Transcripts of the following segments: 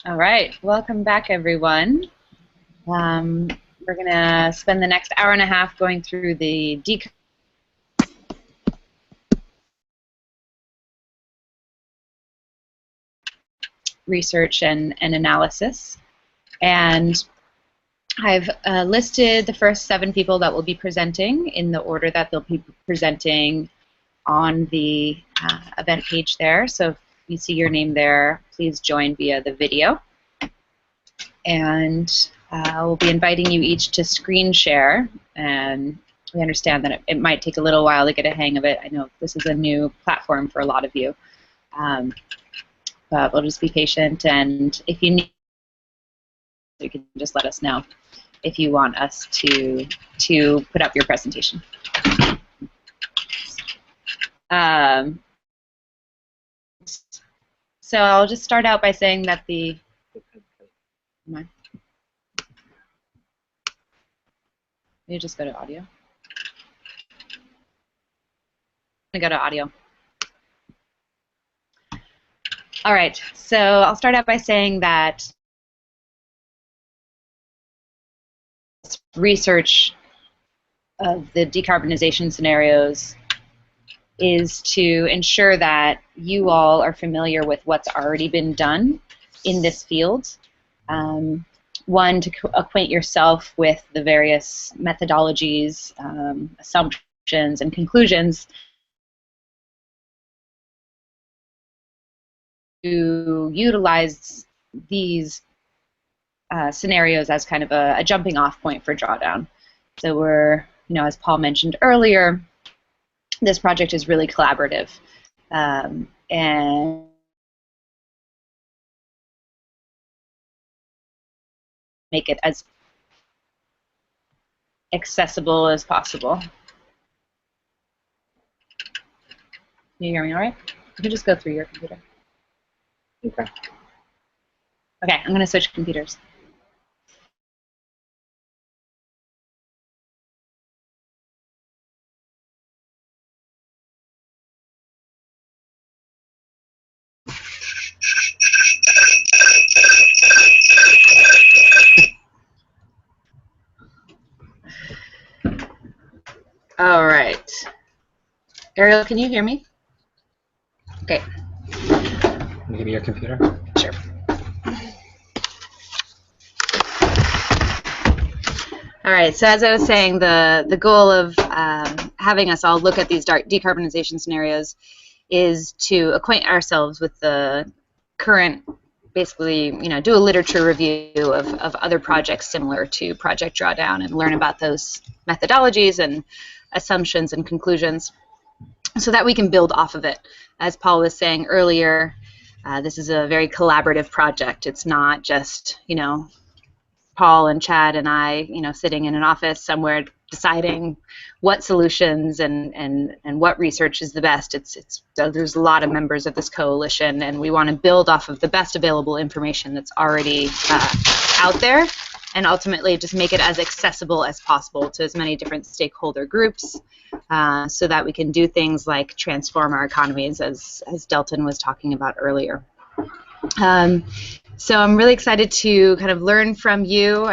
All right, welcome back, everyone. We're going to spend the next hour and a half going through the research and analysis. And I've listed the first 7 people that will be presenting in the order that they'll be presenting on the event page there. So if you see your name there, please join via the video. And we'll be inviting you each to screen share, and we understand that it might take a little while to get a hang of it. I know this is a new platform for a lot of you, but we'll just be patient, and if you need, you can just let us know if you want us to put up your presentation. So I'll just start out by saying that the you just go to audio. I'm gonna go to audio. All right, so I'll start out by saying that research of the decarbonization scenarios is to ensure that you all are familiar with what's already been done in this field. One, to acquaint yourself with the various methodologies, assumptions, and conclusions to utilize these scenarios as kind of a jumping off point for Drawdown. So we're, as Paul mentioned earlier, this project is really collaborative, and make it as accessible as possible. Can you hear me all right? You can just go through your computer. Okay. Okay, I'm going to switch computers. All right. Ariel, can you hear me? Okay. Maybe your computer? Sure. All right, so as I was saying, the goal of having us all look at these decarbonization scenarios is to acquaint ourselves with the current, basically, do a literature review of other projects similar to Project Drawdown and learn about those methodologies and assumptions and conclusions so that we can build off of it. As Paul was saying earlier, this is a very collaborative project. It's not just, Paul and Chad and I, sitting in an office somewhere deciding what solutions and what research is the best. There's a lot of members of this coalition, and we want to build off of the best available information that's already out there, and ultimately just make it as accessible as possible to as many different stakeholder groups, so that we can do things like transform our economies, as Delton was talking about earlier. So I'm really excited to kind of learn from you.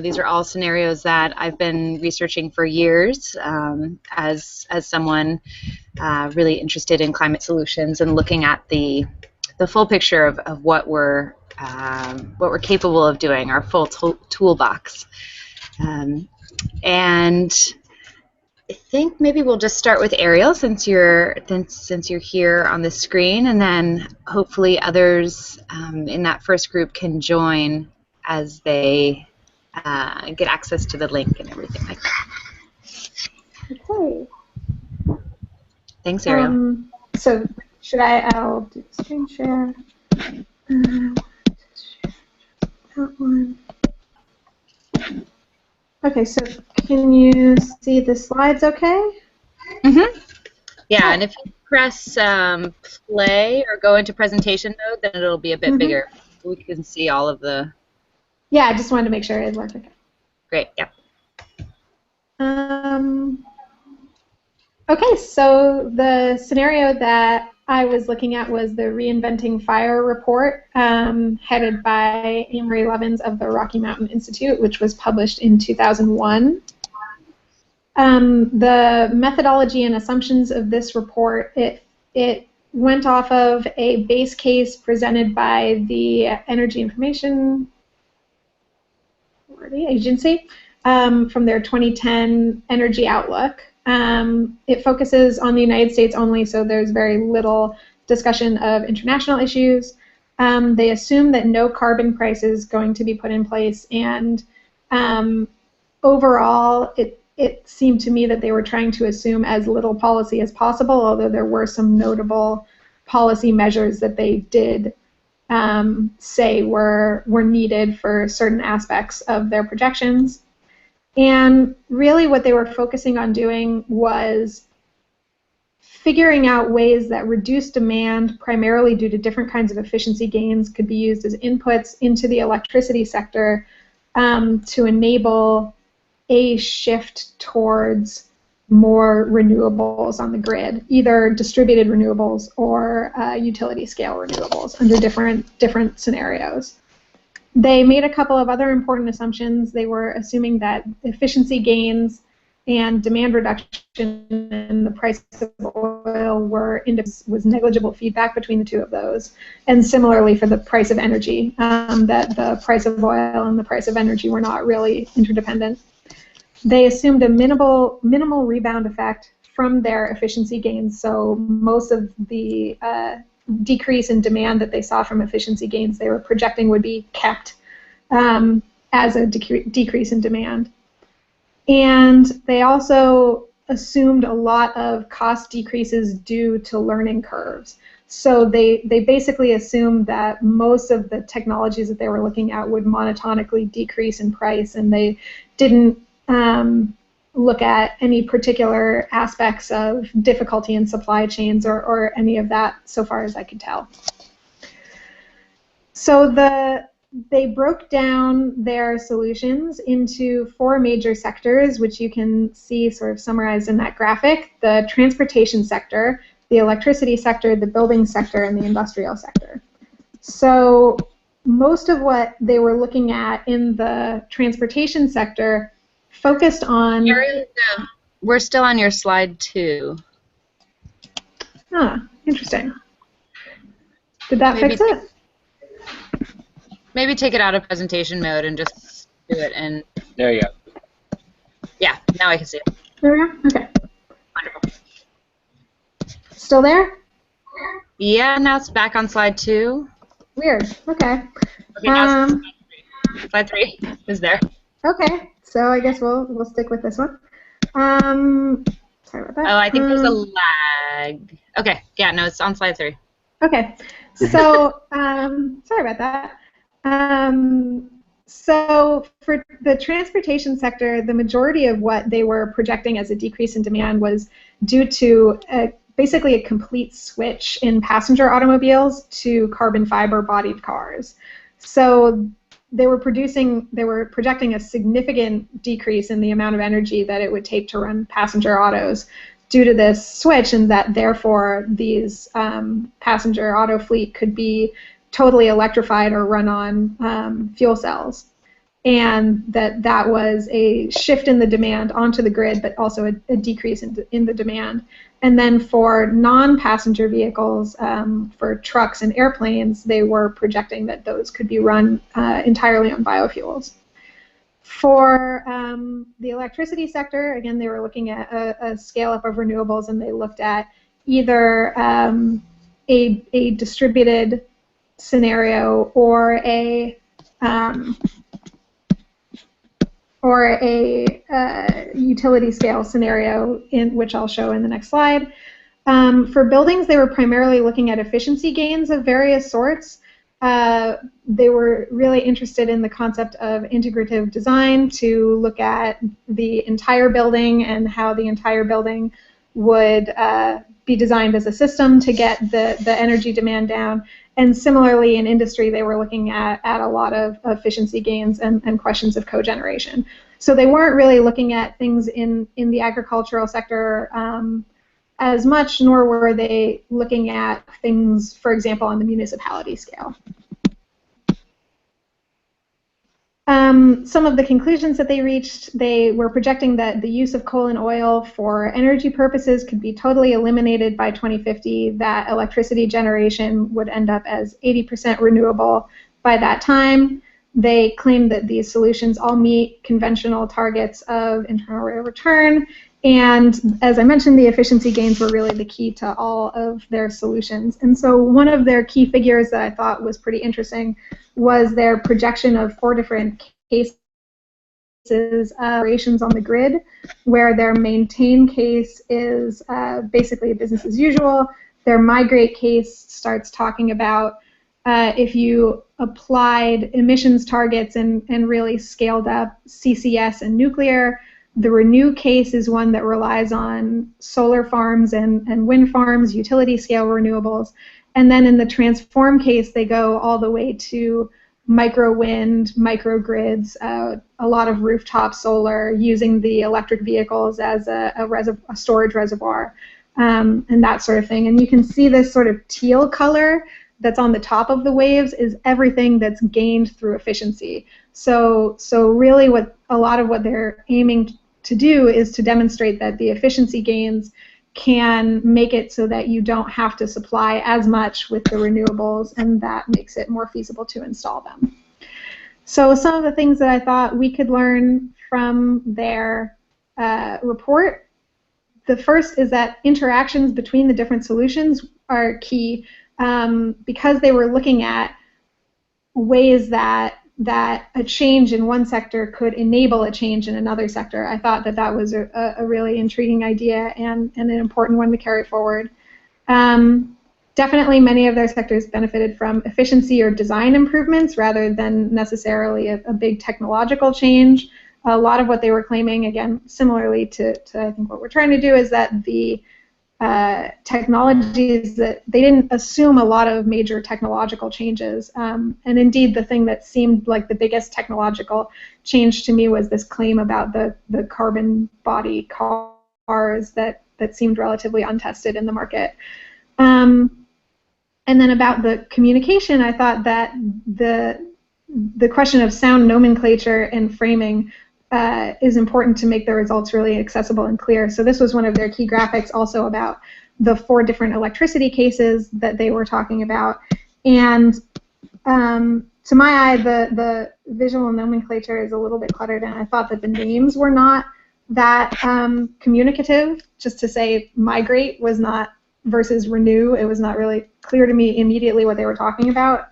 These are all scenarios that I've been researching for years, as someone really interested in climate solutions and looking at the full picture of what we're capable of doing, our full toolbox. And I think maybe we'll just start with Ariel, since you're here on the screen, and then hopefully others in that first group can join as they get access to the link and everything like that. Okay. Thanks, Ariel. So I'll do screen share. That one. Okay, so can you see the slides okay? Mm-hmm. Yeah, and if you press play or go into presentation mode, then it'll be a bit bigger. We can see all of the... Yeah, I just wanted to make sure it worked okay. Great, yeah. Okay, so the scenario that I was looking at was the Reinventing Fire report, headed by Amory Levins of the Rocky Mountain Institute, which was published in 2001. The methodology and assumptions of this report, it went off of a base case presented by the Energy Information Agency from their 2010 Energy Outlook. It focuses on the United States only, so there's very little discussion of international issues. They assume that no carbon price is going to be put in place, and overall, it seemed to me that they were trying to assume as little policy as possible, although there were some notable policy measures that they did say were needed for certain aspects of their projections. And really what they were focusing on doing was figuring out ways that reduced demand, primarily due to different kinds of efficiency gains, could be used as inputs into the electricity sector to enable a shift towards more renewables on the grid, either distributed renewables or utility scale renewables under different scenarios. They made a couple of other important assumptions. They were assuming that efficiency gains and demand reduction in the price of oil was negligible feedback between the two of those. And similarly for the price of energy, that the price of oil and the price of energy were not really interdependent. They assumed a minimal rebound effect from their efficiency gains, so most of the decrease in demand that they saw from efficiency gains they were projecting would be kept as a decrease in demand. And they also assumed a lot of cost decreases due to learning curves. So they basically assumed that most of the technologies that they were looking at would monotonically decrease in price, and they didn't look at any particular aspects of difficulty in supply chains or any of that so far as I could tell. So they broke down their solutions into 4 major sectors, which you can see sort of summarized in that graphic: the transportation sector, the electricity sector, the building sector, and the industrial sector. So most of what they were looking at in the transportation sector focused on... We're still on your slide 2. Ah, interesting. Did that fix it? Maybe take it out of presentation mode and just do it in... There you go. Yeah, now I can see it. There we go? Okay. Wonderful. Still there? Yeah, now it's back on slide 2. Weird. Okay. Okay, now slide 3 is there. Okay, so I guess we'll stick with this one. Sorry about that. Oh, I think there's a lag. Okay, yeah, no, it's on slide 3. Okay, so sorry about that. So for the transportation sector, the majority of what they were projecting as a decrease in demand was due to basically a complete switch in passenger automobiles to carbon fiber bodied cars. So they were projecting a significant decrease in the amount of energy that it would take to run passenger autos due to this switch, and that therefore these passenger auto fleet could be totally electrified or run on fuel cells, and that was a shift in the demand onto the grid, but also a decrease in the demand. And then for non-passenger vehicles, for trucks and airplanes, they were projecting that those could be run entirely on biofuels. For the electricity sector, again, they were looking at a scale-up of renewables, and they looked at either a distributed scenario or a utility scale scenario, in which I'll show in the next slide. For buildings, they were primarily looking at efficiency gains of various sorts. They were really interested in the concept of integrative design to look at the entire building and how the entire building would be designed as a system to get the energy demand down. And similarly, in industry, they were looking at a lot of efficiency gains and questions of cogeneration. So they weren't really looking at things in the agricultural sector as much, nor were they looking at things, for example, on the municipality scale. Some of the conclusions that they reached, they were projecting that the use of coal and oil for energy purposes could be totally eliminated by 2050, that electricity generation would end up as 80% renewable by that time. They claimed that these solutions all meet conventional targets of internal rate of return, and as I mentioned, the efficiency gains were really the key to all of their solutions. And so one of their key figures that I thought was pretty interesting was their projection of 4 different cases operations on the grid, where their maintain case is basically business as usual. Their migrate case starts talking about if you applied emissions targets and really scaled up CCS and nuclear. The renew case is one that relies on solar farms and wind farms, utility scale renewables. And then in the transform case, they go all the way to micro wind, microgrids, a lot of rooftop solar, using the electric vehicles as a storage reservoir, and that sort of thing. And you can see this sort of teal color that's on the top of the waves is everything that's gained through efficiency. So really a lot of what they're aiming to do is to demonstrate that the efficiency gains can make it so that you don't have to supply as much with the renewables, and that makes it more feasible to install them. So some of the things that I thought we could learn from their report, the first is that interactions between the different solutions are key, because they were looking at ways that a change in one sector could enable a change in another sector. I thought that was a really intriguing idea and an important one to carry forward. Definitely many of their sectors benefited from efficiency or design improvements rather than necessarily a big technological change. A lot of what they were claiming, again, similarly to I think what we're trying to do, is that the technologies, that they didn't assume a lot of major technological changes. And indeed, the thing that seemed like the biggest technological change to me was this claim about the carbon body cars that seemed relatively untested in the market. And then about the communication, I thought that the question of sound nomenclature and framing is important to make the results really accessible and clear. So this was one of their key graphics, also about the 4 different electricity cases that they were talking about. And to my eye, the visual nomenclature is a little bit cluttered, and I thought that the names were not that communicative. Just to say migrate was not versus renew, it was not really clear to me immediately what they were talking about.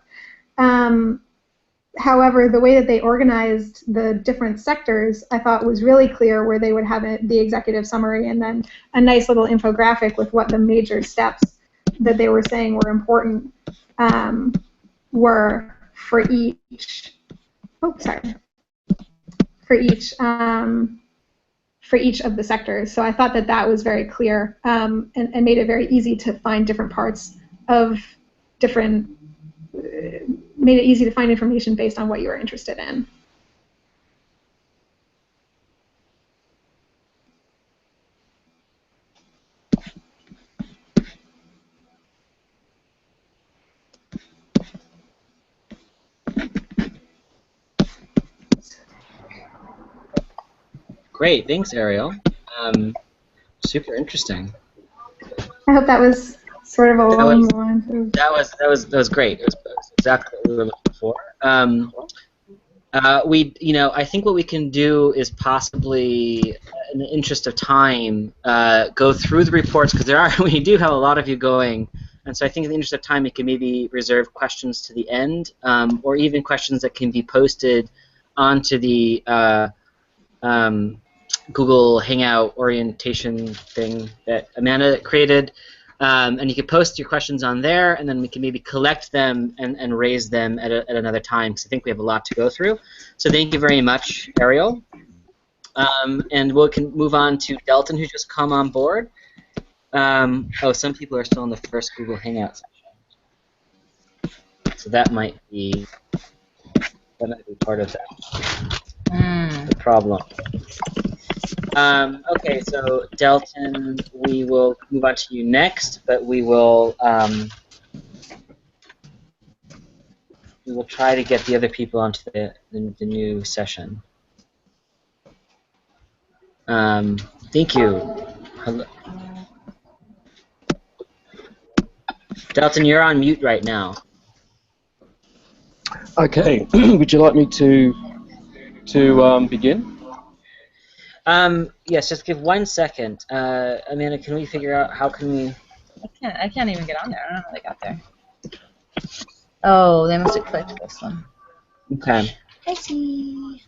However, the way that they organized the different sectors, I thought was really clear, where they would have the executive summary and then a nice little infographic with what the major steps that they were saying were important were for each. Oh, sorry. For each of the sectors. So I thought that was very clear, and made it very easy to find different parts of different. Made it easy to find information based on what you were interested in. Great, thanks, Ariel. Super interesting. I hope that was sort of along the lines of... That was great. It was exactly what we were looking for. I think what we can do is possibly, in the interest of time, go through the reports, because we do have a lot of you going, and so I think in the interest of time, we can maybe reserve questions to the end, or even questions that can be posted onto the Google Hangout orientation thing that Amanda created. And you can post your questions on there, and then we can maybe collect them and raise them at another time, because I think we have a lot to go through. So thank you very much, Ariel. And we can move on to Delton, who's just come on board. Some people are still in the first Google Hangout session. So that might be part of that. The problem. Okay, so Delton, we will move on to you next, but we will try to get the other people onto the new session. Thank you. Hello. Delton, you're on mute right now. Okay, would you like me to begin? Yes, just give 1 second. Amanda, can we figure out how can we? I can't even get on there. I don't know how they got there. Oh, they must have clicked this one. Okay. I see.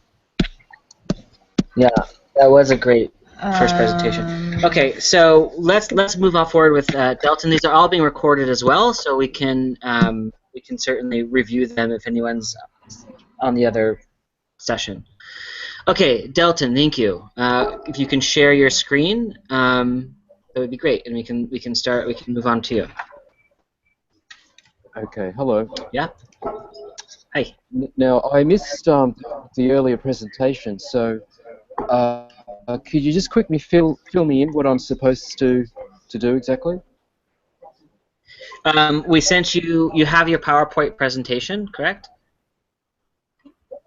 Yeah, that was a great first presentation. Okay, so let's move on forward with Delton. These are all being recorded as well, so we can certainly review them if anyone's on the other session. Okay, Delton, thank you. If you can share your screen, that would be great, and we can start. We can move on to you. Okay, hello. Yeah. Hi. Now I missed the earlier presentation, so could you just quickly fill me in what I'm supposed to do exactly? We sent you. You have your PowerPoint presentation, correct?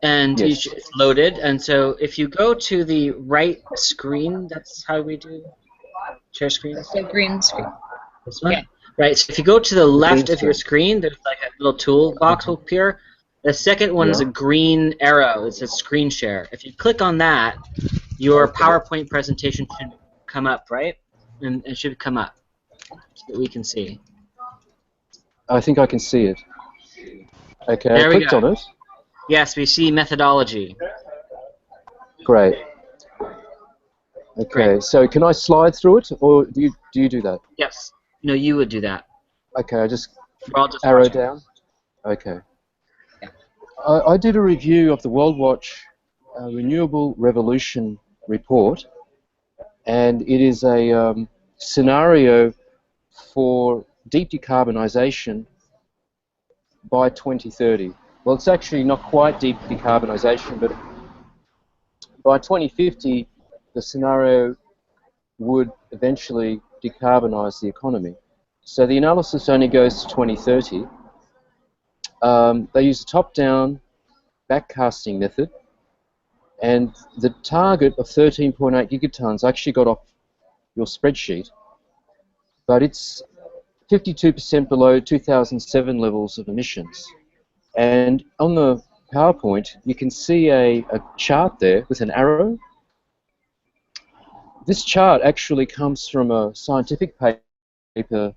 And yes. it's loaded. And so if you go to the right screen, that's how we do share screen. So green screen. This one. Okay. Right. So if you go to the left of your screen. screen, there's like a little toolbox will appear. The second one is a green arrow. It says screen share. If you click on that, your PowerPoint presentation should come up, right? And it should come up so that we can see. I think I can see it. Okay, there I clicked on it. Yes, we see methodology. Great. Okay, great. So can I slide through it, or do you do that? Yes. No, you would do that. Okay, I just arrow watching. Down. Okay. Yeah. I did a review of the Worldwatch Renewable Revolution report, and it is a scenario for deep decarbonisation by 2030. Well, it's actually not quite deep decarbonisation, but by 2050, the scenario would eventually decarbonise the economy. So the analysis only goes to 2030. They use a top-down backcasting method, and the target of 13.8 gigatons I actually got off your spreadsheet, but it's 52% below 2007 levels of emissions. And on the PowerPoint, you can see a chart there with an arrow. This chart actually comes from a scientific paper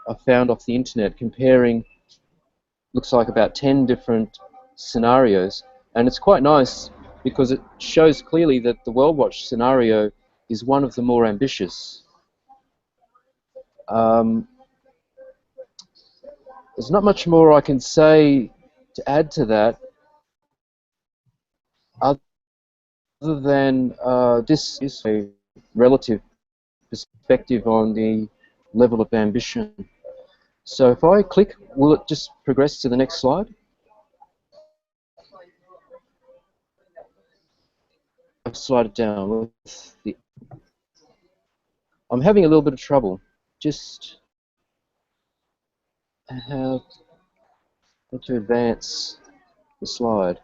I found off the internet comparing, looks like about 10 different scenarios. And it's quite nice because it shows clearly that the Worldwatch scenario is one of the more ambitious. There's not much more I can say to add to that, other than this is a relative perspective on the level of ambition. So if I click, will it just progress to the next slide? I've slided down with the... I'm having a little bit of trouble. Just have to advance the slide.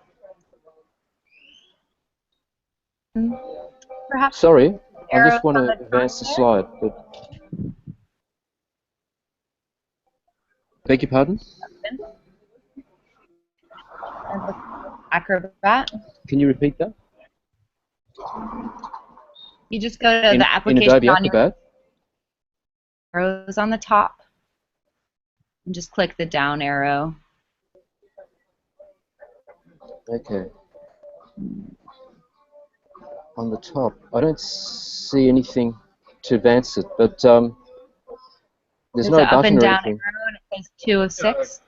Perhaps. Sorry, I just want to advance the slide. But... Beg your pardon? Acrobat. Can you repeat that? You just go to the application in Adobe on Acrobat. Your arrows on the top, and just click the down arrow. Okay. On the top, I don't see anything to advance it, but there's no up and button or down anything. arrow, and it says 2 of 6.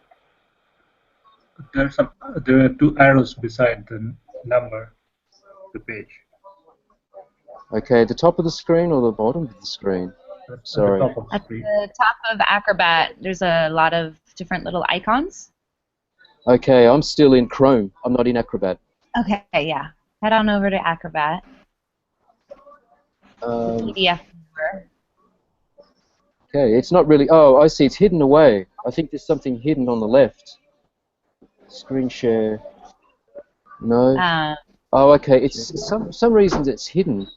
There are 2 arrows beside the number, the page. Okay, at the top of the screen or the bottom of the screen? Sorry. At the top of Acrobat, there's a lot of different little icons. Okay, I'm still in Chrome. I'm not in Acrobat. Okay, yeah. Head on over to Acrobat. PDF. Okay, it's not really. Oh, I see. It's hidden away. I think there's something hidden on the left. Screen share. No. Oh, okay. It's some reasons it's hidden.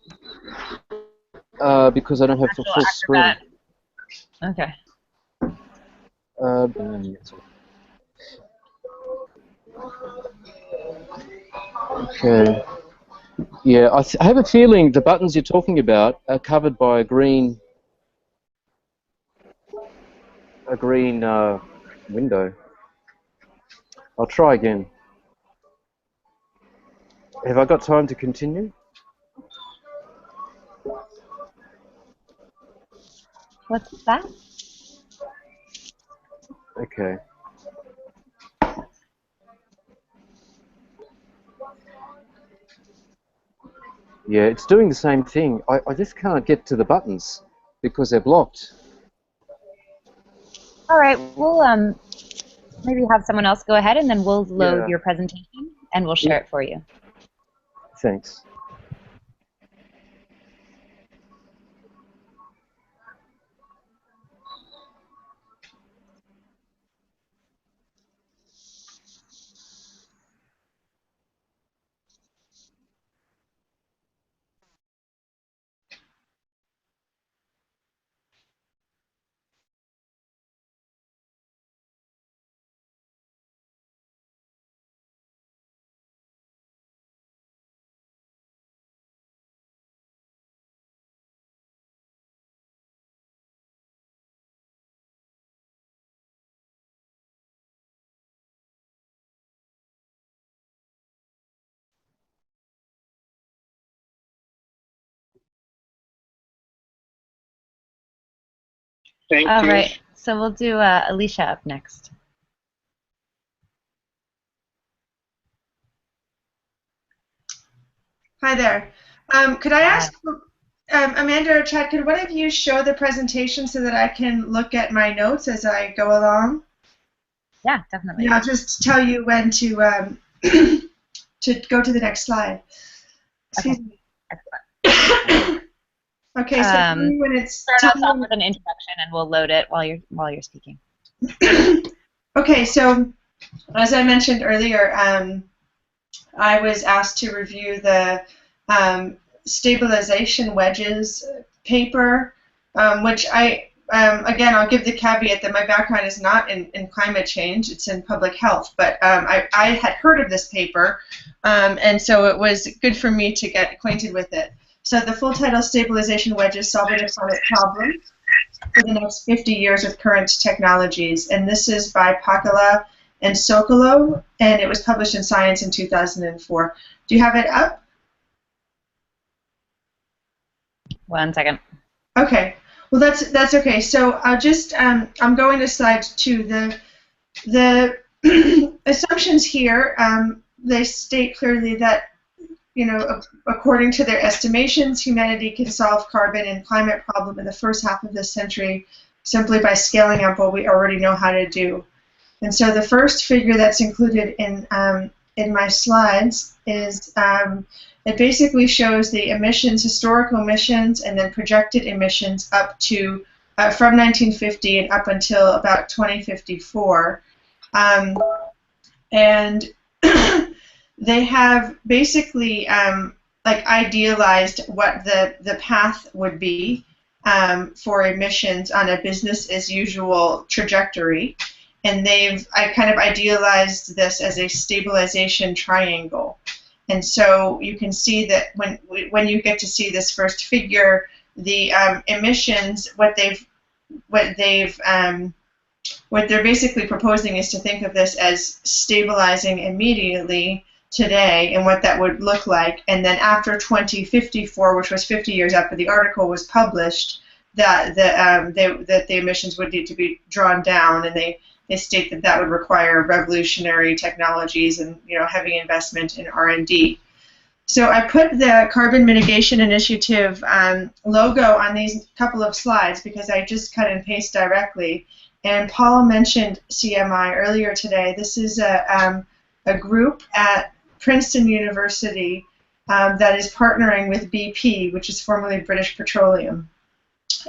Because I don't have the full screen. Okay. Okay. Yeah, I have a feeling the buttons you're talking about are covered by a green window. I'll try again. Have I got time to continue? What's that? Okay. Yeah, it's doing the same thing. I just can't get to the buttons because they're blocked. All right, we'll maybe have someone else go ahead, and then we'll load your presentation, and we'll share it for you. Thanks. Thank All you. right, so we'll do Alisha up next. Hi there. Could I ask, Amanda or Chad, could one of you show the presentation so that I can look at my notes as I go along? Yeah, definitely. And I'll just tell you when to to go to the next slide. Excuse me. Okay, so when it's start us off with an introduction, and we'll load it while you're speaking. Okay, so as I mentioned earlier, I was asked to review the Stabilization Wedges paper, which again, I'll give the caveat that my background is not in climate change, it's in public health, but I had heard of this paper, and so it was good for me to get acquainted with it. So the full title, Stabilization Wedges, Solving a Climate Problem for the Next 50 Years with Current Technologies, and this is by Pacala and Socolow, and it was published in Science in 2004. Do you have it up? 1 second. Okay. Well, that's okay. So I'll just I'm going to slide 2. The assumptions here, they state clearly that, you know, according to their estimations, humanity can solve carbon and climate problem in the first half of this century simply by scaling up what we already know how to do. And so the first figure that's included in my slides is it basically shows the emissions, historical emissions, and then projected emissions up to from 1950 and up until about 2054, and they have basically like idealized what the path would be for emissions on a business as usual trajectory. And I kind of idealized this as a stabilization triangle. And so you can see that when you get to see this first figure, the emissions, what they're basically proposing is to think of this as stabilizing immediately today and what that would look like. And then after 2054, which was 50 years after the article was published, that the emissions would need to be drawn down, and they state that that would require revolutionary technologies and, you know, heavy investment in R&D. So I put the Carbon Mitigation Initiative logo on these couple of slides because I just cut and paste directly. And Paul mentioned CMI earlier today. This is a group at Princeton University that is partnering with BP, which is formerly British Petroleum.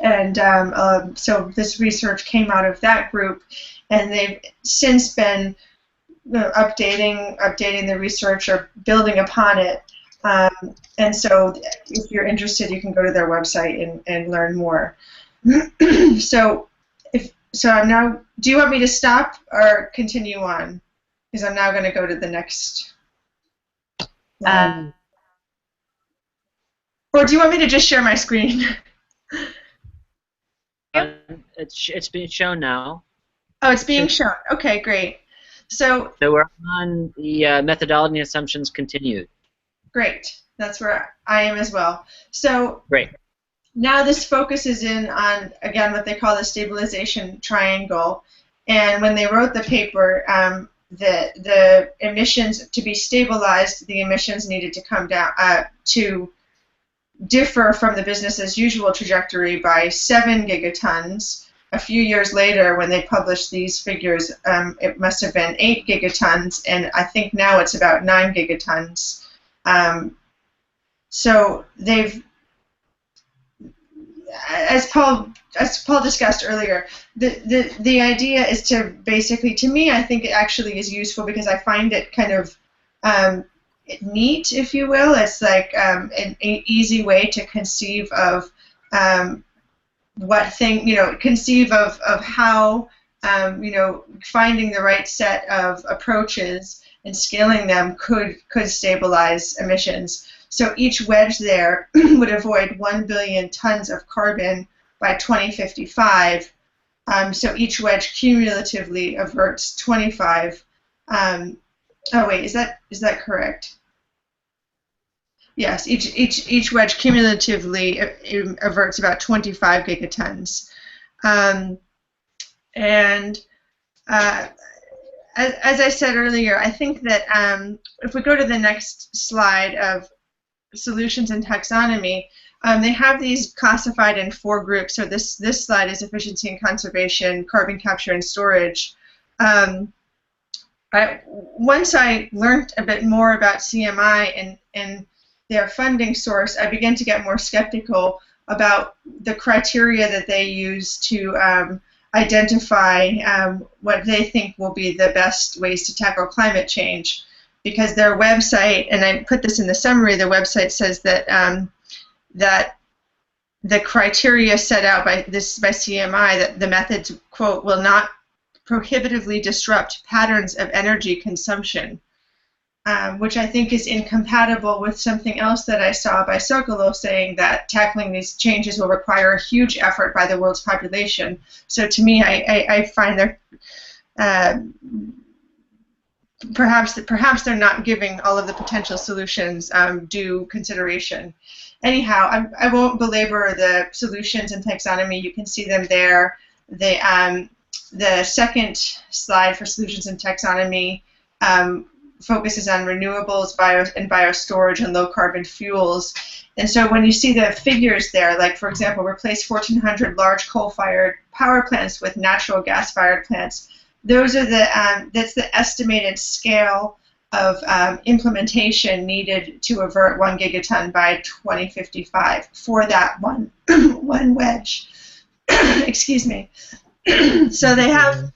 And so this research came out of that group, and they've since been updating the research or building upon it. And so if you're interested, you can go to their website and learn more. So I'm now, do you want me to stop or continue on? Because I'm now going to go to the next one. Or do you want me to just share my screen? It's being shown now. Oh, it's being shown. Okay, great. So we're on the methodology assumptions continued. Great. That's where I am as well. So great. Now this focuses in on, again, what they call the stabilization triangle. And when they wrote the paper, the emissions, to be stabilized, the emissions needed to come down to differ from the business as usual trajectory by 7 gigatons. A few years later, when they published these figures, it must have been 8 gigatons, and I think now it's about 9 gigatons. So they've, as Paul discussed earlier, the idea is to basically, to me, I think it actually is useful because I find it kind of neat, if you will. It's like an easy way to conceive of conceive of how, finding the right set of approaches and scaling them could stabilize emissions. So each wedge there would avoid 1 billion tons of carbon by 2055. So each wedge cumulatively averts 25. Oh wait, is that correct? Yes, each wedge cumulatively averts about 25 gigatons. As I said earlier, I think that if we go to the next slide of solutions and taxonomy, they have these classified in 4 groups. So this slide is efficiency and conservation, carbon capture and storage. Once I learned a bit more about CMI and their funding source, I began to get more skeptical about the criteria that they use to identify what they think will be the best ways to tackle climate change. Because their website, and I put this in the summary, the website says that that the criteria set out by CMI, that the methods, quote, will not prohibitively disrupt patterns of energy consumption, which I think is incompatible with something else that I saw by Socolow saying that tackling these changes will require a huge effort by the world's population. So to me, I find there perhaps they're not giving all of the potential solutions due consideration. Anyhow, I won't belabor the solutions and taxonomy. You can see them there. The second slide for solutions and taxonomy focuses on renewables, biostorage, and low-carbon fuels. And so when you see the figures there, like, for example, replace 1,400 large coal-fired power plants with natural gas-fired plants, those are that's the estimated scale of implementation needed to avert 1 gigaton by 2055 for that one wedge. Excuse me. So they have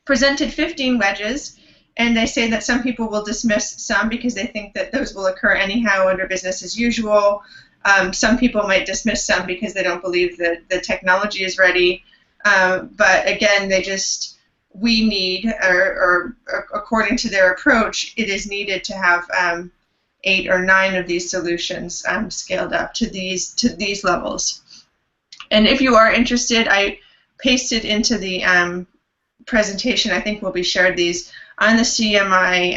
presented 15 wedges, and they say that some people will dismiss some because they think that those will occur anyhow under business as usual. Some people might dismiss some because they don't believe that the technology is ready. But again, we need, or according to their approach, it is needed to have 8 or 9 of these solutions scaled up to these levels. And if you are interested, I pasted into the presentation. I think will be shared these on the CMI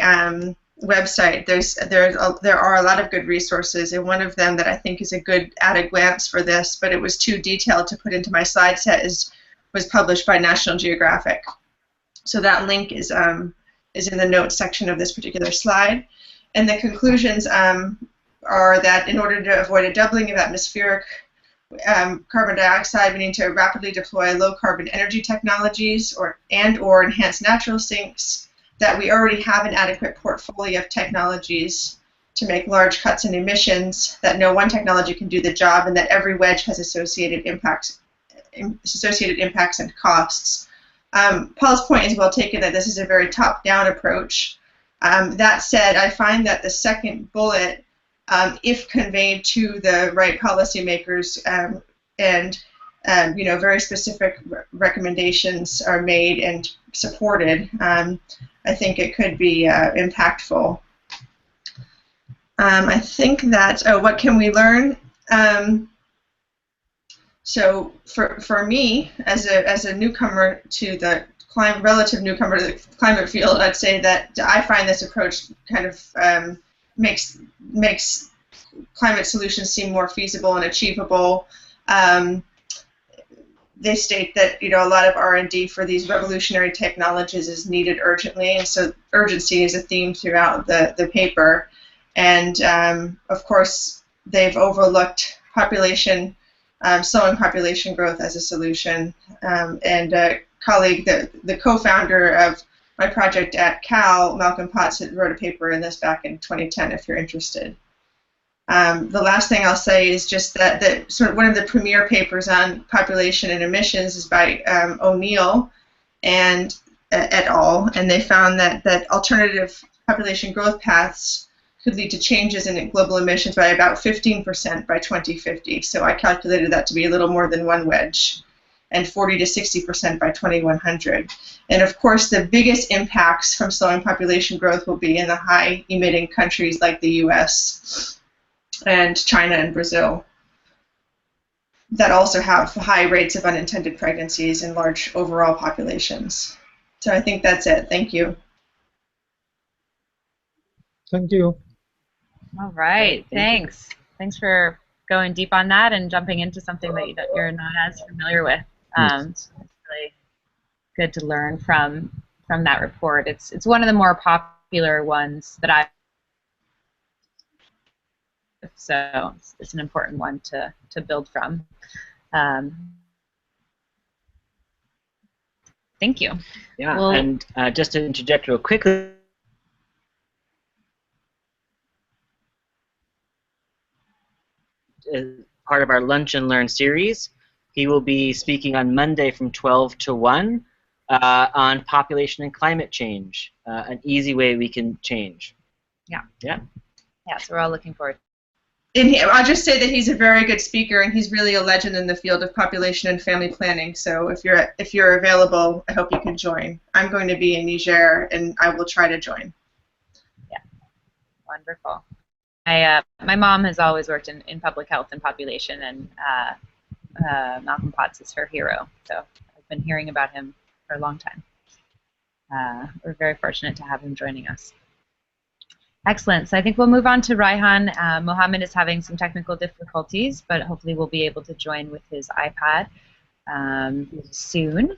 website. There are a lot of good resources, and one of them that I think is a good at-a-glance for this, but it was too detailed to put into my slide set, was published by National Geographic. So that link is in the notes section of this particular slide. And the conclusions are that in order to avoid a doubling of atmospheric carbon dioxide, we need to rapidly deploy low-carbon energy technologies or enhance natural sinks, that we already have an adequate portfolio of technologies to make large cuts in emissions, that no one technology can do the job, and that every wedge has associated impacts and costs. Paul's point is well taken that this is a very top-down approach. That said, I find that the second bullet, if conveyed to the right policymakers and very specific recommendations are made and supported, I think it could be impactful. I think that, what can we learn? So for me, as a newcomer to the relative newcomer to the climate field, I'd say that I find this approach kind of makes climate solutions seem more feasible and achievable. They state that a lot of R&D for these revolutionary technologies is needed urgently, and so urgency is a theme throughout the paper. And of course, they've overlooked slowing population growth as a solution. And a colleague, the co-founder of my project at Cal, Malcolm Potts, wrote a paper in this back in 2010, if you're interested. The last thing I'll say is just that sort of one of the premier papers on population and emissions is by O'Neill and et al. And they found that alternative population growth paths could lead to changes in global emissions by about 15% by 2050. So I calculated that to be a little more than one wedge, and 40 to 60% by 2100. And of course, the biggest impacts from slowing population growth will be in the high-emitting countries like the US and China and Brazil that also have high rates of unintended pregnancies and large overall populations. So I think that's it. Thank you. Thank you. All right, thanks. Thanks for going deep on that and jumping into something that you're not as familiar with. It's really good to learn from that report. It's one of the more popular ones that so it's an important one to build from. Thank you. Yeah, well, and just to interject real quickly, part of our Lunch and Learn series, he will be speaking on Monday from 12 to 1 on population and climate change, an easy way we can change. Yeah. Yeah. Yeah, so we're all looking forward. And I'll just say that he's a very good speaker, and he's really a legend in the field of population and family planning. So if you're available, I hope you can join. I'm going to be in Niger, and I will try to join. Yeah, wonderful. My mom has always worked in public health and population, and Malcolm Potts is her hero. So I've been hearing about him for a long time. We're very fortunate to have him joining us. Excellent. So I think we'll move on to Raihan. Mohammad is having some technical difficulties, but hopefully we'll be able to join with his iPad soon.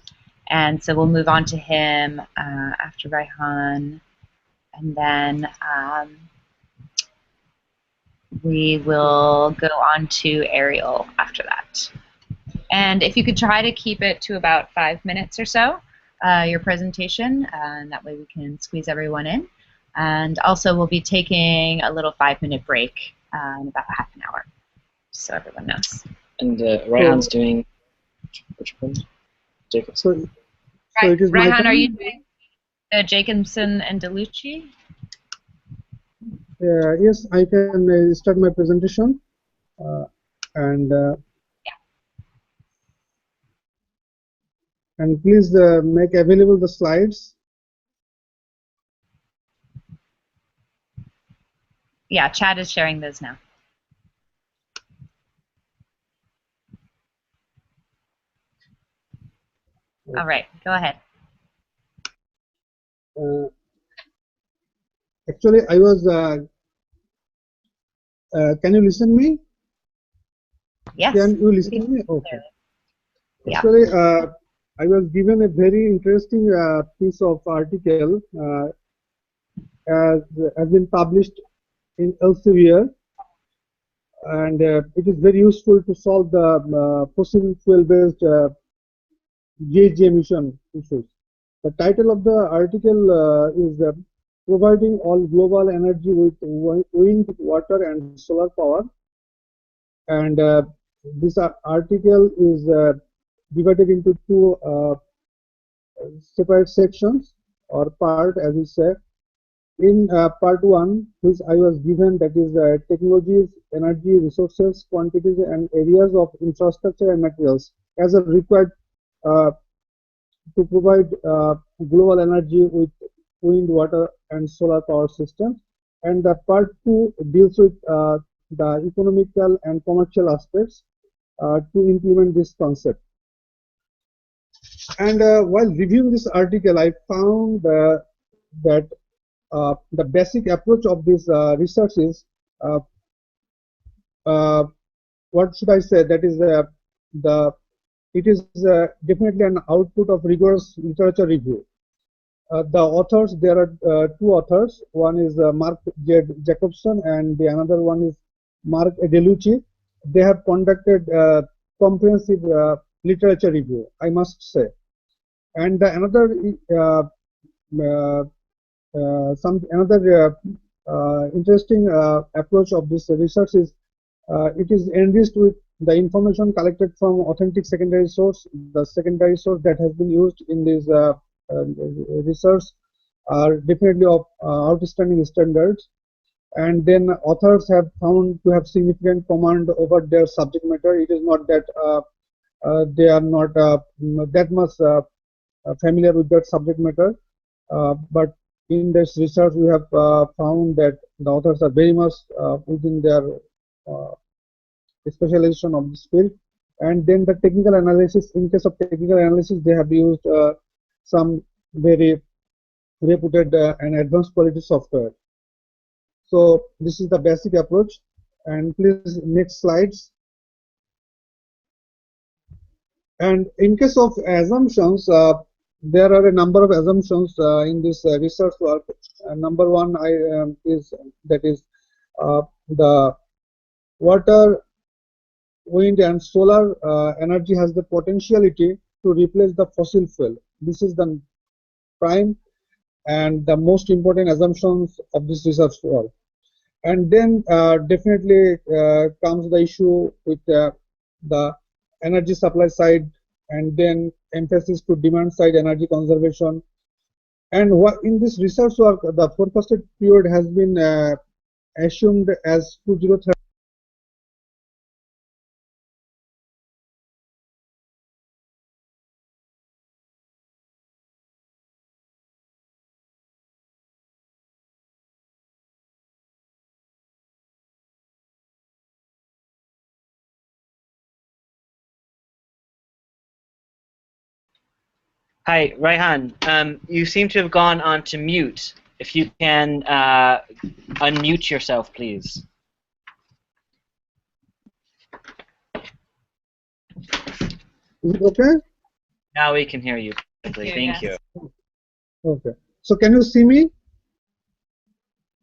And so we'll move on to him after Raihan, and then we will go on to Ariel after that. And if you could try to keep it to about 5 minutes or so, your presentation, and that way we can squeeze everyone in. And also we'll be taking a little 5-minute break in about half an hour, so everyone knows. And Raihan's doing, which one? Jacobson. So it is Raihan, are you doing the Jacobson and Delucchi? Yes, I can start my presentation. And please make available the slides. Yeah, Chad is sharing those now. All right, go ahead. Actually, I was. Can you listen me? Yes. Can you listen to me? Okay. Yeah. Actually, I was given a very interesting piece of article has been published in Elsevier, and it is very useful to solve the fossil fuel-based GHG emission issues. The title of the article is providing all global energy with wind, water, and solar power. And this article is divided into two separate sections or part, as we say. In part 1, which I was given, that is technologies, energy, resources, quantities, and areas of infrastructure and materials as a required to provide global energy with wind, water, and solar power systems. And the part 2 deals with the economical and commercial aspects to implement this concept. And while reviewing this article, I found that the basic approach of this research is what should I say? That is it is definitely an output of rigorous literature review. The authors, there are two authors. One is Mark Jacobson, and the another one is Mark Delucchi. They have conducted comprehensive literature review, I must say. And another interesting approach of this research is it is enriched with the information collected from authentic secondary source. The secondary source that has been used in this research are definitely of outstanding standards. And then authors have found to have significant command over their subject matter. It is not that they are not that much familiar with that subject matter, but in this research we have found that the authors are very much within their specialization of this field. And then the technical analysis, in case of technical analysis, they have used some very reputed and advanced quality software. So this is the basic approach. And please, next slides. And in case of assumptions, there are a number of assumptions in this research work. Number one is the water, wind, and solar energy has the potentiality to replace the fossil fuel. This is the prime and the most important assumptions of this research work. And then definitely comes the issue with the energy supply side, and then emphasis to demand side energy conservation. And what in this research work, the forecasted period has been assumed as 2030. Hi, Raihan. You seem to have gone on to mute. If you can unmute yourself, please. Is it okay? Now we can hear you. Thank you. Okay. So can you see me,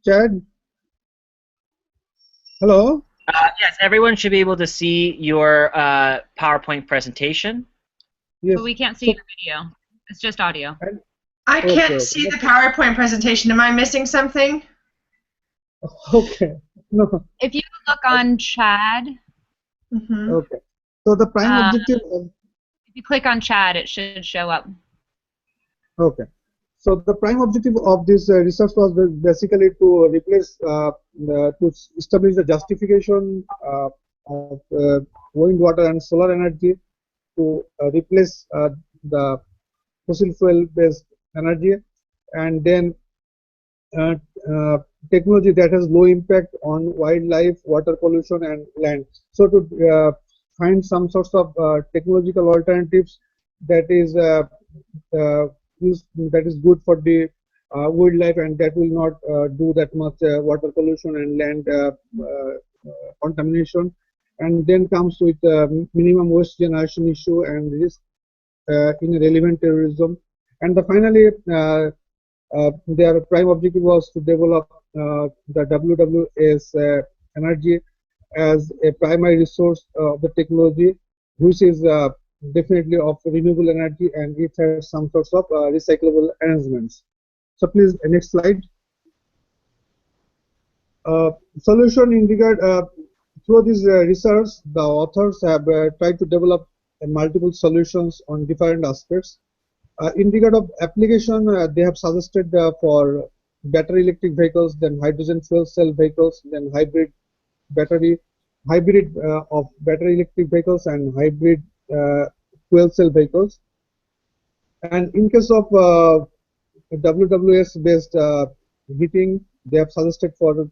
Chad? Hello? Yes, everyone should be able to see your PowerPoint presentation. Yes. But we can't see your video. It's just audio. I can't see the PowerPoint presentation. Am I missing something? Okay. No. If you look on Chad, Okay. So the prime objective of, if you click on Chad, it should show up. okay. So the prime objective of this research was basically to replace, to establish the justification of wind, water, and solar energy to replace the fossil fuel based energy, and then technology that has low impact on wildlife, water pollution, and land. So to find some sorts of technological alternatives that is that is good for the wildlife, and that will not do that much water pollution and land contamination. And then comes with minimum waste generation issue and risk in relevant terrorism. And finally, their prime objective was to develop the WWS energy as a primary resource of the technology, which is definitely of renewable energy, and it has some sorts of recyclable arrangements. So please, next slide. Solution indicate through this research, the authors have tried to develop multiple solutions on different aspects. In regard of application, they have suggested for battery electric vehicles, then hydrogen fuel cell vehicles, then hybrid of battery electric vehicles and hybrid fuel cell vehicles. And in case of WWS based heating, they have suggested for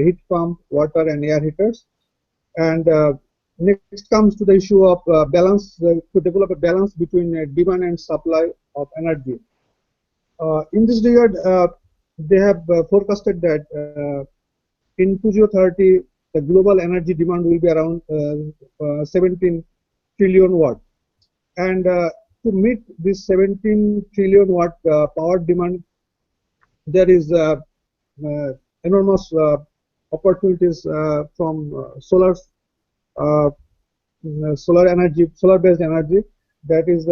heat pump, water and air heaters. And next comes to the issue of balance, to develop a balance between demand and supply of energy. In this regard, they have forecasted that in 2030, the global energy demand will be around 17 trillion watt. And to meet this 17 trillion watt power demand, there is enormous opportunities from solar energy, solar-based energy. That is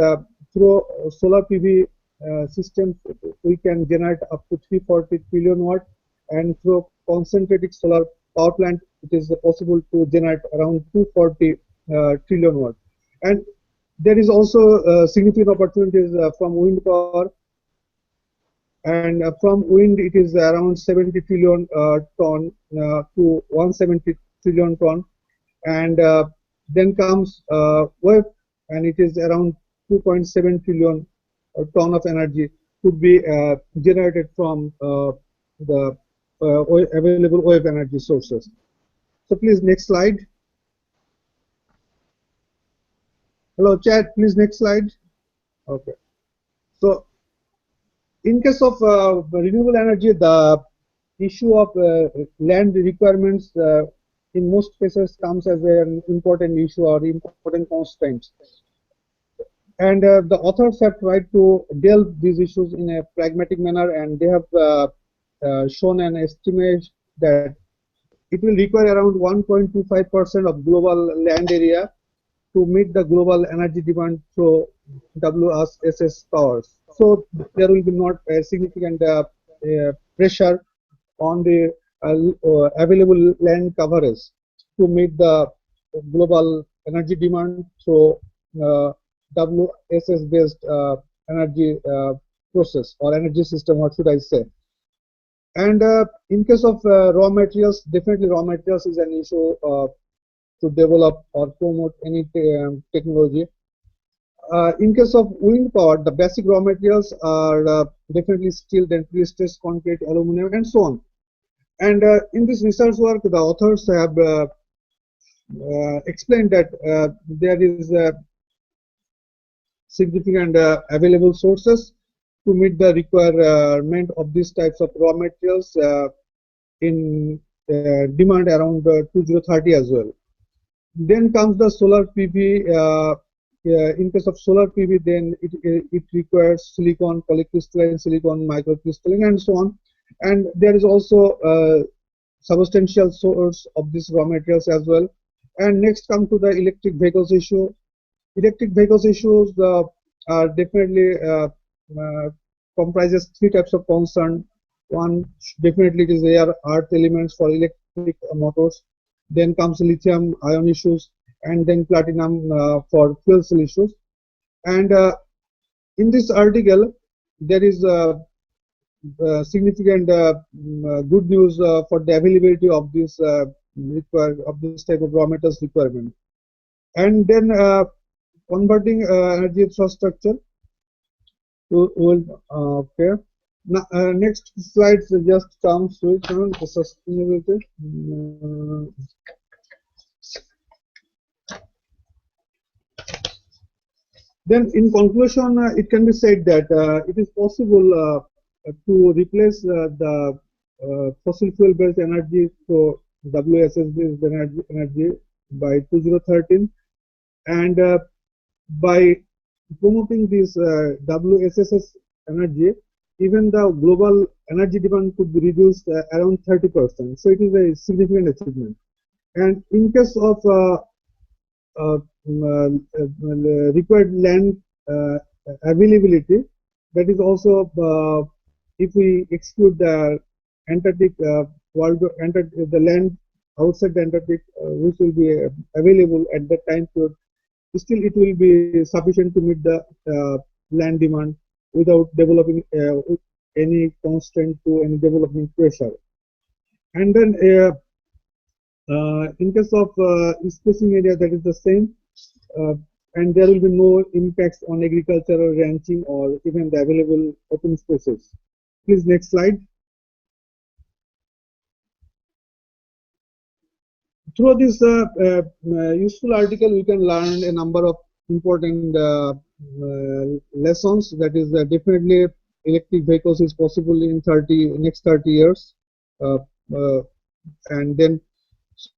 through solar PV systems, we can generate up to 340 trillion watt, and through concentrated solar power plant, it is possible to generate around 240 trillion watt. And there is also significant opportunities from wind power, and from wind it is around 70 trillion ton to 170 trillion ton, and then comes wave, and it is around 2.7 trillion ton of energy could be generated from the available wave energy sources. So please next slide. Hello chat, please next slide. Okay. So in case of renewable energy, the issue of land requirements in most cases comes as an important issue or important constraint. And the authors have tried to deal these issues in a pragmatic manner, and they have shown an estimate that it will require around 1.25% of global land area to meet the global energy demand through WSS powers. So there will be not a significant pressure on the available land coverage to meet the global energy demand through WSS based energy process or energy system, what should I say. And in case of raw materials, definitely raw materials is an issue to develop or promote any technology. In case of wind power, the basic raw materials are definitely steel, then pre-stressed concrete, aluminum, and so on. And in this research work, the authors have explained that there is significant available sources to meet the requirement of these types of raw materials in demand around 2030 as well. Then comes the solar PV. In case of solar PV, then it requires silicon, polycrystalline silicon, microcrystalline, and so on. And there is also a substantial source of these raw materials as well. And next come to the electric vehicles issue. Electric vehicles issues are definitely comprises three types of concern. One, definitely it is rare earth elements for electric motors. Then comes lithium ion issues, and then platinum for fuel cell issues. And in this article, there is significant good news for the availability of this type of raw materials requirement. And then converting energy infrastructure to okay. Now, next slide just comes with the sustainability. Then, in conclusion, it can be said that it is possible to replace the fossil fuel-based energy for WSS-based energy by 2013, and by promoting this WSS energy, even the global energy demand could be reduced around 30%. So it is a significant achievement. And in case of required land availability, that is also if we exclude the Antarctic the land outside the Antarctic, which will be available at that time period, still it will be sufficient to meet the land demand without developing any constraint to any development pressure. And then in case of spacing area, that is the same, and there will be no impacts on agriculture or ranching or even the available open spaces. Please, next slide. Through this useful article, we can learn a number of important lessons. That is, definitely electric vehicles is possible in next 30 years, and then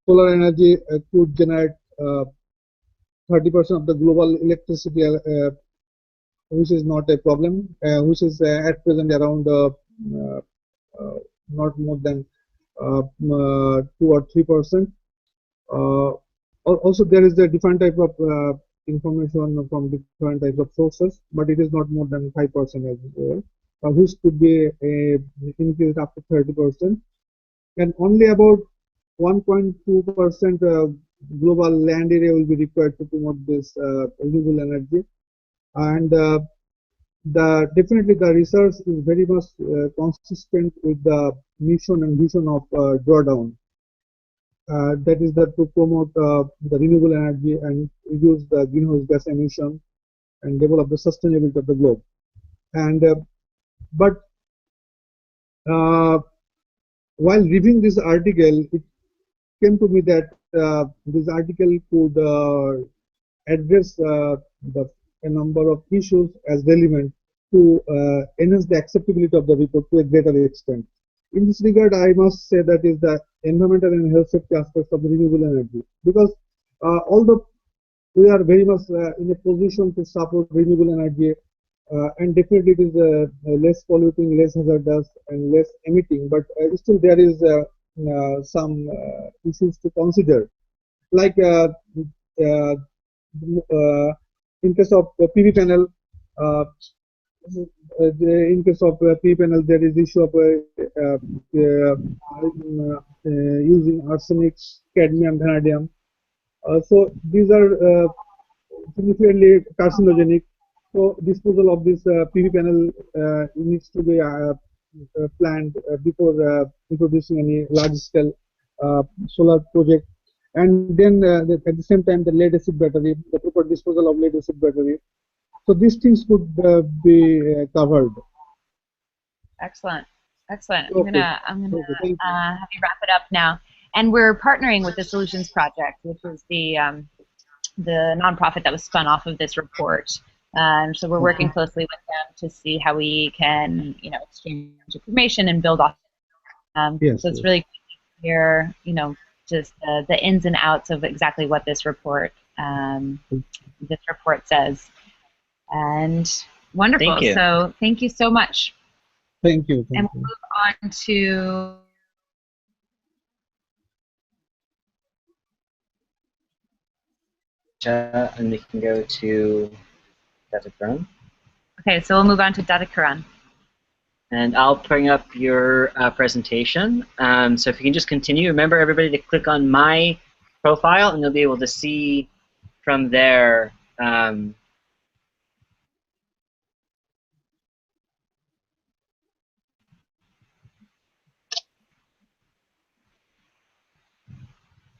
solar energy could generate 30% of the global electricity, which is not a problem, which is at present around not more than 2 or 3%. Also, there is a different type of information from different types of sources, but it is not more than 5% as well, which could be increased up to 30%, and only about 1.2% global land area will be required to promote this renewable energy. And definitely the research is very much consistent with the mission and vision of Drawdown. That is to promote the renewable energy and reduce the greenhouse gas emission and develop the sustainability of the globe. And but while reviewing this article, it came to me that this article could address a number of issues as relevant to enhance the acceptability of the report to a greater extent. In this regard, I must say that is the environmental and health safety aspects of the renewable energy, because although we are very much in a position to support renewable energy, and definitely it is less polluting, less hazardous, and less emitting, but still there is some issues to consider, like in case of PV panel. In case of PV panel, there is issue of using arsenic, cadmium, vanadium. So these are significantly carcinogenic. So disposal of this PV panel needs to be planned before introducing any large-scale solar project. And then at the same time, the lead acid battery, the proper disposal of lead acid battery. So these things could be covered. Excellent, excellent. Okay. I'm gonna have you wrap it up now. And we're partnering with the Solutions Project, which is the nonprofit that was spun off of this report. So we're working closely with them to see how we can, exchange information and build off. Yes, so it's really clear, just the ins and outs of exactly what this report says. And wonderful. Thank you. So thank you so much. Thank you. And we'll move on to and we can go to Dattakiran. Okay, so we'll move on to Dattakiran. And I'll bring up your presentation. So if you can just continue, remember everybody to click on my profile, and you'll be able to see from there.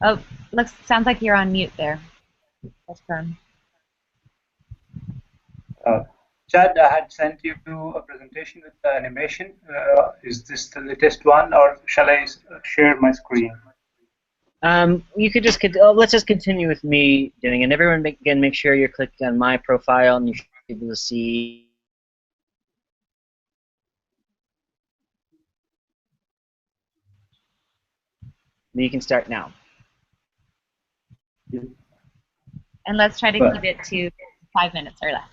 Oh, sounds like you're on mute there. That's fun. Chad, I had sent you a presentation with the animation. Is this the latest one, or shall I share my screen? You could just let's just continue with me doing it. And everyone, again, make sure you're clicking on my profile, and you should be able to see. You can start now. And let's try to keep it to 5 minutes or less.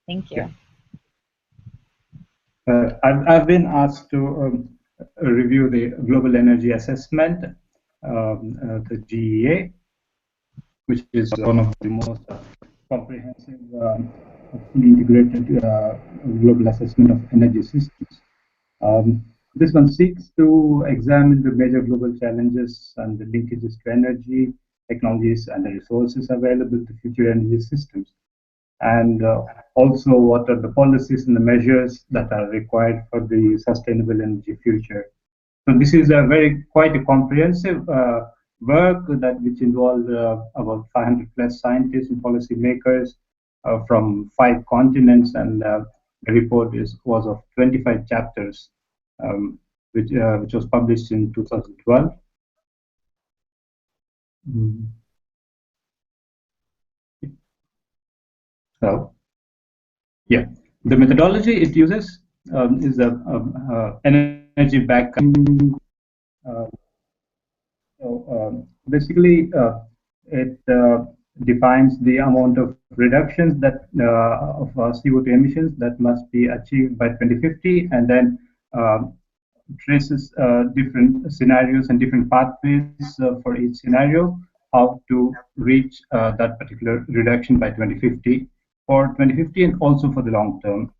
Thank you. I've been asked to review the Global Energy Assessment, the GEA, which is one of the most comprehensive, fully integrated global assessment of energy systems. This one seeks to examine the major global challenges and the linkages to energy, technologies, and the resources available to future energy systems. And also, what are the policies and the measures that are required for the sustainable energy future. So this is a quite a comprehensive work that which involved about 500 plus scientists and policymakers from 5 continents, and the report was of 25 chapters, which was published in 2012. So, yeah, the methodology it uses is a energy back. Basically, it defines the amount of reductions that of CO2 emissions that must be achieved by 2050, and then traces different scenarios and different pathways for each scenario, how to reach that particular reduction by 2050 for 2050 and also for the long term.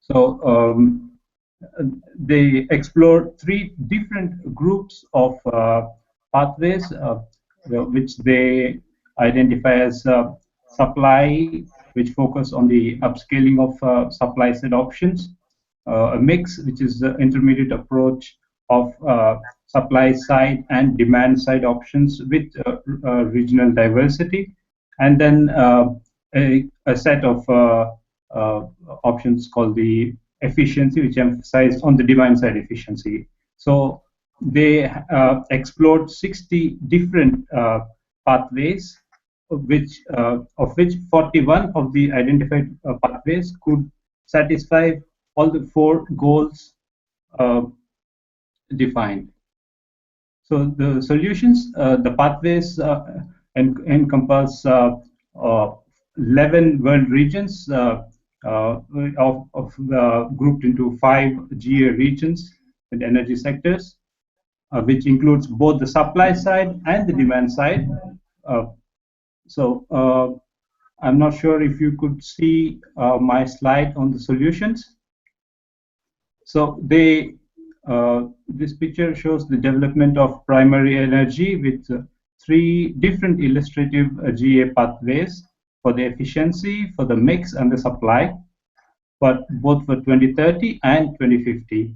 So they explore 3 different groups of pathways, which they identify as supply, which focus on the upscaling of supply side options, a mix, which is the intermediate approach of supply side and demand side options with regional diversity, and then a set of options called the efficiency, which emphasize on the demand side efficiency. So they explored 60 different pathways, of which 41 of the identified pathways could satisfy all the 4 goals defined. So the solutions, the pathways encompass 11 world regions grouped into 5 GA regions in energy sectors, which includes both the supply side and the demand side. So I'm not sure if you could see my slide on the solutions. So this picture shows the development of primary energy with 3 different illustrative GA pathways for the efficiency, for the mix, and the supply, but both for 2030 and 2050.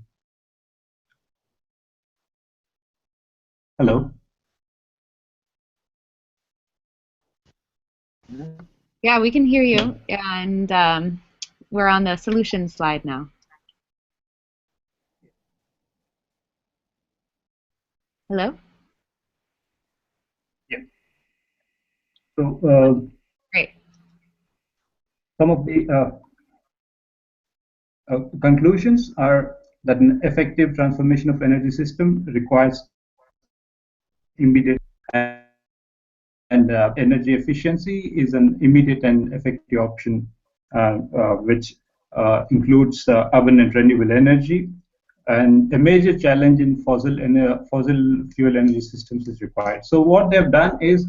Hello? Yeah, we can hear you, and we're on the solution slide now. Hello? Yeah. So great. Some of the conclusions are that an effective transformation of energy system requires immediate and energy efficiency is an immediate and effective option, which includes abundant renewable energy. And a major challenge in fossil fuel energy systems is required. So what they've done is,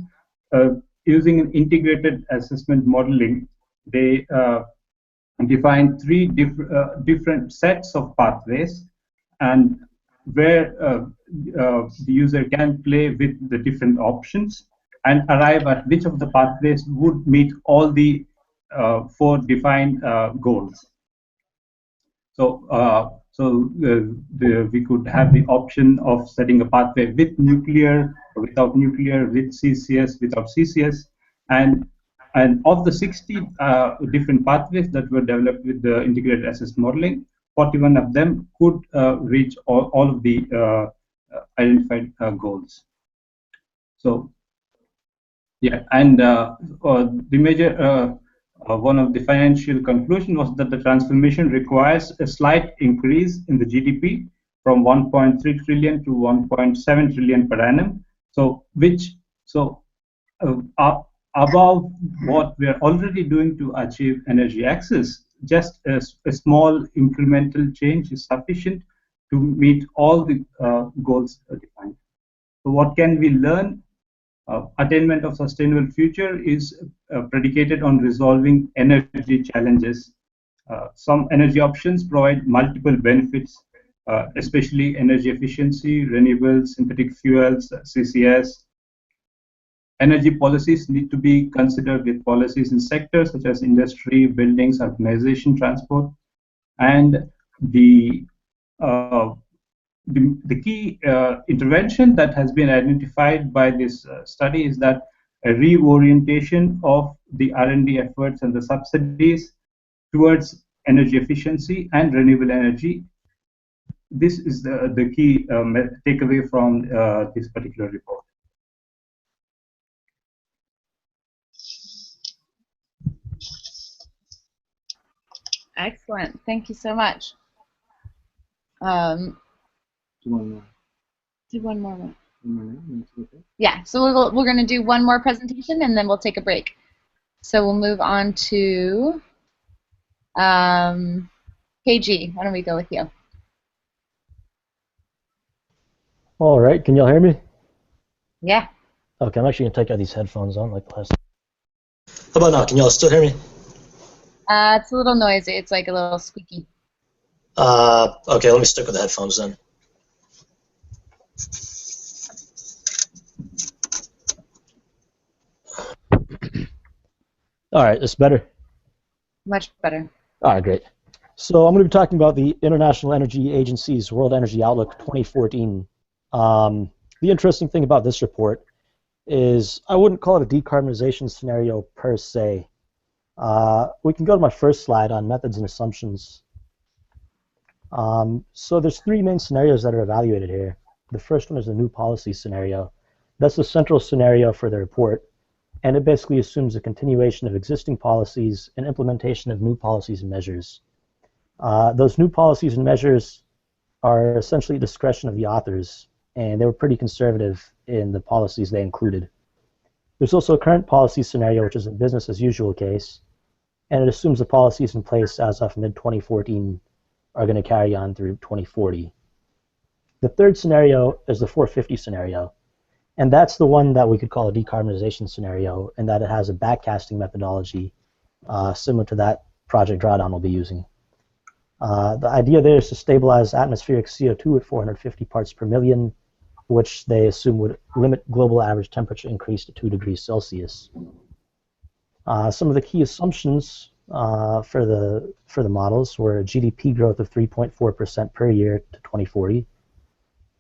using an integrated assessment modeling, they define 3 different sets of pathways, and where the user can play with the different options and arrive at which of the pathways would meet all the 4 defined goals. So, we could have the option of setting a pathway with nuclear, without nuclear, with CCS, without CCS, and of the 60 different pathways that were developed with the integrated assessment modeling, 41 of them could reach all of the identified goals. So, yeah, and the major one of the financial conclusion was that the transformation requires a slight increase in the GDP from 1.3 trillion to 1.7 trillion per annum. So, above what we are already doing to achieve energy access, just a small incremental change is sufficient to meet all the goals defined. So, what can we learn? Attainment of sustainable future is predicated on resolving energy challenges. Some energy options provide multiple benefits especially energy efficiency, renewables, synthetic fuels, CCS. Energy policies need to be considered with policies in sectors such as industry, buildings, urbanization, transport, and the key intervention that has been identified by this study is that a reorientation of the R&D efforts and the subsidies towards energy efficiency and renewable energy. This is the key takeaway from this particular report. Excellent. Thank you so much. Do one more. Do one more. Okay. Yeah, so we're going to do one more presentation and then we'll take a break. So we'll move on to KG. Why don't we go with you? All right, can y'all hear me? Yeah. Okay, I'm actually gonna take out these headphones on like the last. How about now? Can y'all still hear me? It's a little noisy. It's like a little squeaky. Okay, let me stick with the headphones then. All right, this better? Much better. All right, great. So I'm going to be talking about the International Energy Agency's World Energy Outlook 2014. The interesting thing about this report is I wouldn't call it a decarbonization scenario per se. We can go to my first slide on methods and assumptions. So there's three main scenarios that are evaluated here. The first one is the new policy scenario. That's the central scenario for the report, and it basically assumes a continuation of existing policies and implementation of new policies and measures. Those new policies and measures are essentially discretion of the authors, and they were pretty conservative in the policies they included. There's also a current policy scenario, which is a business as usual case, and it assumes the policies in place as of mid-2014 are going to carry on through 2040. The third scenario is the 450 scenario, and that's the one that we could call a decarbonization scenario, in that it has a backcasting methodology similar to that Project Drawdown will be using. The idea there is to stabilize atmospheric CO2 at 450 parts per million, which they assume would limit global average temperature increase to 2 degrees Celsius. Some of the key assumptions for the models were GDP growth of 3.4% per year to 2040,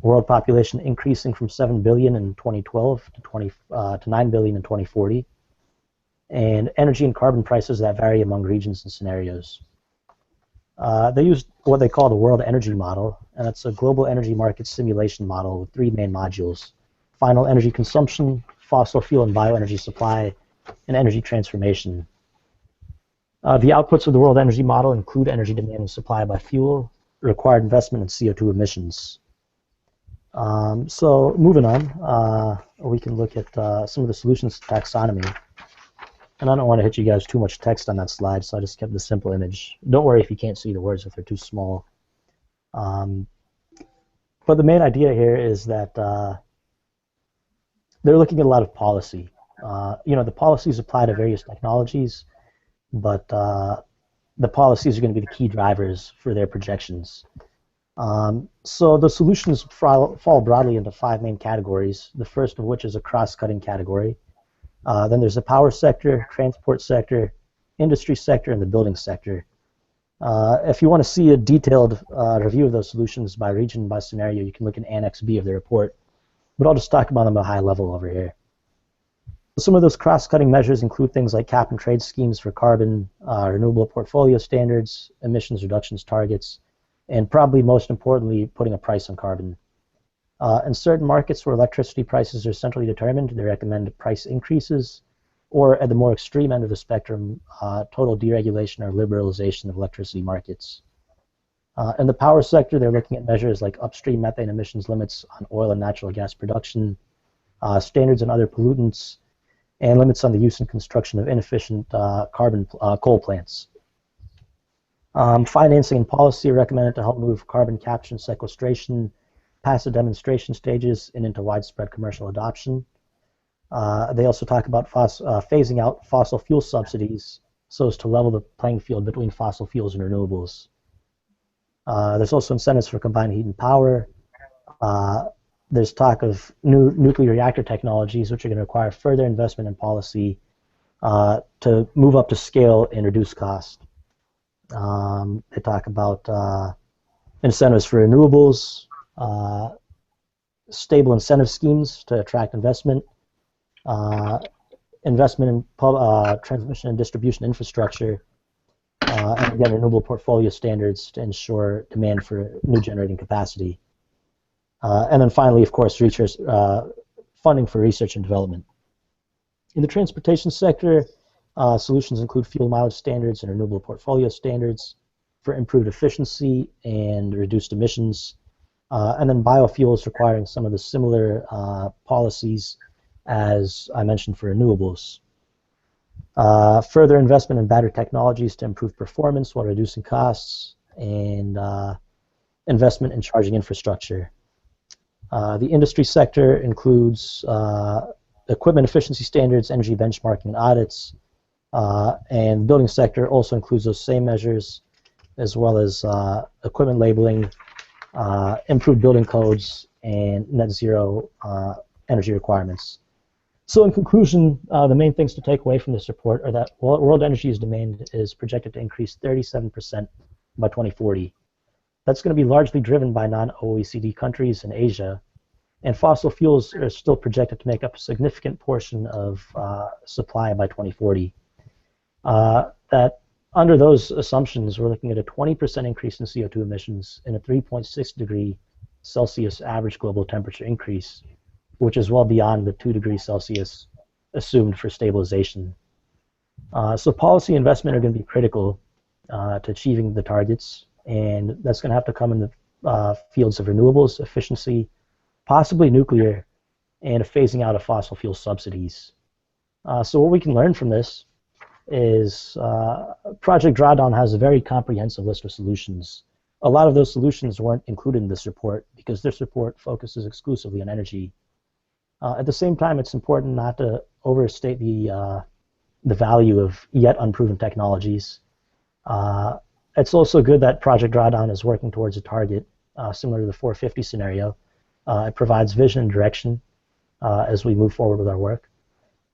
world population increasing from 7 billion in 2012 to 9 billion in 2040, and energy and carbon prices that vary among regions and scenarios. They used what they call the World Energy Model, and it's a global energy market simulation model with three main modules: final energy consumption, fossil fuel and bioenergy supply, and energy transformation. The outputs of the World Energy Model include energy demand and supply by fuel, required investment in CO2 emissions. So moving on, we can look at some of the solutions to taxonomy. And I don't want to hit you guys too much text on that slide, so I just kept the simple image. Don't worry if you can't see the words if they're too small. But the main idea here is that they're looking at a lot of policy. The policies apply to various technologies, but the policies are going to be the key drivers for their projections. So the solutions fall broadly into 5 main categories, the first of which is a cross-cutting category. Then there's the power sector, transport sector, industry sector, and the building sector. If you want to see a detailed review of those solutions by region, by scenario, you can look in Annex B of the report. But I'll just talk about them at a high level over here. Some of those cross-cutting measures include things like cap and trade schemes for carbon, renewable portfolio standards, emissions reductions targets, and probably most importantly, putting a price on carbon. In certain markets where electricity prices are centrally determined, they recommend price increases, or at the more extreme end of the spectrum, total deregulation or liberalization of electricity markets. In the power sector, they're looking at measures like upstream methane emissions limits on oil and natural gas production, standards on other pollutants, and limits on the use and construction of inefficient coal plants. Financing and policy are recommended to help move carbon capture and sequestration past the demonstration stages and into widespread commercial adoption. They also talk about phasing out fossil fuel subsidies so as to level the playing field between fossil fuels and renewables. There's also incentives for combined heat and power. There's talk of new nuclear reactor technologies, which are going to require further investment in policy to move up to scale and reduce cost. They talk about incentives for renewables, stable incentive schemes to attract investment, investment in transmission and distribution infrastructure, and again, renewable portfolio standards to ensure demand for new generating capacity. And then finally, of course, research, funding for research and development. In the transportation sector, solutions include fuel mileage standards and renewable portfolio standards for improved efficiency and reduced emissions. And then biofuels requiring some of the similar policies as I mentioned for renewables. Further investment in battery technologies to improve performance while reducing costs, and investment in charging infrastructure. The industry sector includes equipment efficiency standards, energy benchmarking and audits, and the building sector also includes those same measures, as well as equipment labeling, improved building codes, and net zero energy requirements. So in conclusion, the main things to take away from this report are that world energy demand is projected to increase 37% by 2040. That's going to be largely driven by non-OECD countries in Asia, and fossil fuels are still projected to make up a significant portion of supply by 2040. That under those assumptions, we're looking at a 20% increase in CO2 emissions and a 3.6 degree Celsius average global temperature increase, which is well beyond the 2 degrees Celsius assumed for stabilization. So policy investment are going to be critical to achieving the targets, and that's going to have to come in the fields of renewables, efficiency, possibly nuclear, and a phasing out of fossil fuel subsidies. So what we can learn from this is Project Drawdown has a very comprehensive list of solutions. A lot of those solutions weren't included in this report because this report focuses exclusively on energy. At the same time, it's important not to overstate the value of yet unproven technologies. It's also good that Project Drawdown is working towards a target similar to the 450 scenario. It provides vision and direction as we move forward with our work.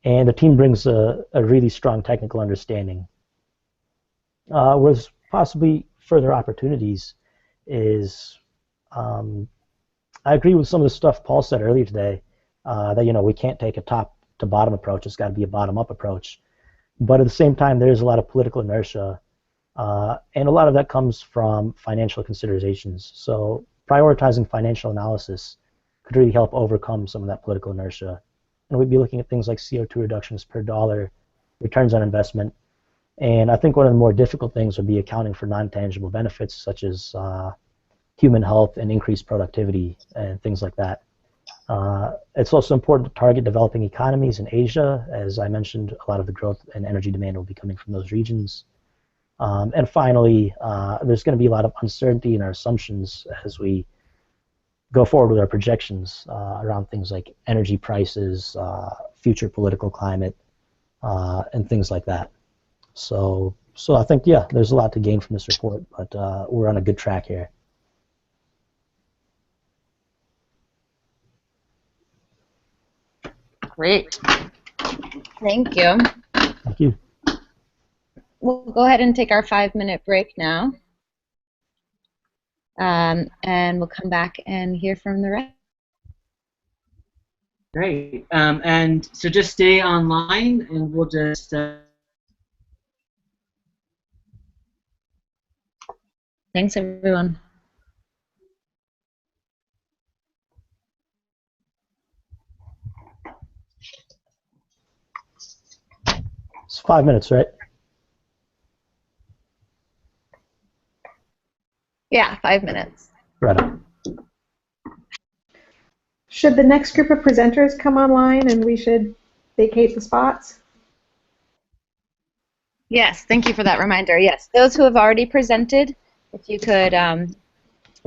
And the team brings a really strong technical understanding. With possibly further opportunities is, I agree with some of the stuff Paul said earlier today, that we can't take a top-to-bottom approach. It's got to be a bottom-up approach. But at the same time, there is a lot of political inertia, and a lot of that comes from financial considerations. So prioritizing financial analysis could really help overcome some of that political inertia. And we'd be looking at things like CO2 reductions per dollar, returns on investment, and I think one of the more difficult things would be accounting for non-tangible benefits such as human health and increased productivity and things like that. It's also important to target developing economies in Asia. As I mentioned, a lot of the growth and energy demand will be coming from those regions. And finally, there's going to be a lot of uncertainty in our assumptions as we go forward with our projections around things like energy prices, future political climate, and things like that. So I think, yeah, there's a lot to gain from this report, but we're on a good track here. Great. Thank you. Thank you. We'll go ahead and take our 5-minute break now. And we'll come back and hear from the rest. Great. And so just stay online, and we'll just... Thanks, everyone. It's 5 minutes, right? Yeah, 5 minutes. Right on. Should the next group of presenters come online and we should vacate the spots? Yes, thank you for that reminder. Yes, those who have already presented, if you could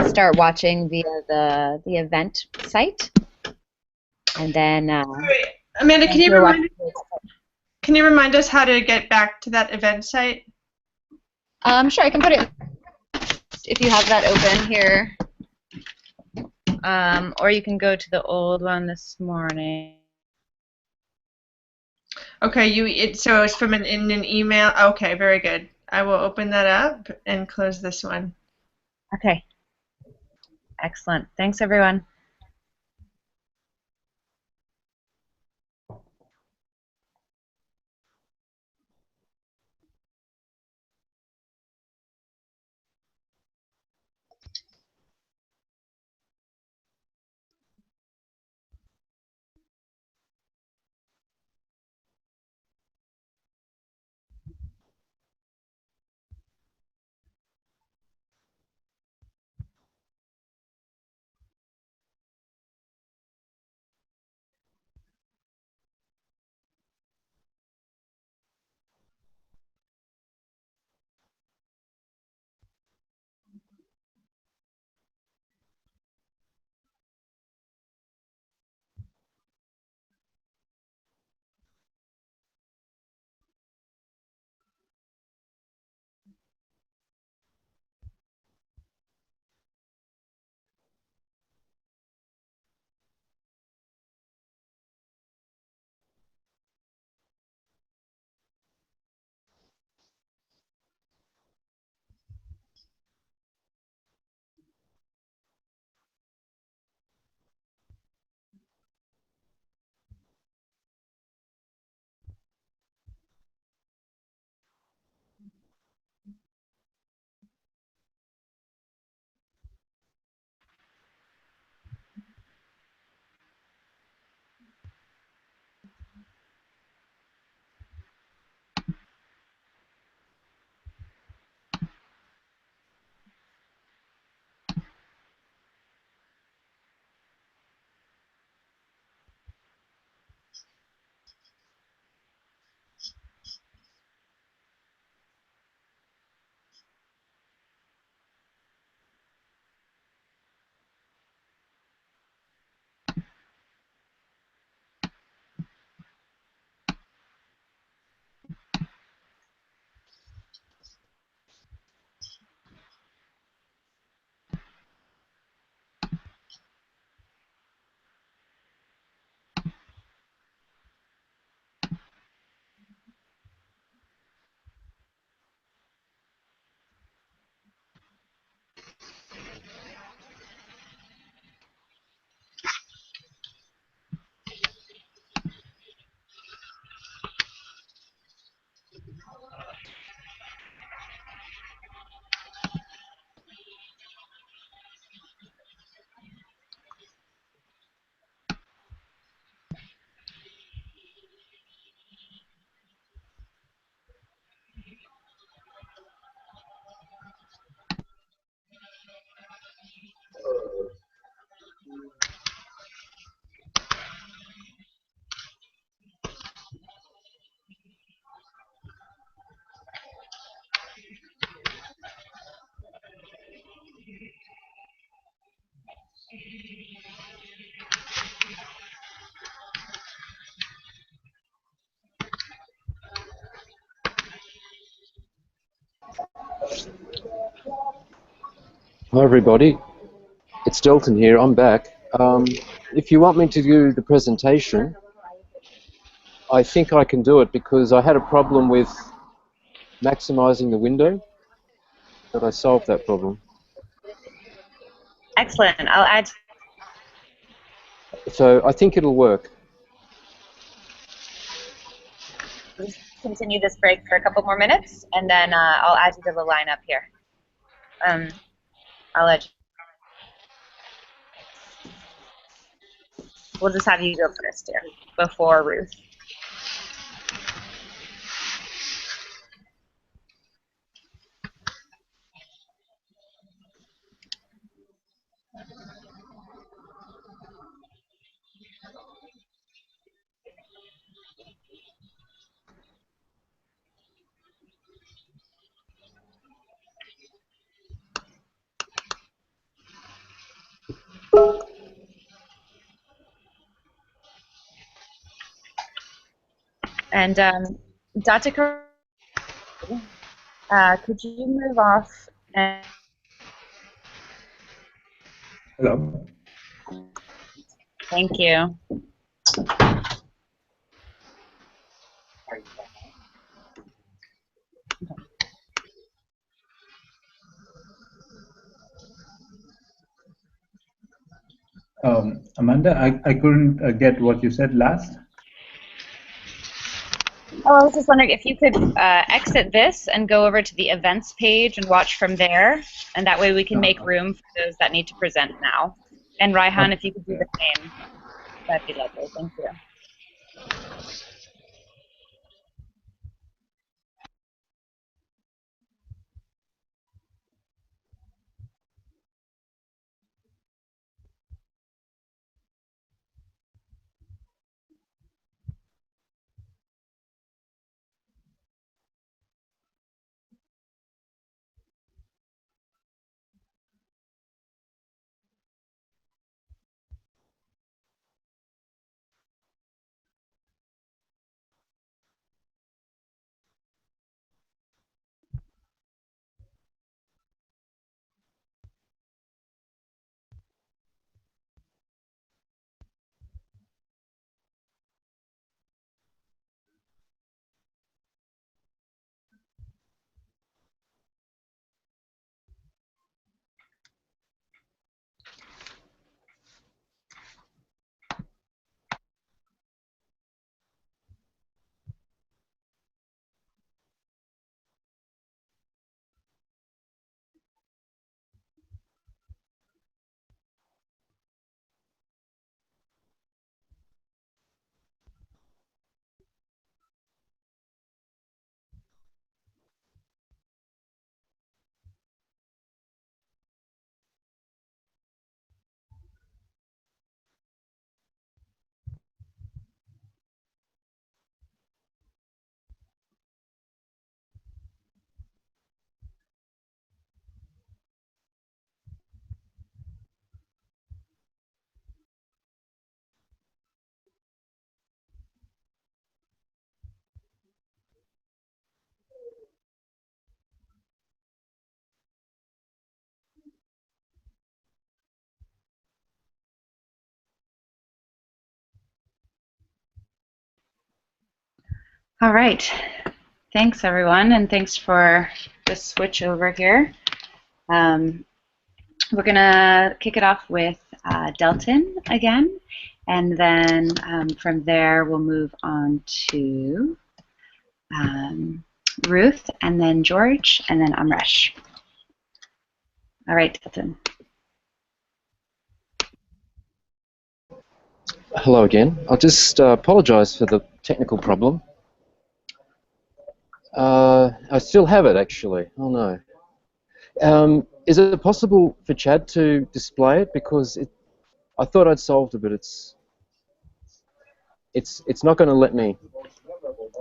start watching via the event site, and then. Wait, Amanda, can you remind us how to get back to that event site? Sure, I can put it. if you have that open here. Or you can go to the old one this morning. Okay, so it's from in an email. Okay, very good. I will open that up and close this one. Okay. Excellent. Thanks, everyone. Hi everybody, it's Delton here, I'm back. If you want me to do the presentation, I think I can do it because I had a problem with maximizing the window, but I solved that problem. Excellent. I'll add. So I think it'll work. Let's continue this break for a couple more minutes, and then I'll add you to the lineup here. I'll add you. We'll just have you go first here, before Ruth. And Dattakiran, could you move off and Hello. Thank you. Amanda, I couldn't get what you said last. Oh, I was just wondering if you could exit this and go over to the events page and watch from there, and that way we can make room for those that need to present now. And Raihan, if you could do the same, that'd be lovely. Thank you. All right. Thanks, everyone, and thanks for the switch over here. We're going to kick it off with Delton again, and then from there we'll move on to Ruth, and then George, and then Amresh. All right, Delton. Hello again. I'll just apologise for the technical problem. I still have it, actually. Oh no. Is it possible for Chad to display it? Because I thought I'd solved it, but it's not going to let me.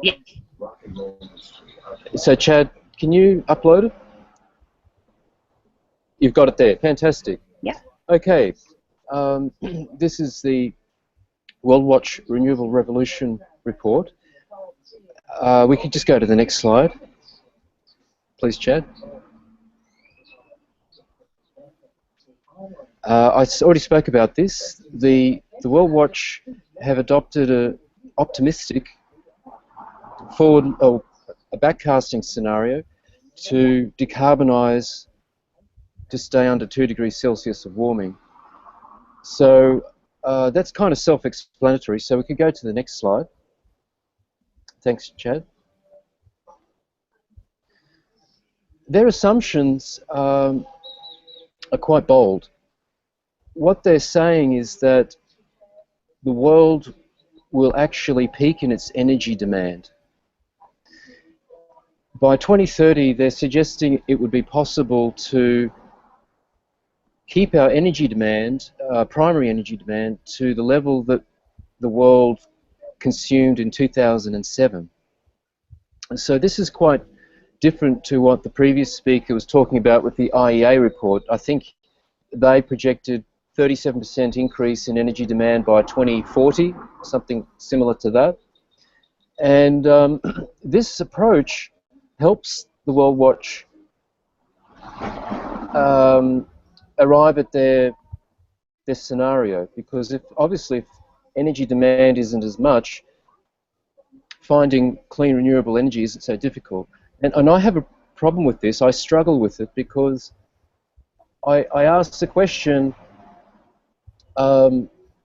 Yeah. So Chad, can you upload it? You've got it there. Fantastic. Yeah. Okay. This is the Worldwatch Renewable Revolution report. We could just go to the next slide. Please, Chad. I already spoke about this. The Worldwatch have adopted an optimistic a backcasting scenario to decarbonise to stay under 2 degrees Celsius of warming. So that's kind of self-explanatory. So we could go to the next slide. Thanks, Chad. Their assumptions are quite bold. What they're saying is that the world will actually peak in its energy demand. By 2030, they're suggesting it would be possible to keep our energy demand, primary energy demand, to the level that the world consumed in 2007. And so this is quite different to what the previous speaker was talking about with the IEA report. I think they projected 37% increase in energy demand by 2040, something similar to that. And this approach helps the Worldwatch arrive at their this scenario, because obviously if energy demand isn't as much, finding clean renewable energy isn't so difficult. And I have a problem with this. I struggle with it because I ask the question,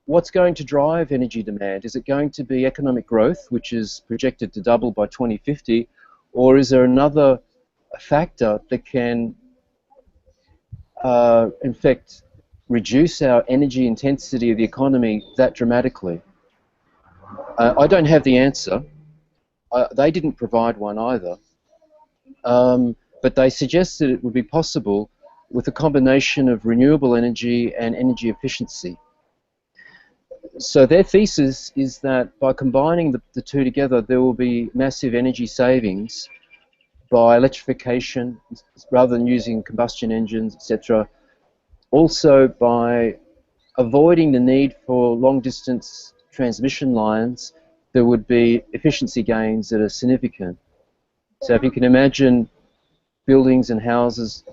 what's going to drive energy demand? Is it going to be economic growth, which is projected to double by 2050, or is there another factor that can, in fact, reduce our energy intensity of the economy that dramatically? I don't have the answer. They didn't provide one either. But they suggested it would be possible with a combination of renewable energy and energy efficiency. So their thesis is that by combining the two together, there will be massive energy savings by electrification, rather than using combustion engines, etc. Also by avoiding the need for long-distance transmission lines, there would be efficiency gains that are significant. So if you can imagine buildings and houses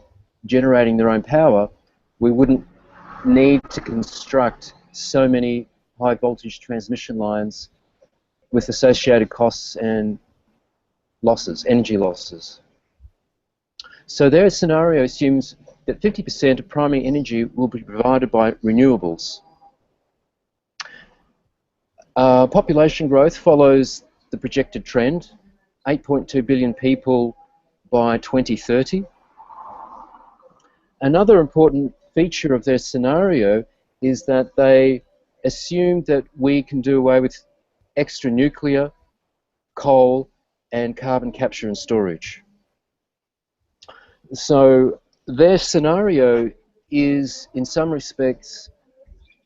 generating their own power, we wouldn't need to construct so many high voltage transmission lines with associated costs and losses, energy losses. So their scenario assumes that 50% of primary energy will be provided by renewables. Population growth follows the projected trend, 8.2 billion people by 2030. Another important feature of their scenario is that they assume that we can do away with extra nuclear, coal, and carbon capture and storage. So their scenario is, in some respects,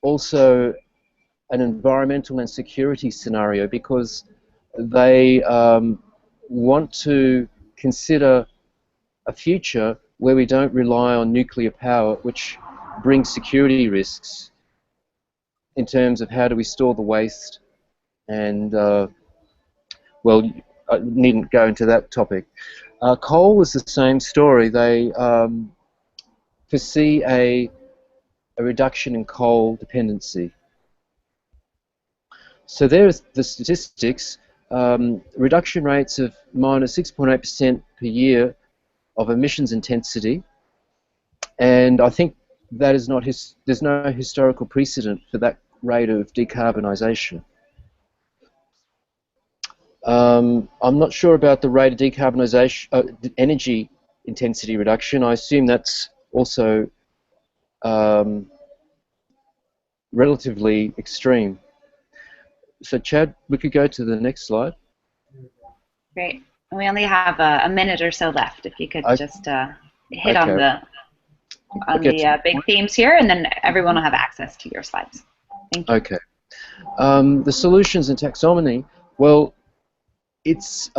also an environmental and security scenario, because they want to consider a future where we don't rely on nuclear power, which brings security risks in terms of how do we store the waste, and well, I needn't go into that topic. Coal was the same story. They foresee a reduction in coal dependency. So there's the statistics. Reduction rates of minus 6.8% per year of emissions intensity, and I think that is not there's no historical precedent for that rate of decarbonisation. I'm not sure about the rate of decarbonisation, energy intensity reduction. I assume that's also relatively extreme. So Chad, we could go to the next slide. Great. We only have a minute or so left. If you could just hit on the big themes here, and then everyone will have access to your slides. Thank you. Okay. The solutions and taxonomy. Well, it's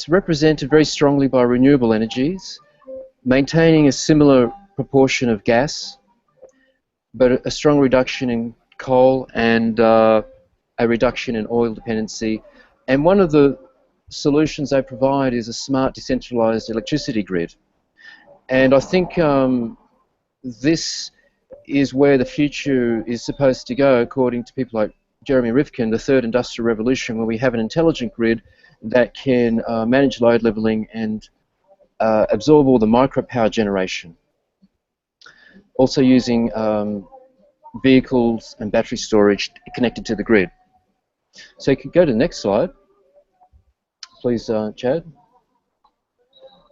represented very strongly by renewable energies, maintaining a similar proportion of gas, but a strong reduction in coal and a reduction in oil dependency. And one of the solutions they provide is a smart decentralized electricity grid. And I think this is where the future is supposed to go, according to people like Jeremy Rifkin, the third industrial revolution, where we have an intelligent grid that can manage load leveling and absorb all the micro power generation. Also using vehicles and battery storage connected to the grid. So you could go to the next slide, please, Chad.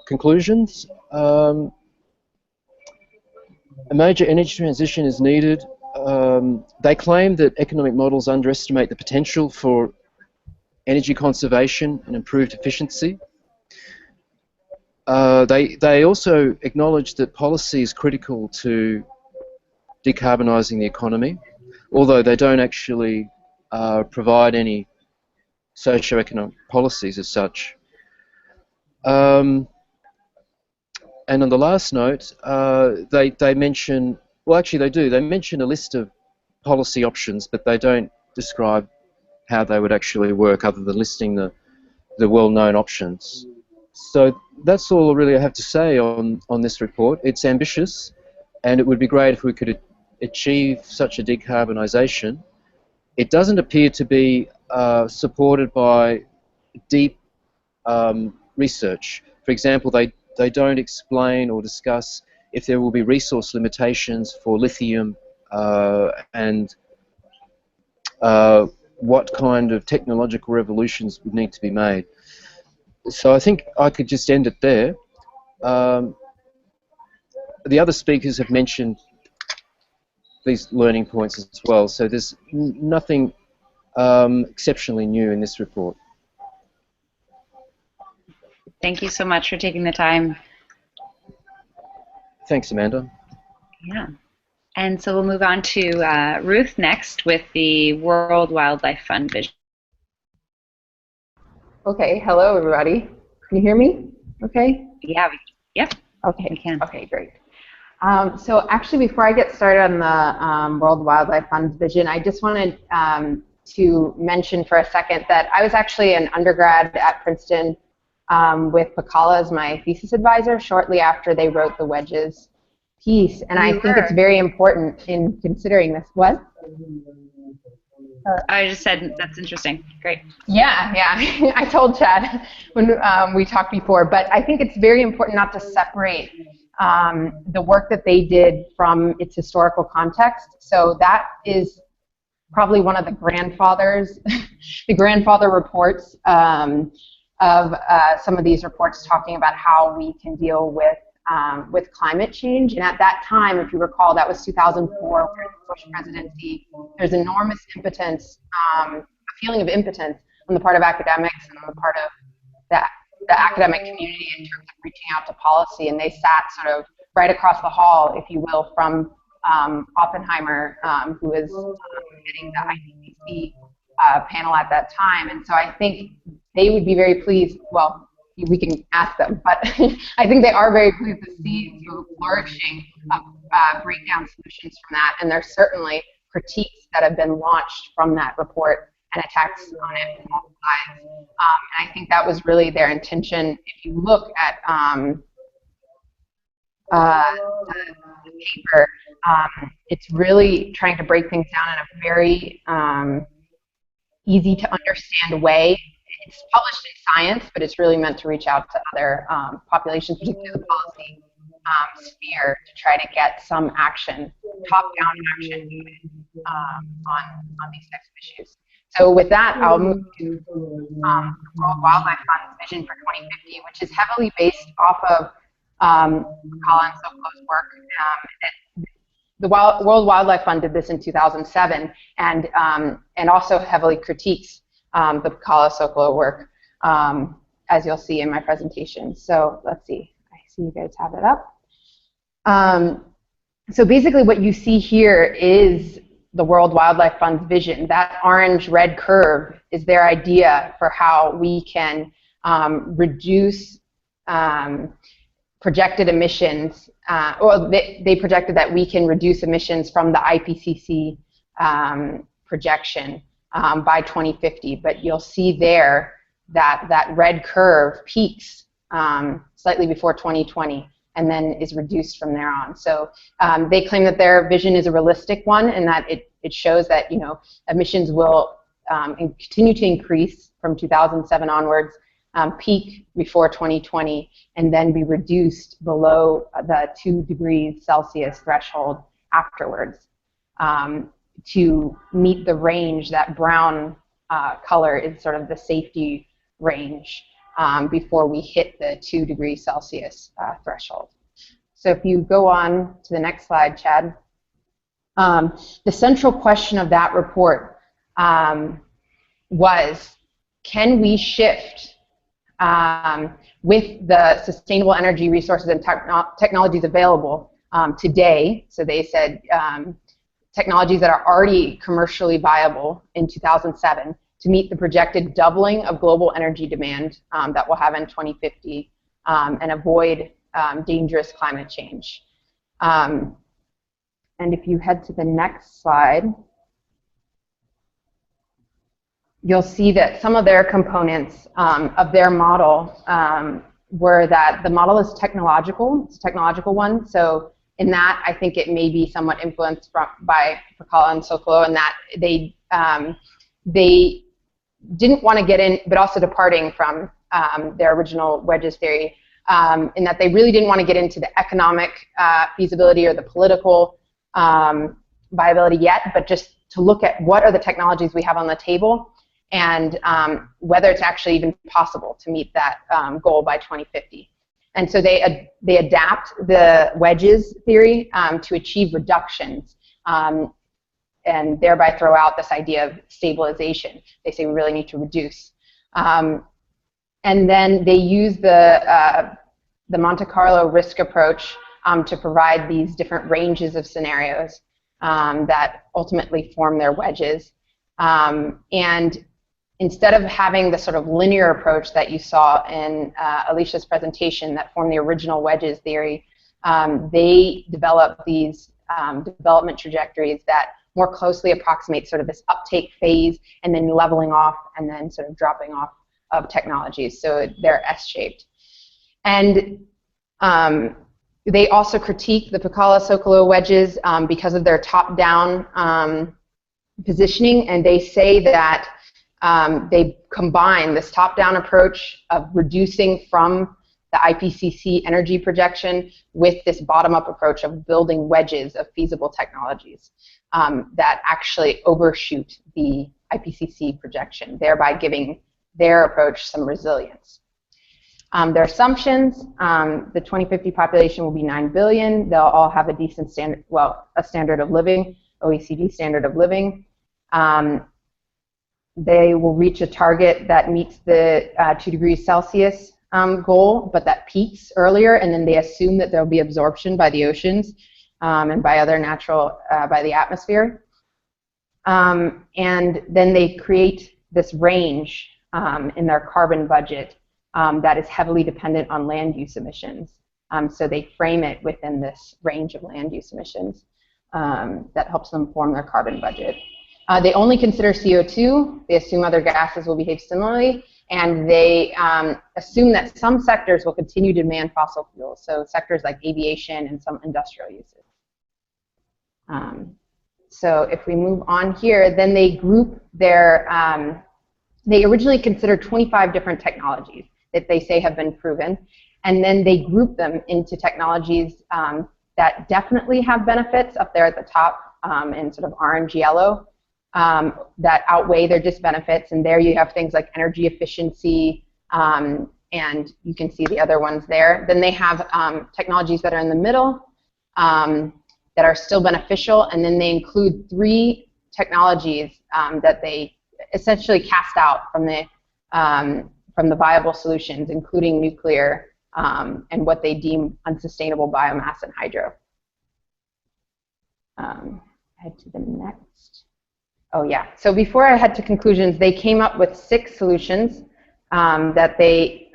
Conclusions. A major energy transition is needed. They claim that economic models underestimate the potential for energy conservation and improved efficiency. They also acknowledge that policy is critical to decarbonising the economy, although they don't actually provide any socio-economic policies as such. And on the last note, they mention, well actually they do, they mention a list of policy options, but they don't describe how they would actually work other than listing the well-known options. So that's all really I have to say on this report. It's ambitious, and it would be great if we could achieve such a decarbonisation, it doesn't appear to be supported by deep research. For example, they don't explain or discuss if there will be resource limitations for lithium and what kind of technological revolutions would need to be made. So I think I could just end it there. The other speakers have mentioned these learning points as well, so there's nothing exceptionally new in this report. Thank you so much for taking the time. Thanks, Amanda. Yeah. And so we'll move on to Ruth next with the World Wildlife Fund vision. Okay, hello everybody. Can you hear me? Okay? Yeah, yep. Okay, we can. Okay, great. So actually, before I get started on the World Wildlife Fund's vision, I just wanted to mention for a second that I was actually an undergrad at Princeton with Pacala as my thesis advisor shortly after they wrote the Wedges piece, and I think it's very important in considering this. What? I just said that's interesting. Great. Yeah. I told Chad when we talked before, but I think it's very important not to separate the work that they did from its historical context. So that is probably one of the grandfathers, the grandfather reports of some of these reports talking about how we can deal with climate change. And at that time, if you recall, that was 2004, the Bush presidency. There's enormous impotence, a feeling of impotence on the part of academics and on the part of the academic community in terms of reaching out to policy. And they sat sort of right across the hall, if you will, from Oppenheimer, who was heading the IPCC panel at that time. And so I think they would be very pleased. Well, we can ask them, but I think they are very pleased to see flourishing breakdown solutions from that, and there's certainly critiques that have been launched from that report and attacks on it from all sides. And I think that was really their intention. If you look at the paper, it's really trying to break things down in a very easy to understand way. It's published in Science, but it's really meant to reach out to other populations, particularly the policy sphere, to try to get some action, top-down action on these types of issues. So with that, I'll move to World Wildlife Fund's vision for 2050, which is heavily based off of Karan and Socolow's work. The World Wildlife Fund did this in 2007, and also heavily critiques the Pacala Socolow work, as you'll see in my presentation. So let's see. I see you guys have it up. So basically what you see here is the World Wildlife Fund's vision. That orange-red curve is their idea for how we can reduce projected emissions. Well, they projected that we can reduce emissions from the IPCC projection by 2050, but you'll see there that that red curve peaks slightly before 2020 and then is reduced from there on. So they claim that their vision is a realistic one, and that it shows that emissions will continue to increase from 2007 onwards, peak before 2020, and then be reduced below the 2 degrees Celsius threshold afterwards. To meet the range, that brown color is sort of the safety range before we hit the 2 degrees Celsius threshold. So if you go on to the next slide, Chad. The central question of that report was, can we shift with the sustainable energy resources and technologies available today? So they said technologies that are already commercially viable in 2007 to meet the projected doubling of global energy demand that we'll have in 2050 and avoid dangerous climate change. And if you head to the next slide, you'll see that some of their components of their model were that the model is technological. It's a technological one. So In that, I think it may be somewhat influenced by Pacala and Socolow, in that they didn't want to get in, but also departing from their original Wedges theory, in that they really didn't want to get into the economic feasibility or the political viability yet, but just to look at what are the technologies we have on the table, and whether it's actually even possible to meet that goal by 2050. And so they adapt the Wedges theory to achieve reductions, and thereby throw out this idea of stabilization. They say we really need to reduce. And then they use the Monte Carlo risk approach to provide these different ranges of scenarios that ultimately form their wedges. And instead of having the sort of linear approach that you saw in Alisha's presentation that formed the original Wedges theory, they develop these development trajectories that more closely approximate sort of this uptake phase and then leveling off and then sort of dropping off of technologies. So they're S-shaped. And they also critique the Pacala-Socolow wedges because of their top-down positioning, and they say that they combine this top-down approach of reducing from the IPCC energy projection with this bottom-up approach of building wedges of feasible technologies that actually overshoot the IPCC projection, thereby giving their approach some resilience. Their assumptions, the 2050 population will be 9 billion. They'll all have a decent standard, well, a standard of living, OECD standard of living. They will reach a target that meets the 2 degrees Celsius goal, but that peaks earlier, and then they assume that there'll be absorption by the oceans and by other natural, by the atmosphere. And then they create this range in their carbon budget that is heavily dependent on land use emissions. So they frame it within this range of land use emissions that helps them form their carbon budget. They only consider CO2. They assume other gases will behave similarly, and they assume that some sectors will continue to demand fossil fuels, so sectors like aviation and some industrial uses. So if we move on here, then they group their, they originally considered 25 different technologies that they say have been proven, and then they group them into technologies that definitely have benefits up there at the top in sort of orange yellow, that outweigh their disbenefits, and there you have things like energy efficiency, and you can see the other ones there. Then they have technologies that are in the middle that are still beneficial, and then they include 3 technologies that they essentially cast out from the viable solutions, including nuclear and what they deem unsustainable biomass and hydro. Head to the next. Oh yeah, so before I head to conclusions, they came up with 6 solutions that they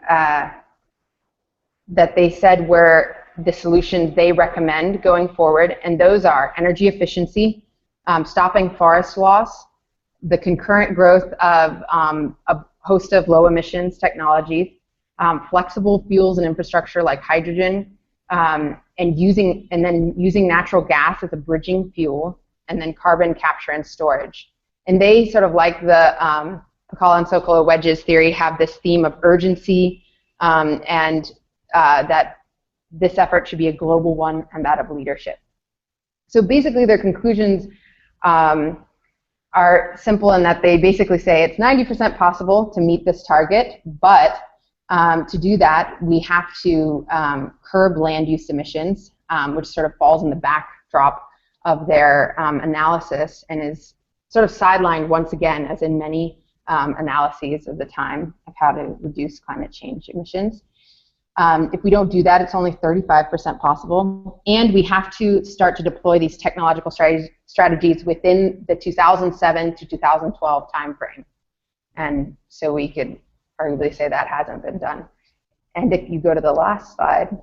said were the solutions they recommend going forward, and those are energy efficiency, stopping forest loss, the concurrent growth of a host of low emissions technologies, flexible fuels and infrastructure like hydrogen, and then using natural gas as a bridging fuel, and then carbon capture and storage. And they sort of, like the Pacala and Socolow wedges theory, have this theme of urgency, and that this effort should be a global one and that of leadership. So basically their conclusions are simple in that they basically say it's 90% possible to meet this target, but to do that we have to curb land use emissions, which sort of falls in the backdrop of their analysis and is sort of sidelined once again, as in many analyses of the time of how to reduce climate change emissions. If we don't do that, it's only 35% possible, and we have to start to deploy these technological strategies within the 2007 to 2012 timeframe. And so we could arguably say that hasn't been done. And if you go to the last slide,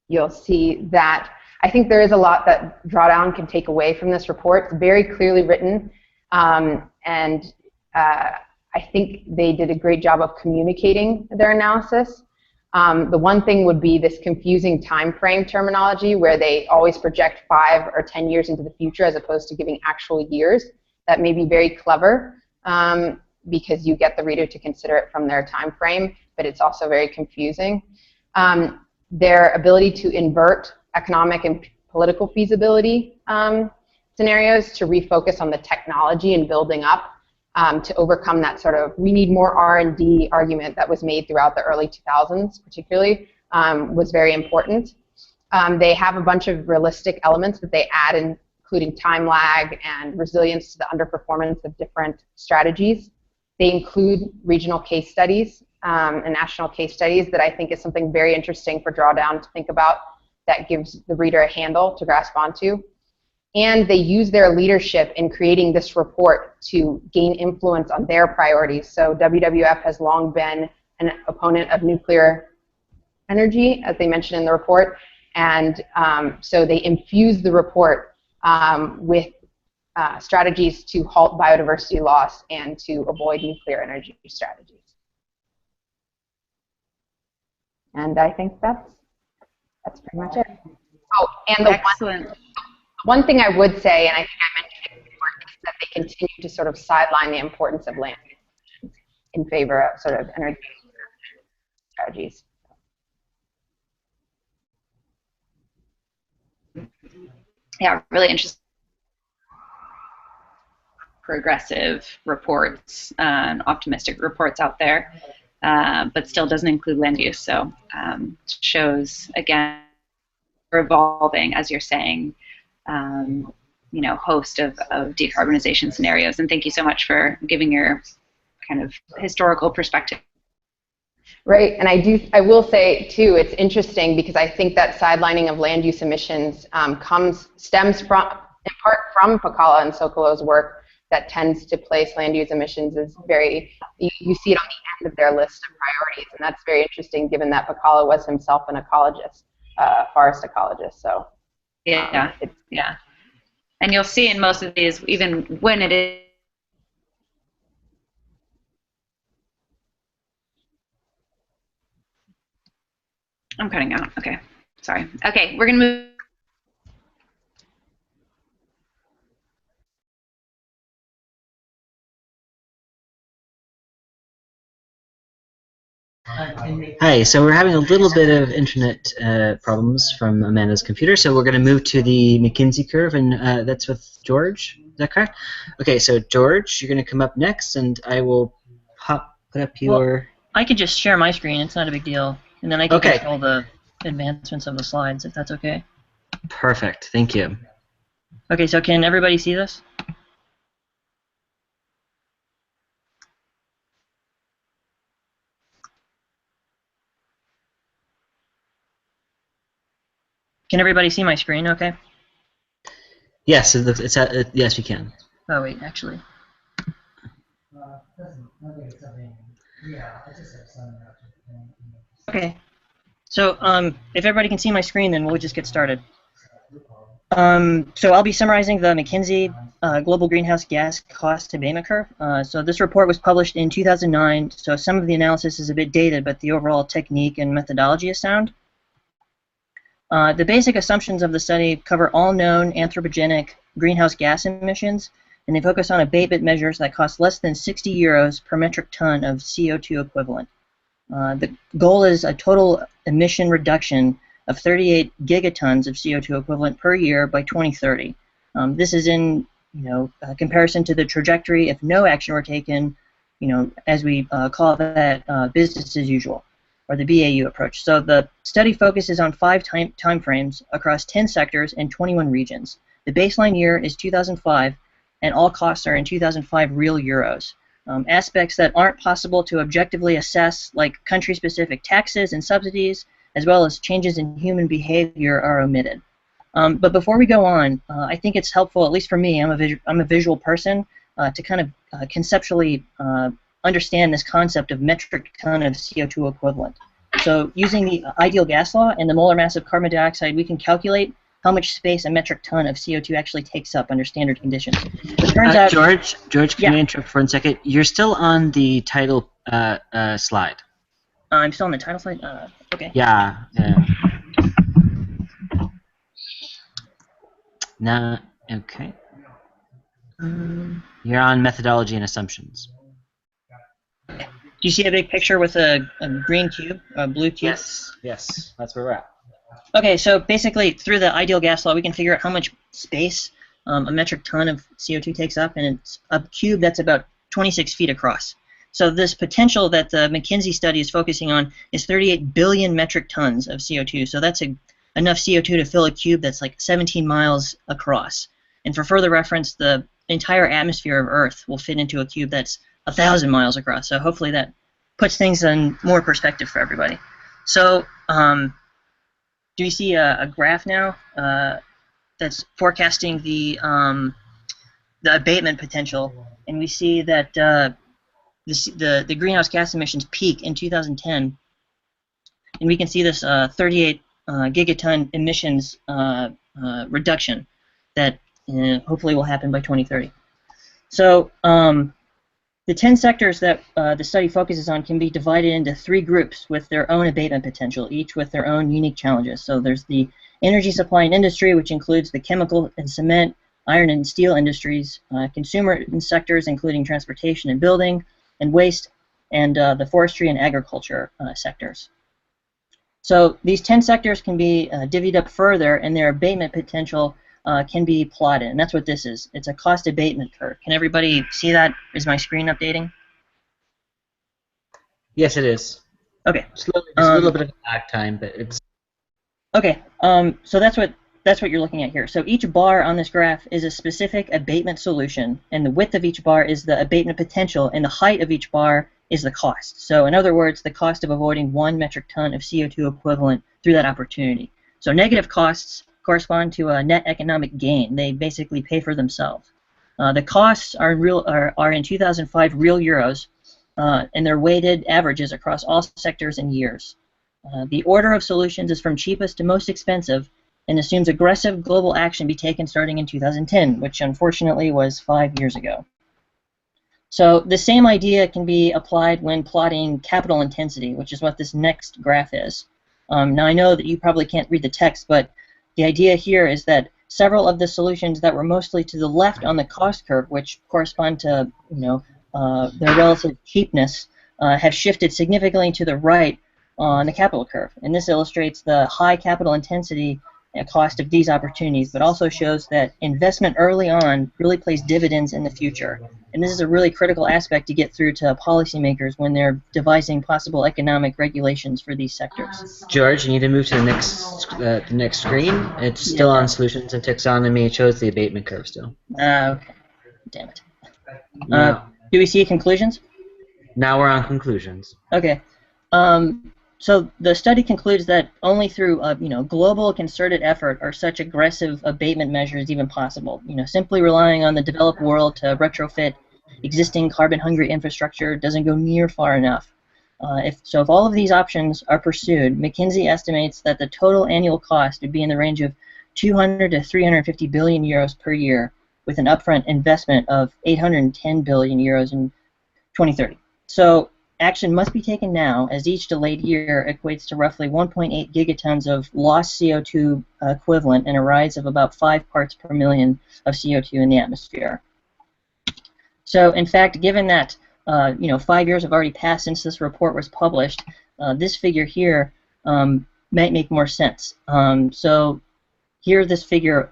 you'll see that I think there is a lot that Drawdown can take away from this report. It's very clearly written, and I think they did a great job of communicating their analysis. The one thing would be this confusing time frame terminology where they always project 5 or 10 years into the future as opposed to giving actual years. That may be very clever because you get the reader to consider it from their time frame, but it's also very confusing. Their ability to invert economic and political feasibility scenarios to refocus on the technology and building up to overcome that sort of we need more R&D argument that was made throughout the early 2000s particularly was very important. They have a bunch of realistic elements that they add, including time lag and resilience to the underperformance of different strategies. They include regional case studies and national case studies that I think is something very interesting for Drawdown to think about that gives the reader a handle to grasp onto. And they use their leadership in creating this report to gain influence on their priorities. So WWF has long been an opponent of nuclear energy, as they mentioned in the report, and so they infuse the report with strategies to halt biodiversity loss and to avoid nuclear energy strategies. And I think that's pretty much it. Oh, and the one thing I would say, and I think I mentioned it before, is that they continue to sort of sideline the importance of land in favor of sort of energy strategies. Yeah, really interesting. Progressive reports and optimistic reports out there, but still doesn't include land use. So shows, again, evolving, as you're saying, you know, host of decarbonization scenarios. And thank you so much for giving your kind of historical perspective. Right, and I will say too, it's interesting because I think that sidelining of land use emissions stems from, in part, from Pacala and Socolow's work that tends to place land use emissions as very, you see it on the end of their list of priorities, and that's very interesting given that Pacala was himself an ecologist, forest ecologist. So yeah, yeah, and you'll see in most of these, even when it is. I'm cutting out. Okay, sorry. Okay, we're gonna move. Hi, so we're having a little bit of internet problems from Amanda's computer, so we're going to move to the McKinsey curve, and that's with George. Is that correct? Okay, so George, you're going to come up next, and I will put up your... Well, I could just share my screen. It's not a big deal. And then I can control the advancements of the slides, if that's okay. Perfect. Thank you. Okay, so can everybody see this? Can everybody see my screen okay? Yes, yes, we can. Oh, wait, actually. Okay. So if everybody can see my screen, then we'll just get started. So I'll be summarizing the McKinsey Global Greenhouse Gas Cost Abatement Curve. So this report was published in 2009, so some of the analysis is a bit dated, but the overall technique and methodology is sound. The basic assumptions of the study cover all known anthropogenic greenhouse gas emissions, and they focus on abatement measures that cost less than 60 euros per metric ton of CO2 equivalent. The goal is a total emission reduction of 38 gigatons of CO2 equivalent per year by 2030. This is in comparison to the trajectory if no action were taken, as we call that business as usual, or the BAU approach. So the study focuses on 5 time frames across 10 sectors and 21 regions. The baseline year is 2005, and all costs are in 2005 real euros. Aspects that aren't possible to objectively assess, like country-specific taxes and subsidies, as well as changes in human behavior, are omitted. But before we go on, I think it's helpful, at least for me, I'm a visual person, to kind of conceptually understand this concept of metric ton of CO2 equivalent. So using the ideal gas law and the molar mass of carbon dioxide, we can calculate how much space a metric ton of CO2 actually takes up under standard conditions. It turns out, George, can I interrupt for 1 second? You're still on the title slide. I'm still on the title slide? Okay. Yeah. Now, okay. You're on methodology and assumptions. Do you see a big picture with a green cube, a blue cube? Yes, that's where we're at. Okay, so basically through the ideal gas law, we can figure out how much space a metric ton of CO2 takes up, and it's a cube that's about 26 feet across. So this potential that the McKinsey study is focusing on is 38 billion metric tons of CO2. So that's enough CO2 to fill a cube that's like 17 miles across. And for further reference, the entire atmosphere of Earth will fit into a cube that's 1,000 miles across. So hopefully that puts things in more perspective for everybody. So do you see a graph now that's forecasting the abatement potential? And we see that the greenhouse gas emissions peak in 2010, and we can see this 38 gigaton emissions reduction that hopefully will happen by 2030. So the 10 sectors that the study focuses on can be divided into 3 groups with their own abatement potential, each with their own unique challenges. So there's the energy supply and industry, which includes the chemical and cement, iron and steel industries, consumer sectors, including transportation and building, and waste, and the forestry and agriculture sectors. So these 10 sectors can be divvied up further, and their abatement potential can be plotted, and that's what this is. It's a cost abatement curve. Can everybody see that? Is my screen updating? Yes, it is. Okay. Just a little bit of lag time, but it's okay. So that's what you're looking at here. So each bar on this graph is a specific abatement solution, and the width of each bar is the abatement potential, and the height of each bar is the cost. So in other words, the cost of avoiding 1 metric ton of CO2 equivalent through that opportunity. So negative costs correspond to a net economic gain. They basically pay for themselves. The costs are in 2005 real euros, and they're weighted averages across all sectors and years. The order of solutions is from cheapest to most expensive, and assumes aggressive global action be taken starting in 2010, which unfortunately was 5 years ago. So the same idea can be applied when plotting capital intensity, which is what this next graph is. Now I know that you probably can't read the text, but the idea here is that several of the solutions that were mostly to the left on the cost curve, which correspond to their relative cheapness, have shifted significantly to the right on the capital curve. And this illustrates the high capital intensity cost of these opportunities, but also shows that investment early on really pays dividends in the future. And this is a really critical aspect to get through to policymakers when they're devising possible economic regulations for these sectors. George, you need to move to the next screen. It's still on solutions and taxonomy. It shows the abatement curve still. Okay. Damn it. Now, do we see conclusions? Now we're on conclusions. Okay. So the study concludes that only through global concerted effort are such aggressive abatement measures even possible. Simply relying on the developed world to retrofit existing carbon-hungry infrastructure doesn't go near far enough. If all of these options are pursued, McKinsey estimates that the total annual cost would be in the range of 200 to 350 billion euros per year, with an upfront investment of 810 billion euros in 2030. So action must be taken now, as each delayed year equates to roughly 1.8 gigatons of lost CO2 equivalent and a rise of about 5 parts per million of CO2 in the atmosphere. So, in fact, given that 5 years have already passed since this report was published, this figure here might make more sense. So, here this figure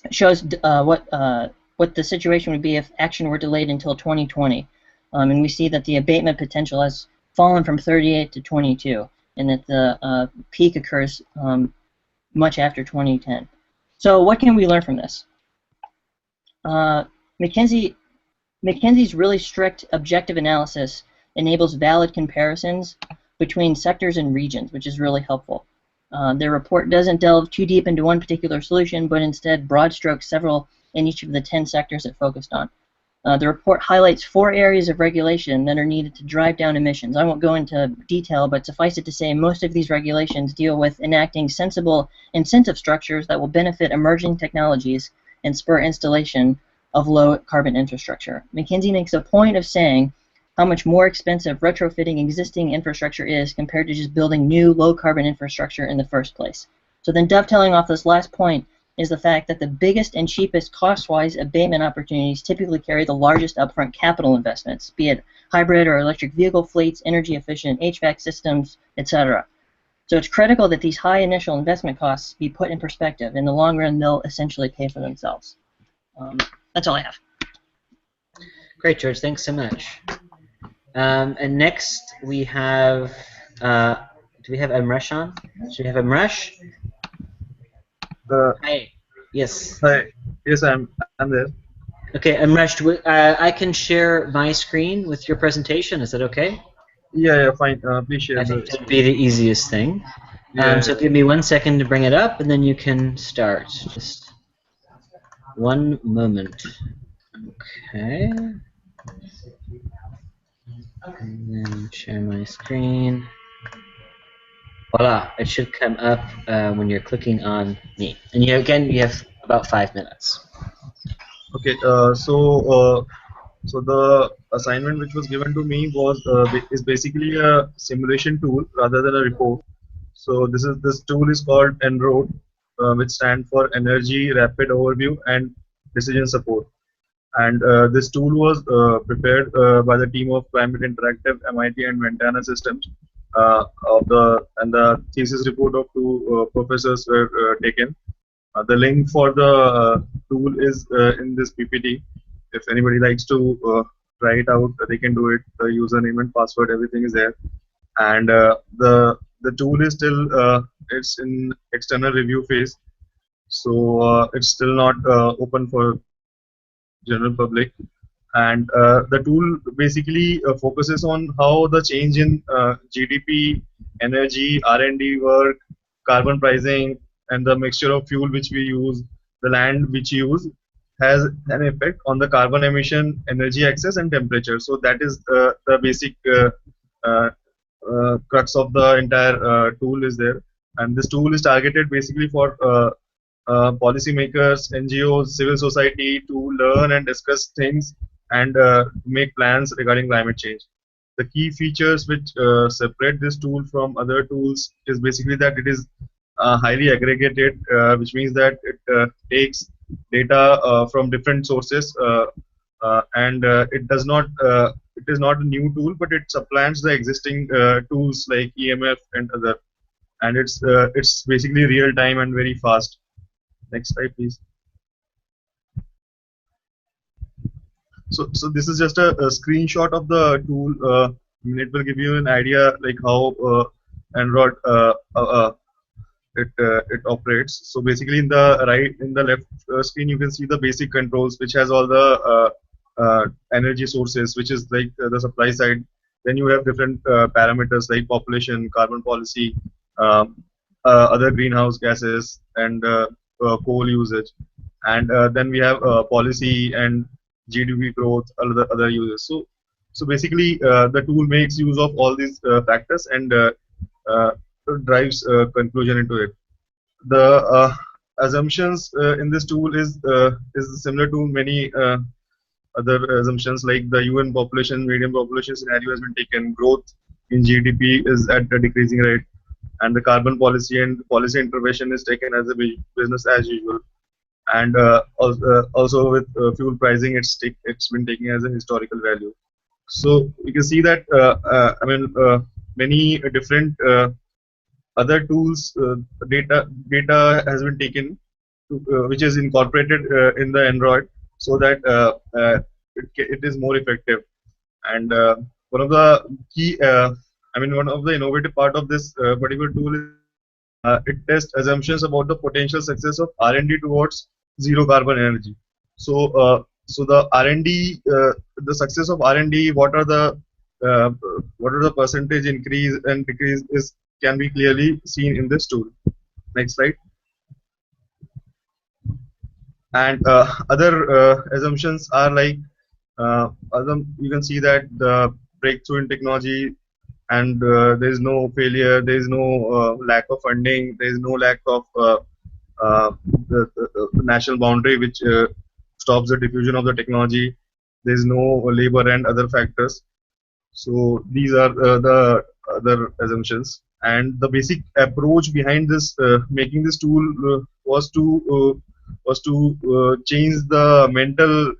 shows what the situation would be if action were delayed until 2020. And we see that the abatement potential has fallen from 38 to 22, and that the peak occurs much after 2010. So what can we learn from this? McKinsey's really strict objective analysis enables valid comparisons between sectors and regions, which is really helpful. Their report doesn't delve too deep into one particular solution, but instead broad strokes several in each of the 10 sectors it focused on. The report highlights 4 areas of regulation that are needed to drive down emissions. I won't go into detail, but suffice it to say most of these regulations deal with enacting sensible incentive structures that will benefit emerging technologies and spur installation of low-carbon infrastructure. McKinsey makes a point of saying how much more expensive retrofitting existing infrastructure is compared to just building new low-carbon infrastructure in the first place. So then dovetailing off this last point is the fact that the biggest and cheapest cost-wise abatement opportunities typically carry the largest upfront capital investments, be it hybrid or electric vehicle fleets, energy-efficient HVAC systems, etc. So it's critical that these high initial investment costs be put in perspective. In the long run, they'll essentially pay for themselves. That's all I have. Great, George. Thanks so much. And next we have, do we have Amresh on? Should we have Amresh? Hi. Yes. Hi. Yes, I'm there. Okay, Amresh, I can share my screen with your presentation. Is that okay? Yeah, fine. Please share. I think that would be the easiest thing. Yeah. So give me 1 second to bring it up, and then you can start. Just one moment. Okay. And then share my screen. Voila, it should come up when you're clicking on me. And you have about 5 minutes. Okay. So the assignment which was given to me was is basically a simulation tool rather than a report. So this tool is called EnRoads, which stands for Energy Rapid Overview and Decision Support. And this tool was prepared by the team of Climate Interactive, MIT, and Ventana Systems. And the thesis report of two professors were taken. The link for the tool is in this PPT. If anybody likes to try it out, they can do it. The username and password, everything is there. And the tool is still it's in external review phase, so it's still not open for general public. And the tool basically focuses on how the change in GDP, energy, R&D work, carbon pricing, and the mixture of fuel which we use, the land which we use, has an effect on the carbon emission, energy access, and temperature. So that is the basic crux of the entire tool is there. And this tool is targeted basically for policymakers, NGOs, civil society to learn and discuss things and make plans regarding climate change. The key features which separate this tool from other tools is basically that it is highly aggregated, which means that it takes data from different sources, and it does not. It is not a new tool, but it supplants the existing tools like EMF and other. And it's basically real time and very fast. Next slide, please. So this is just a screenshot of the tool. It will give you an idea like how EnRoads it operates. So basically, in the left screen, you can see the basic controls, which has all the energy sources, which is like the supply side. Then you have different parameters like population, carbon policy, other greenhouse gases, and coal usage. And then we have policy and GDP growth, other uses. So basically, the tool makes use of all these factors and drives conclusion into it. The assumptions in this tool is similar to many other assumptions, like the UN population, median population scenario has been taken. Growth in GDP is at a decreasing rate, and the carbon policy and policy intervention is taken as a business as usual. And also with fuel pricing, it's been taken as a historical value. So you can see that many different other tools data has been taken, which is incorporated in the EnRoads, so that it is more effective. And one of the key, one of the innovative part of this particular tool is it tests assumptions about the potential success of R&D towards zero carbon energy. So the R&D, the success of R&D, what are the percentage increase and decrease can be clearly seen in this tool. Next slide. And other assumptions are like you can see that the breakthrough in technology, and there is no failure, there is no lack of funding, there is no lack of the national boundary which stops the diffusion of the technology. There is no labor and other factors. So these are the other assumptions. And the basic approach behind this making this tool was to change the mental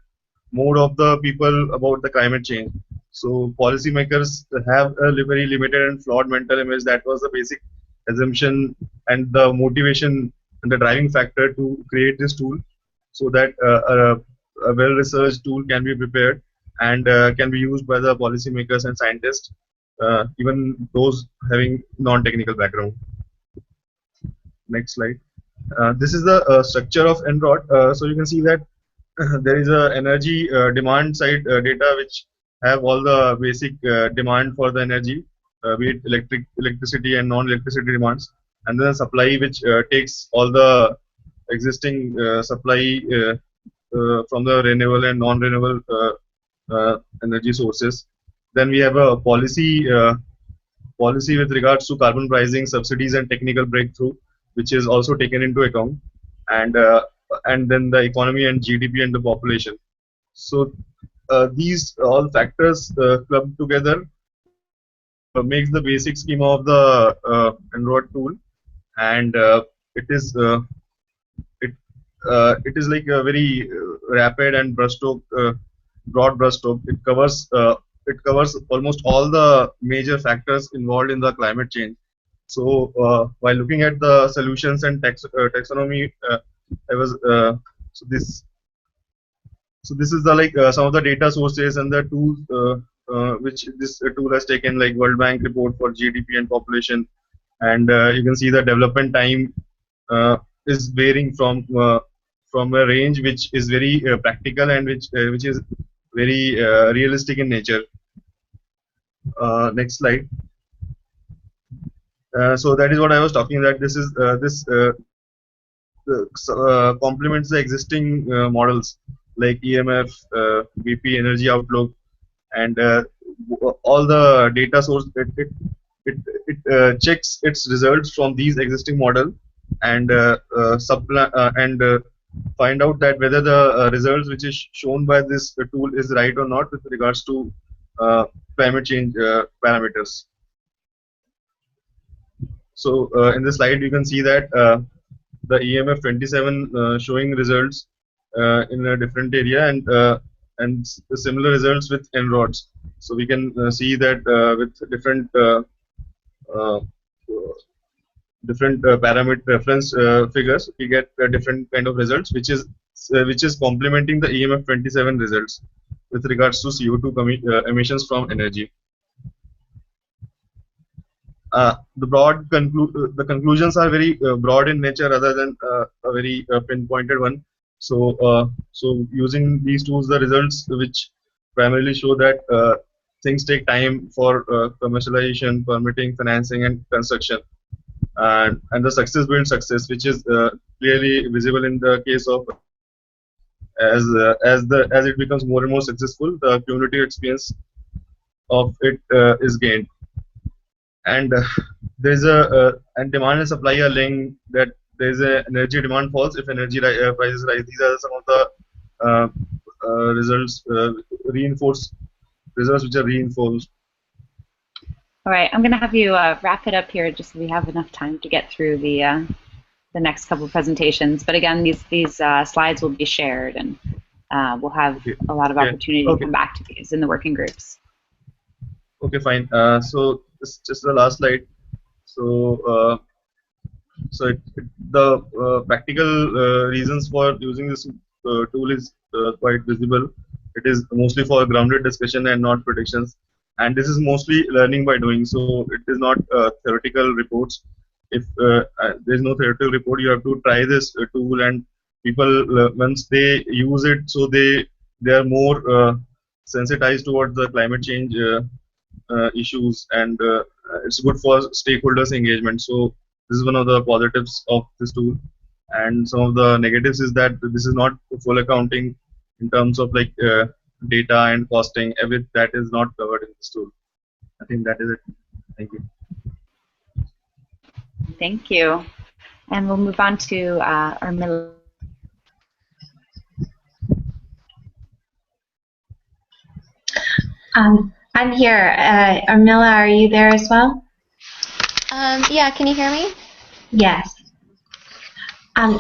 mode of the people about the climate change. So policymakers have a very limited and flawed mental image. That was the basic assumption and the motivation and the driving factor to create this tool, so that a well-researched tool can be prepared and can be used by the policymakers and scientists, even those having non-technical background. Next slide. This is the structure of EnRoads. So you can see that there is a energy demand side data which have all the basic demand for the energy, be it electricity and non-electricity demands, and then supply, which takes all the existing supply from the renewable and non-renewable energy sources. Then we have a policy with regards to carbon pricing, subsidies, and technical breakthrough, which is also taken into account, and then the economy and GDP and the population. So these all factors clubbed together makes the basic schema of the EnRoads tool, and it is like a very rapid and broad brushstroke. It covers almost all the major factors involved in the climate change. So while looking at the solutions and taxonomy, I was so this is the some of the data sources and the tools which this tool has taken, like World Bank report for GDP and population, and you can see the development time is varying from a range which is very practical and which is very realistic in nature. Next slide. So that is what I was talking, that this is complements the existing models like EMF, BP, Energy Outlook, and all the data source. It checks its results from these existing model and find out that whether the results which is shown by this tool is right or not with regards to climate change parameters. So in this slide you can see that the EMF 27 showing results in a different area, and similar results with EnRoads. So we can see that with different parameter reference figures, we get different kind of results, which is complementing the EMF 27 results with regards to CO2 emissions from energy. The conclusions are very broad in nature rather than a very pinpointed one. So using these tools, the results which primarily show that things take time for commercialization, permitting, financing, and construction, and the success builds success, which is clearly visible in the case of as it becomes more and more successful, the cumulative experience of it is gained. And there's and demand and supply are linked, that there's a energy demand falls if energy prices rise. These are some of the results, reinforced results which are reinforced. All right, I'm going to have you wrap it up here, just so we have enough time to get through the next couple of presentations. But again, these slides will be shared, and we'll have a lot of opportunity to come back to these in the working groups. Okay, fine. So this is just the last slide. So the practical reasons for using this tool is quite visible. It is mostly for grounded discussion and not predictions, and this is mostly learning by doing. So it is not theoretical reports. If there is no theoretical report, you have to try this tool, and people once they use it, so they are more sensitized towards the climate change issues, and it's good for stakeholders engagement. So this is one of the positives of this tool, and some of the negatives is that this is not full accounting in terms of like data and costing. Everything that is not covered in this tool. I think that is it. Thank you. Thank you. And we'll move on to Urmila. I'm here. Urmila, are you there as well? Yeah, can you hear me? Yes.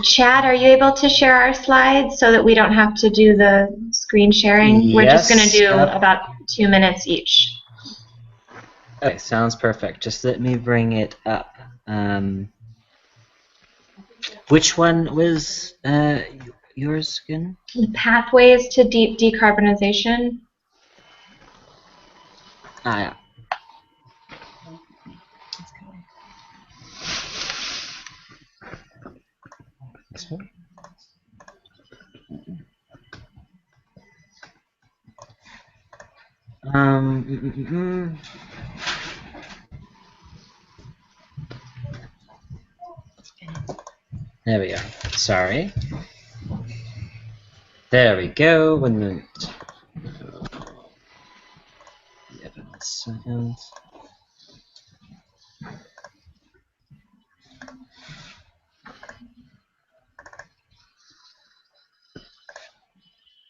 Chad, are you able to share our slides so that we don't have to do the screen sharing? We're just going to do about 2 minutes each. Okay, sounds perfect. Just let me bring it up. Which one was yours again? The pathways to deep decarbonization. Ah, yeah. This one? There we go. Sorry. There we go. 1 minute. 11 seconds.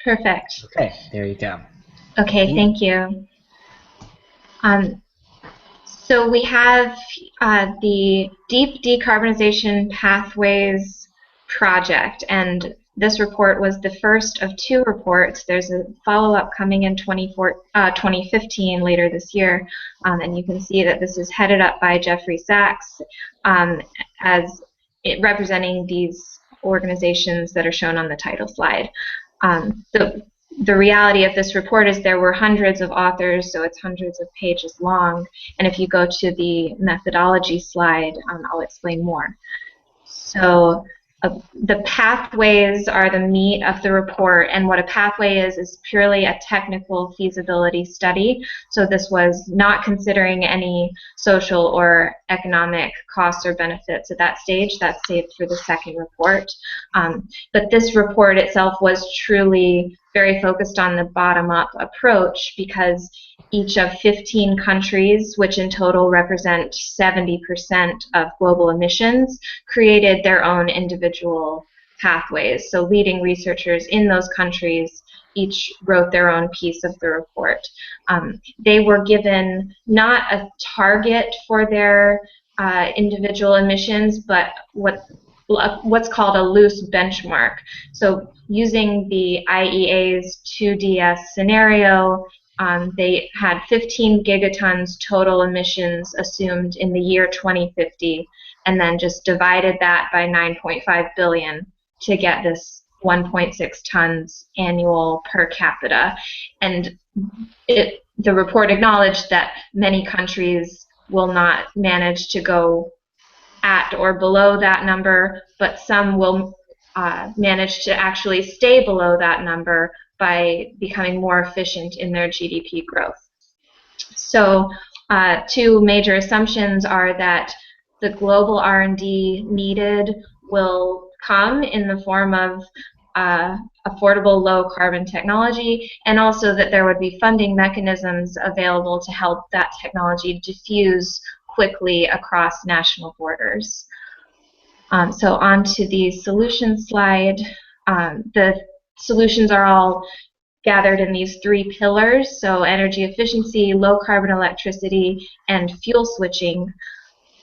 Perfect. Okay, there you go. Okay, thank you. So we have the Deep Decarbonization Pathways project, and this report was the first of 2 reports. There's a follow-up coming in 2015, later this year, and you can see that this is headed up by Jeffrey Sachs as representing these organizations that are shown on the title slide. The reality of this report is there were hundreds of authors, so it's hundreds of pages long. And if you go to the methodology slide, I'll explain more. So the pathways are the meat of the report, and what a pathway is purely a technical feasibility study. So this was not considering any social or economic costs or benefits at that stage. That's saved for the second report. But this report itself was truly very focused on the bottom-up approach, because each of 15 countries, which in total represent 70% of global emissions, created their own individual pathways. So leading researchers in those countries each wrote their own piece of the report. They were given not a target for their individual emissions, but what's called a loose benchmark. So using the IEA's 2DS scenario, they had 15 gigatons total emissions assumed in the year 2050, and then just divided that by 9.5 billion to get this 1.6 tons annual per capita. And the report acknowledged that many countries will not manage to go at or below that number, but some will manage to actually stay below that number by becoming more efficient in their GDP growth. So 2 major assumptions are that the global R&D needed will come in the form of affordable low-carbon technology, and also that there would be funding mechanisms available to help that technology diffuse quickly across national borders. So on to the solution slide. The solutions are all gathered in these 3 pillars, so energy efficiency, low carbon electricity, and fuel switching.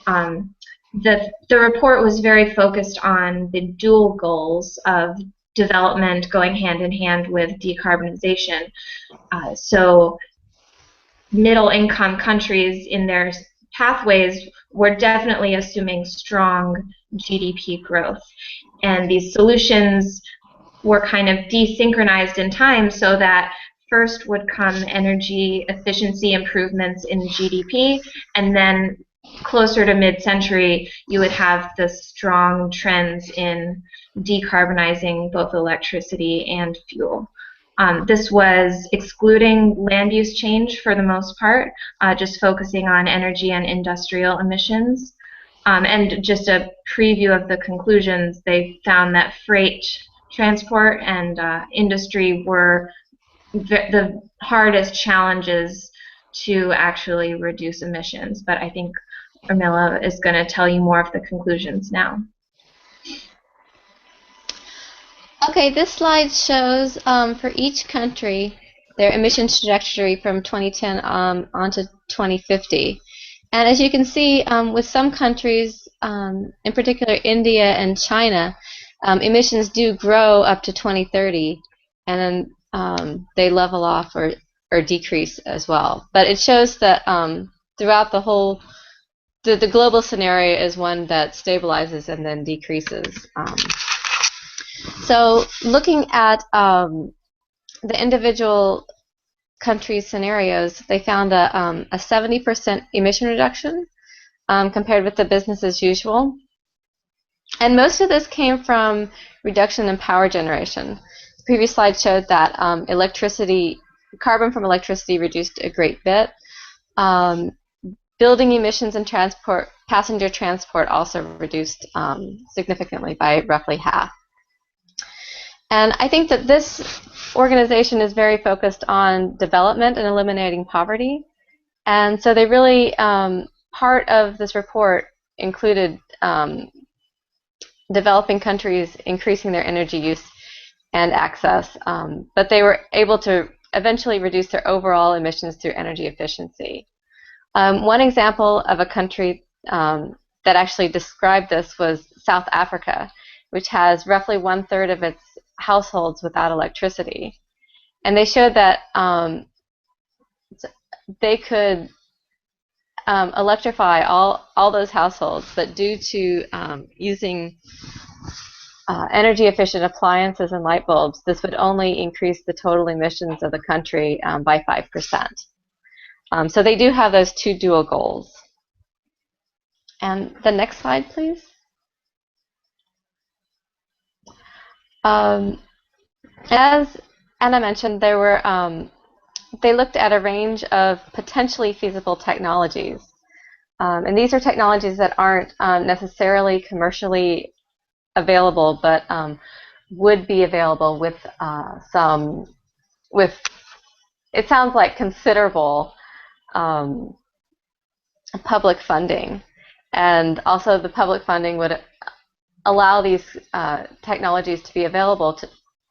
The report was very focused on the dual goals of development going hand in hand with decarbonization. So middle income countries in their pathways were definitely assuming strong GDP growth. And these solutions were kind of desynchronized in time, so that first would come energy efficiency improvements in GDP, and then closer to mid-century you would have the strong trends in decarbonizing both electricity and fuel. This was excluding land use change for the most part, just focusing on energy and industrial emissions. And just a preview of the conclusions, they found that freight transport and industry were the hardest challenges to actually reduce emissions. But I think Urmila is going to tell you more of the conclusions now. Okay, this slide shows for each country their emissions trajectory from 2010 on to 2050. And as you can see, with some countries, in particular India and China, emissions do grow up to 2030, and then they level off or decrease as well. But it shows that throughout the whole, the global scenario is one that stabilizes and then decreases. So looking at the individual country scenarios, they found a 70% emission reduction compared with the business as usual. And most of this came from reduction in power generation. The previous slide showed that carbon from electricity reduced a great bit. Building emissions and passenger transport also reduced significantly by roughly half. And I think that this organization is very focused on development and eliminating poverty. And so they really, part of this report included developing countries increasing their energy use and access, but they were able to eventually reduce their overall emissions through energy efficiency. One example of a country that actually described this was South Africa, which has roughly 1/3 of its households without electricity. And they showed that they could electrify all those households, but due to using energy efficient appliances and light bulbs, this would only increase the total emissions of the country by 5%. So they do have those two dual goals. And the next slide, please. As Anna mentioned, they looked at a range of potentially feasible technologies. And these are technologies that aren't necessarily commercially available, but would be available with it sounds like considerable public funding. And also the public funding would allow these technologies to be available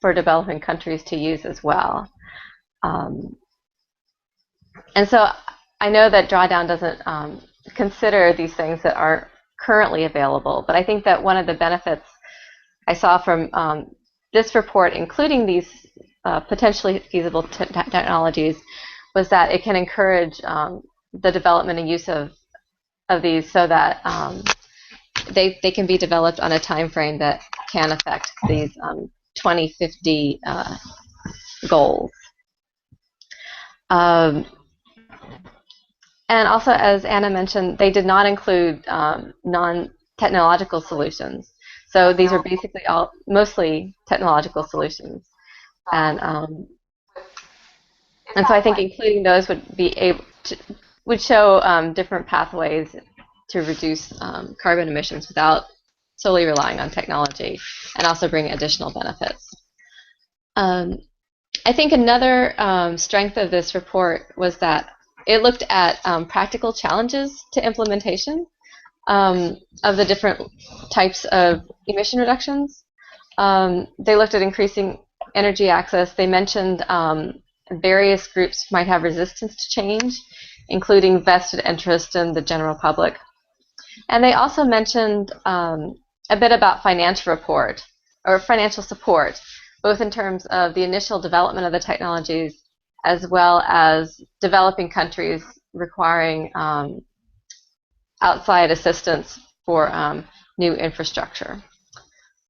for developing countries to use as well. And so I know that Drawdown doesn't consider these things that aren't currently available, but I think that one of the benefits I saw from this report, including these potentially feasible technologies, was that it can encourage the development and use of these so that they can be developed on a time frame that can affect these 2050 goals. And also, as Anna mentioned, they did not include non-technological solutions. So these are basically mostly technological solutions. And so I think including those would show different pathways to reduce carbon emissions without solely relying on technology, and also bring additional benefits. I think another strength of this report was that it looked at practical challenges to implementation of the different types of emission reductions. They looked at increasing energy access. They mentioned various groups might have resistance to change, including vested interest in the general public. And they also mentioned a bit about financial support, both in terms of the initial development of the technologies as well as developing countries requiring outside assistance for new infrastructure.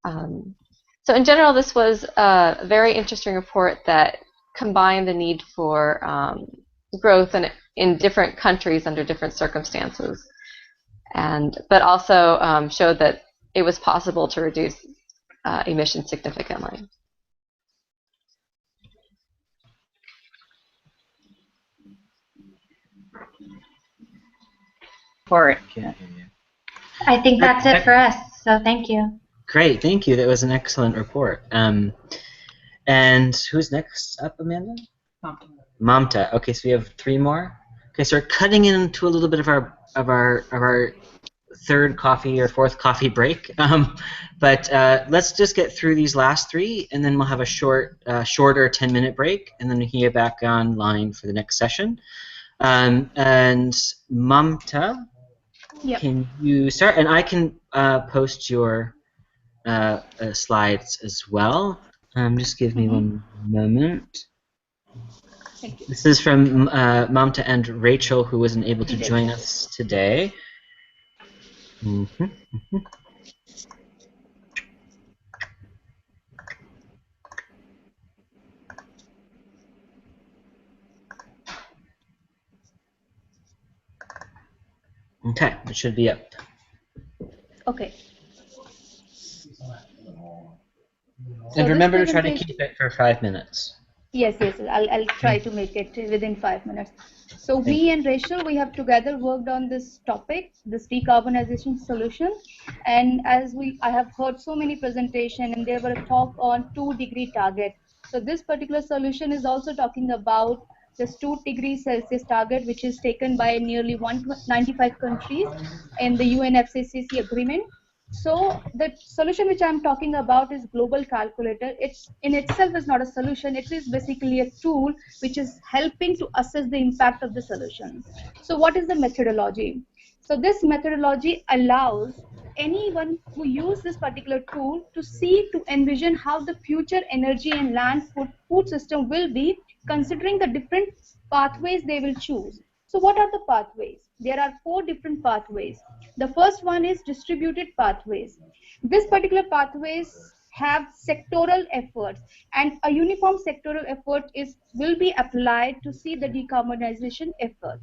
So in general, this was a very interesting report that combined the need for growth in different countries under different circumstances, but also showed that it was possible to reduce emissions significantly. I think that's it for us, so thank you. Great, thank you. That was an excellent report. And who's next up, Amanda? Mamta. Mamta. Okay, so we have 3 more. Okay, so we're cutting into a little bit of our third coffee or fourth coffee break. But let's just get through these last three, and then we'll have a shorter 10-minute break, and then we can get back online for the next session. And Mamta, yep. Can you start? And I can post your slides as well. Just give me one moment. Thank you. This is from Mamta and Rachel, who wasn't able to join us today. Okay, it should be up. Okay. And remember to try to keep it for 5 minutes. Yes, I'll try to make it within 5 minutes. So me and Rachel, we have together worked on this topic, this decarbonization solution. And as I have heard so many presentations, and there were a talk on 2-degree target. So this particular solution is also talking about this 2 degrees Celsius target, which is taken by nearly 195 countries in the UNFCCC agreement. So the solution which I'm talking about is global calculator. It's in itself is not a solution. It is basically a tool which is helping to assess the impact of the solution. So what is the methodology? So this methodology allows anyone who use this particular tool to see, to envision how the future energy and land food system will be, considering the different pathways they will choose. So what are the pathways? There are 4 different pathways. The first one is distributed pathways. This particular pathways have sectoral efforts, and a uniform sectoral effort will be applied to see the decarbonization effort.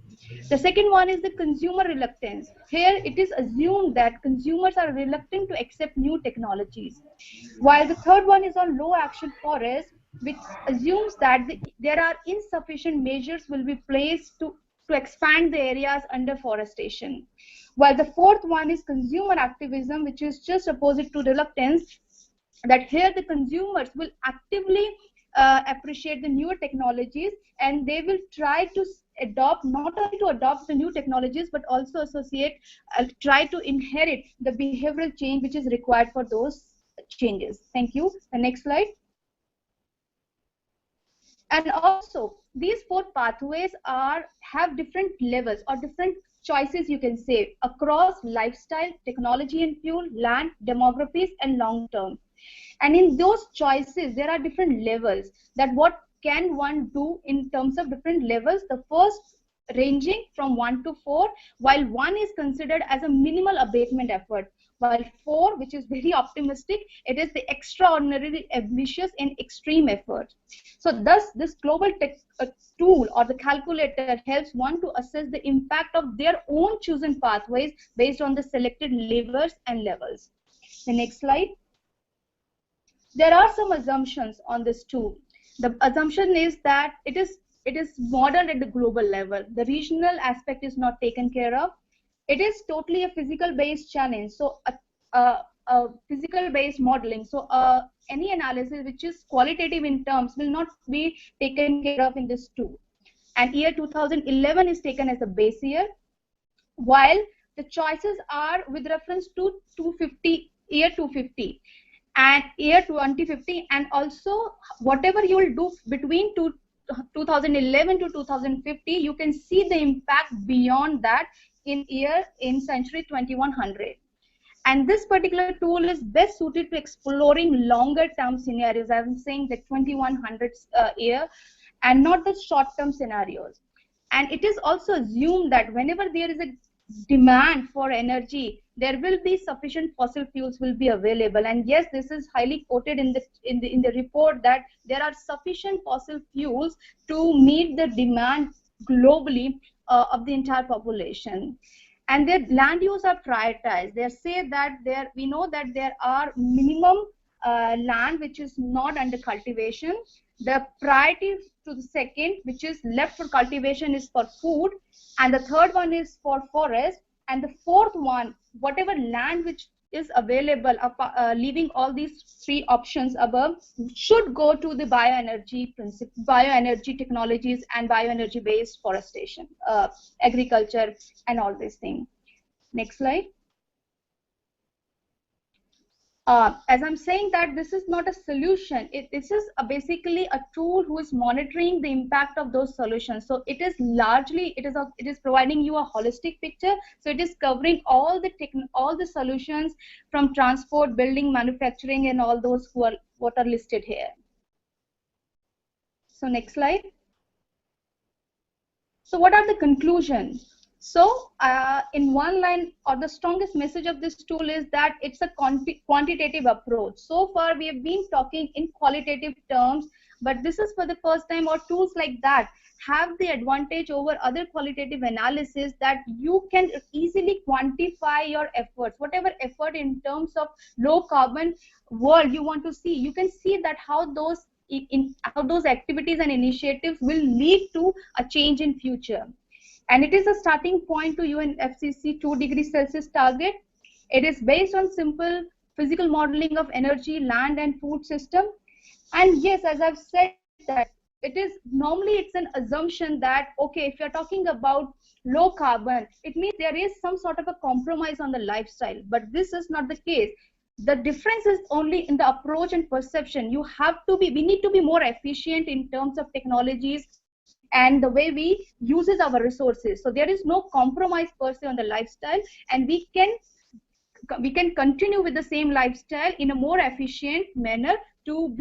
The second one is the consumer reluctance. Here it is assumed that consumers are reluctant to accept new technologies. While the third one is on low action forests, which assumes that there are insufficient measures will be placed to expand the areas under forestation. While the fourth one is consumer activism, which is just opposite to reluctance, that here the consumers will actively appreciate the newer technologies, and they will try to adopt, not only to adopt the new technologies, but also try to inherit the behavioral change which is required for those changes. Thank you. The next slide. And also, these 4 pathways have different levels or different choices, you can say, across lifestyle, technology and fuel, land, demographies, and long term. And in those choices, there are different levels that what can one do in terms of different levels. The first ranging from 1 to 4, while 1 is considered as a minimal abatement effort, while 4, which is very optimistic, it is the extraordinarily ambitious and extreme effort. So thus, this global tool or the calculator helps one to assess the impact of their own chosen pathways based on the selected levers and levels. The next slide. There are some assumptions on this tool. The assumption is that it is modern at the global level. The regional aspect is not taken care of. It is totally a physical-based challenge, so a physical-based modeling. So any analysis which is qualitative in terms will not be taken care of in this tool. And year 2011 is taken as a base year, while the choices are with reference to year 250 and year 2050, and also whatever you will do between 2011 to 2050, you can see the impact beyond that in century 2100. And this particular tool is best suited to exploring longer term scenarios. I'm saying the 2100 year, and not the short term scenarios. And it is also assumed that whenever there is a demand for energy, there will be sufficient fossil fuels will be available. And yes, this is highly quoted in the report that there are sufficient fossil fuels to meet the demand globally of the entire population. And their land use are prioritized. They say that we know that there are minimum land which is not under cultivation. The priority to the second, which is left for cultivation, is for food, and the third one is for forest, and the fourth one, whatever land which is available, leaving all these 3 options above, should go to the bioenergy technologies and bioenergy based forestation, agriculture, and all these things. Next slide. as I'm saying that this is not a solution. This is basically a tool who is monitoring the impact of those solutions. So it is largely, it is providing you a holistic picture. So it is covering all the solutions from transport, building, manufacturing, and all those what are listed here. So next slide. So what are the conclusions? So in one line, or the strongest message of this tool is that it's a quantitative approach. So far we have been talking in qualitative terms, but this is for the first time, or tools like that have the advantage over other qualitative analysis, that you can easily quantify your efforts, whatever effort in terms of low carbon world you want to see. You can see that how those activities and initiatives will lead to a change in future. And it is a starting point to UNFCCC 2 degrees Celsius target. It is based on simple physical modeling of energy, land, and food system. And yes, as I've said, that it is normally it's an assumption that, okay, if you're talking about low carbon, it means there is some sort of a compromise on the lifestyle. But this is not the case. The difference is only in the approach and perception. We need to be more efficient in terms of technologies and the way we uses our resources. So there is no compromise per se on the lifestyle, and we can continue with the same lifestyle in a more efficient manner to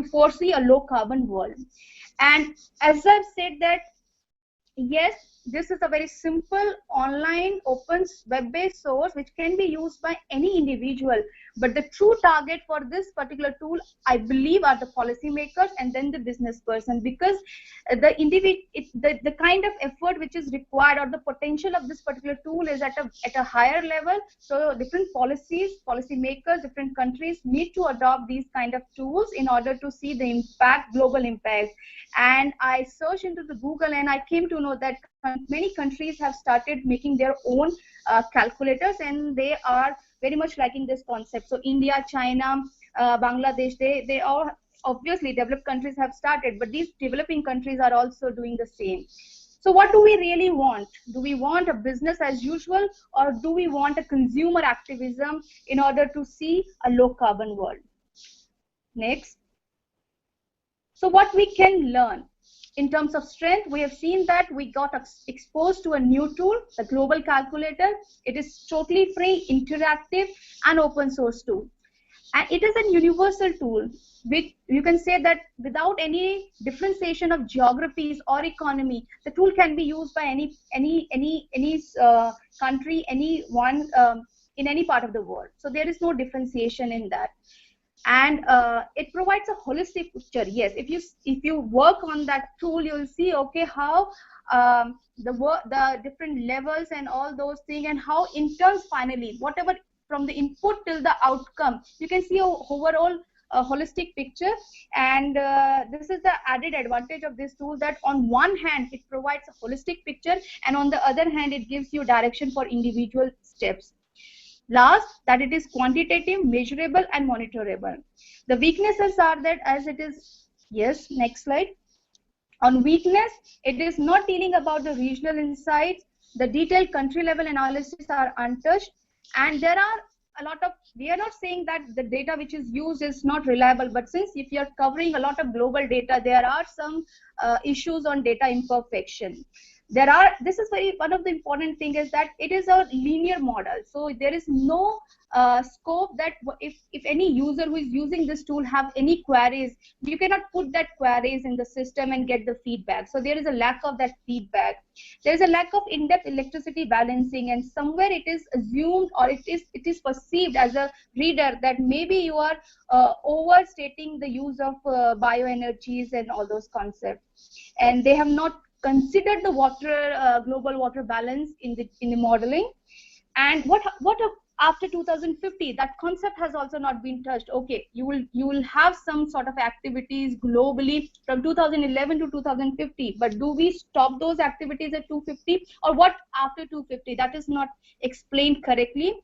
foresee a low carbon world. And as I've said that, yes, this is a very simple online open web-based source which can be used by any individual, but the true target for this particular tool, I believe, are the policymakers and then the business person, because the kind of effort which is required, or the potential of this particular tool is at a higher level. So different policymakers, different countries need to adopt these kind of tools in order to see the global impact. And I searched into the Google and I came to know that many countries have started making their own calculators, and they are very much liking this concept. So India, China, Bangladesh, they all, obviously developed countries have started, but these developing countries are also doing the same. So what do we really want? Do we want a business as usual, or do we want a consumer activism in order to see a low carbon world? Next. So what we can learn in terms of strength, we have seen that we got exposed to a new tool, the global calculator. It is totally free, interactive, and open source tool. And it is a universal tool, which you can say that without any differentiation of geographies or economy, the tool can be used by any country, anyone in any part of the world. So there is no differentiation in that. And it provides a holistic picture. Yes, if you work on that tool, you'll see, okay, how the different levels and all those things, and how in turns finally, whatever from the input till the outcome, you can see a overall holistic picture. And this is the added advantage of this tool, that on one hand it provides a holistic picture, and on the other hand it gives you direction for individual steps. Last, that it is quantitative, measurable, and monitorable. The weaknesses are that, as it is, yes, next slide. On weakness, it is not dealing about the regional insights. The detailed country level analysis are untouched, and there are a lot of, we are not saying that the data which is used is not reliable, but since if you are covering a lot of global data, there are some issues on data imperfection. This is one of the important thing is that it is a linear model. So there is no scope that if any user who is using this tool have any queries, you cannot put that queries in the system and get the feedback. So there is a lack of that feedback. There is a lack of in-depth electricity balancing, and somewhere it is assumed, or it is perceived as a reader that maybe you are overstating the use of bioenergies and all those concepts, and they have not considered the global water balance in the modeling. And what after 2050, that concept has also not been touched. Okay, you will have some sort of activities globally from 2011 to 2050, but do we stop those activities at 250, or what after 250? That is not explained correctly.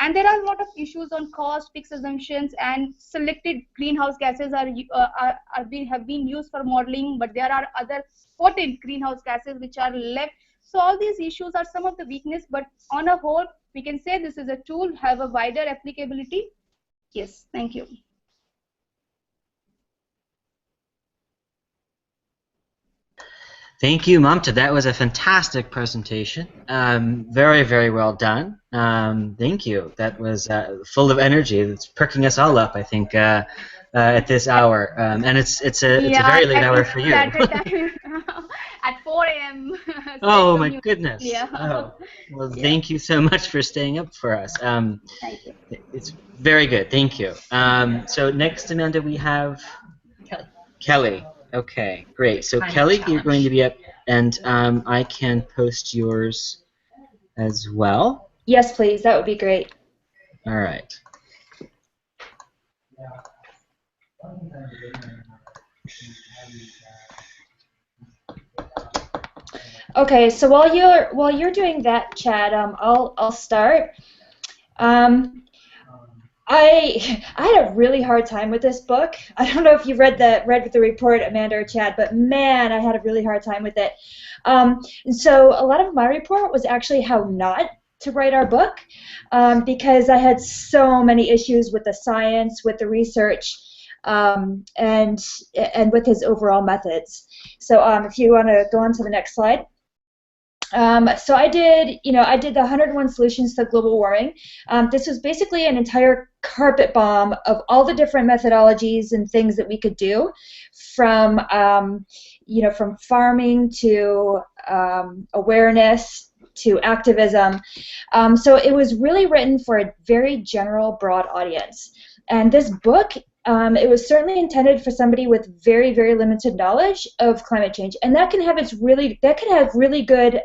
And there are a lot of issues on cost, fixed assumptions, and selected greenhouse gases have been used for modeling, but there are other potent greenhouse gases which are left. So all these issues are some of the weakness, but on a whole, we can say this is a tool, have a wider applicability. Yes, thank you. Thank you, Mamta. That was a fantastic presentation. Very, very well done. Thank you. That was full of energy. It's perking us all up, I think, at this hour. And it's a very late hour for you. At 4 a.m. Oh my goodness. Yeah. Oh. Well, thank you so much for staying up for us. Thank you. It's very good. Thank you. So next, Amanda, we have Kelly. Okay, great. So Kelly, you're going to be up, and I can post yours as well. Yes, please. That would be great. All right. Okay, so while you're doing that, Chad, I'll start. I had a really hard time with this book. I don't know if you read the report, Amanda or Chad, but man, I had a really hard time with it. And so a lot of my report was actually how not to write our book, because I had so many issues with the science, with the research, and with his overall methods. So if you want to go on to the next slide. So I did the 101 solutions to global warming. This was basically an entire carpet bomb of all the different methodologies and things that we could do, from from farming to awareness to activism. So it was really written for a very general, broad audience. And this book, it was certainly intended for somebody with very, very limited knowledge of climate change, and that can have really good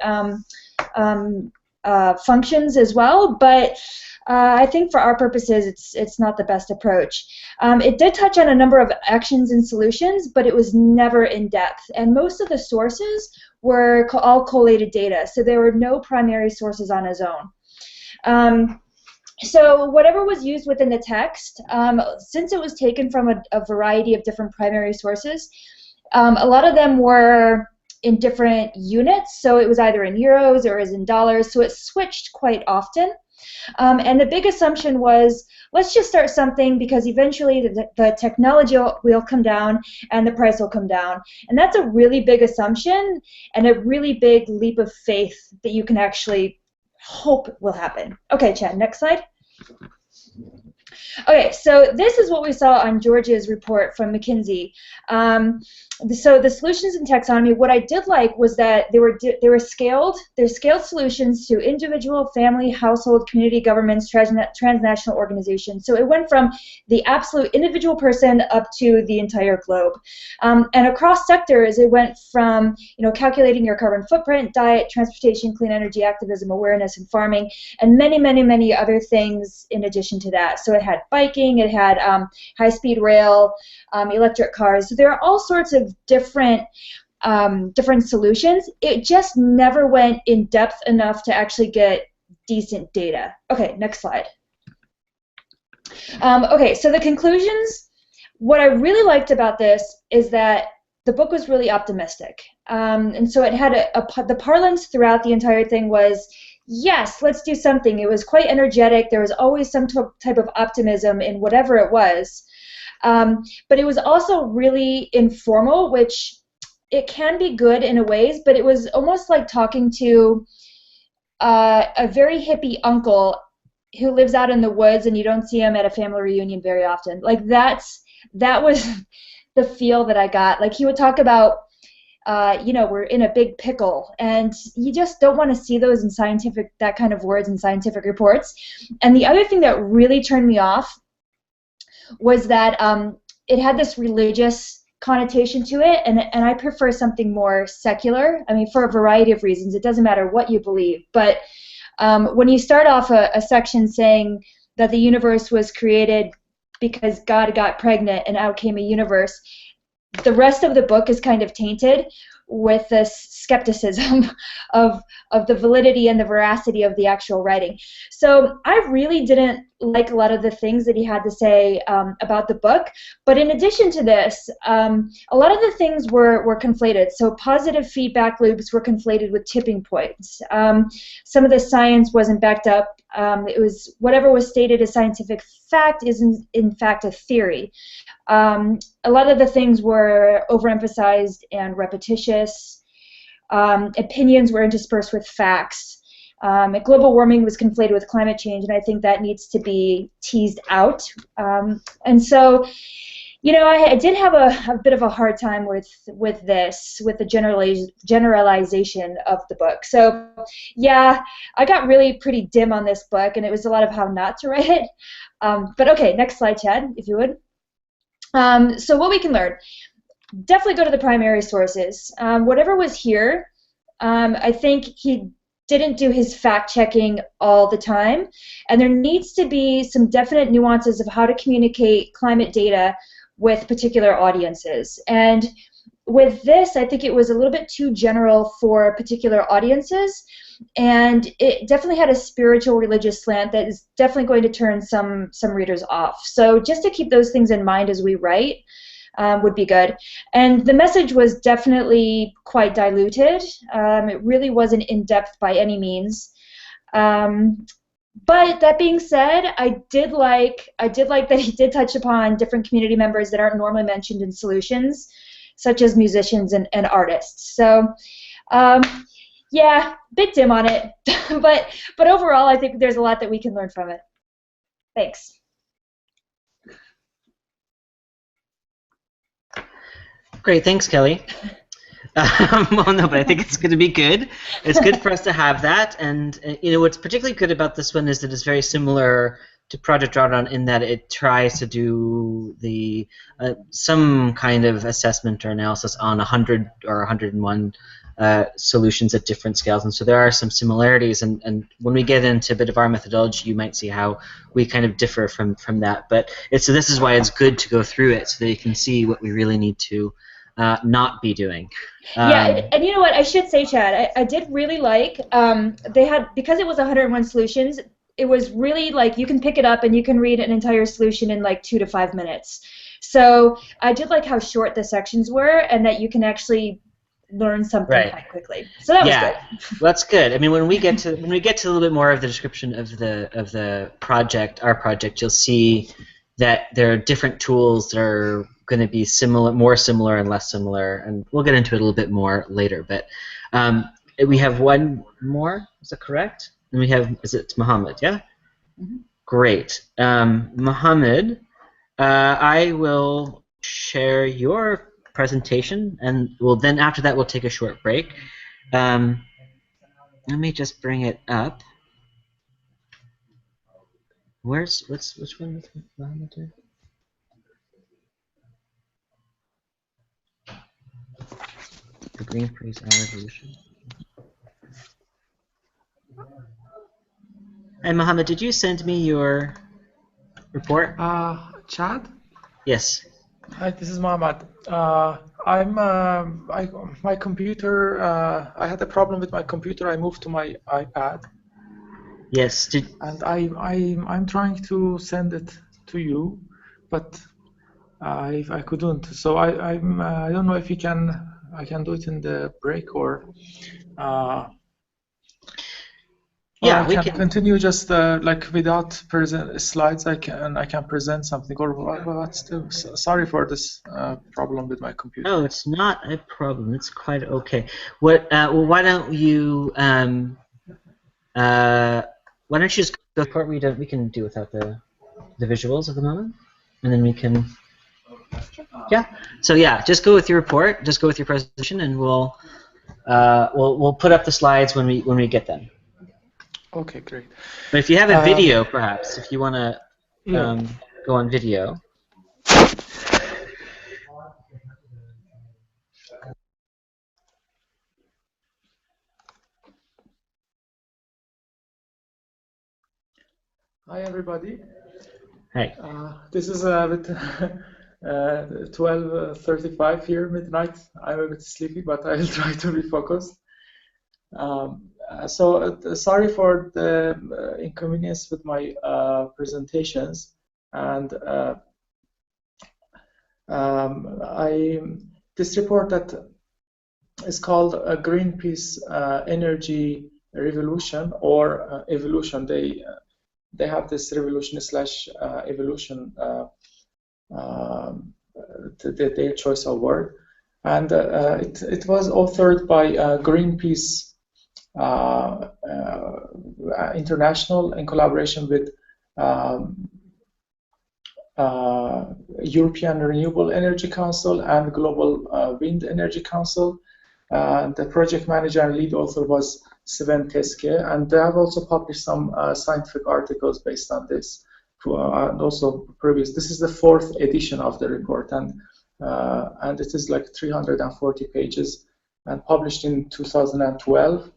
functions as well. But I think for our purposes, it's not the best approach. It did touch on a number of actions and solutions, but it was never in depth, and most of the sources were all collated data, so there were no primary sources on his own. So whatever was used within the text, since it was taken from a variety of different primary sources, a lot of them were in different units, so it was either in euros or in dollars, so it switched quite often. And the big assumption was, let's just start something because eventually the technology will come down and the price will come down. And that's a really big assumption and a really big leap of faith that you can actually hope will happen. Okay, Chad, next slide. Okay, so this is what we saw on George's report from McKinsey. So the solutions in taxonomy, what I did like was that they were scaled. They're scaled solutions to individual, family, household, community, governments, transnational organizations. So it went from the absolute individual person up to the entire globe. And across sectors, it went from calculating your carbon footprint, diet, transportation, clean energy, activism, awareness, and farming, and many, many, many other things in addition to that. So it had biking, it had high-speed rail, electric cars. So there are all sorts of different solutions. It just never went in depth enough to actually get decent data. Okay, next slide. Okay, so the conclusions. What I really liked about this is that the book was really optimistic, and so it had the parlance throughout the entire thing was, yes, let's do something. It was quite energetic. There was always some type of optimism in whatever it was. But it was also really informal, which it can be good in a ways, but it was almost like talking to a very hippie uncle who lives out in the woods and you don't see him at a family reunion very often. Like that was the feel that I got. Like he would talk about, we're in a big pickle, and you just don't want to see those in that kind of words in scientific reports. And the other thing that really turned me off was that it had this religious connotation to it, and I prefer something more secular. I mean, for a variety of reasons. It doesn't matter what you believe, but when you start off a section saying that the universe was created because God got pregnant and out came a universe, the rest of the book is kind of tainted with this skepticism of the validity and the veracity of the actual writing. So I really didn't like a lot of the things that he had to say about the book. But in addition to this, a lot of the things were conflated. So positive feedback loops were conflated with tipping points. Some of the science wasn't backed up. It was whatever was stated as scientific fact is in fact a theory. A lot of the things were overemphasized and repetitious. Opinions were interspersed with facts. Global warming was conflated with climate change, and I think that needs to be teased out. And so, you know, I did have a bit of a hard time with the generalization of the book. So, yeah, I got really pretty dim on this book, and it was a lot of how not to write it. But okay, next slide, Chad, if you would. So what we can learn. Definitely go to the primary sources. Whatever was here, I think he didn't do his fact-checking all the time, and there needs to be some definite nuances of how to communicate climate data with particular audiences. And with this, I think it was a little bit too general for particular audiences, and it definitely had a spiritual religious slant that is definitely going to turn some readers off. So just to keep those things in mind as we write would be good. And the message was definitely quite diluted. It really wasn't in depth by any means. But that being said, I did like that he did touch upon different community members that aren't normally mentioned in solutions, such as musicians and artists. So, yeah, bit dim on it, but overall, I think there's a lot that we can learn from it. Thanks. Great, thanks, Kelly. Well, no, but I think it's going to be good. It's good for us to have that, and you know what's particularly good about this one is that it's very similar to Project Drawdown in that it tries to do the some kind of assessment or analysis on 100 or 101 solutions at different scales, and so there are some similarities. And when we get into a bit of our methodology, you might see how we kind of differ from that. But so this is why it's good to go through it so that you can see what we really need to not be doing. Yeah, and you know what? I should say, Chad, I did really like they had, because it was 101 solutions, it was really like you can pick it up and you can read an entire solution in like 2 to 5 minutes. So I did like how short the sections were and that you can actually learn something quite quickly. So that was good. Well, that's good. I mean, when we get to a little bit more of the description of the project, our project, you'll see that there are different tools that are going to be similar, more similar and less similar, and we'll get into it a little bit more later. But we have one more. Is that correct? And we have, is it Mohammad? Yeah. Mm-hmm. Great, Mohammad. I will share your presentation, and then after that we'll take a short break. Let me just bring it up. Which one is Mohammad doing? The Greenpeace Energy. Hey, Mohammad, did you send me your report? Chad? Yes. Hi, this is Mohammad. My computer, I had a problem with my computer. I moved to my iPad. Yes. And I'm trying to send it to you, but I couldn't. So I don't know if I can do it in the break or. Yeah, we can continue just like without slides. I can present something. Or what's sorry for this problem with my computer. Oh, it's not a problem. It's quite okay. What? Well, why don't you just go for it? We can do without the visuals at the moment, and then we can. Yeah. So yeah, just go with your report. Just go with your presentation, and we'll put up the slides when we get them. Okay, great. But if you have a video, perhaps, if you want to go on video. Hi, everybody. Hey. This is with 12:35 here, midnight. I'm a bit sleepy, but I will try to be focused. Sorry for the inconvenience with my presentations, and this report that is called Greenpeace Energy Revolution or Evolution. They have this revolution / evolution, their choice of word, and it was authored by Greenpeace International in collaboration with European Renewable Energy Council and Global Wind Energy Council. The project manager and lead author was Sven Teske, and they have also published some scientific articles based on this, and also previous. This is the 4th edition of the report, and it is like 340 pages, and published in 2012.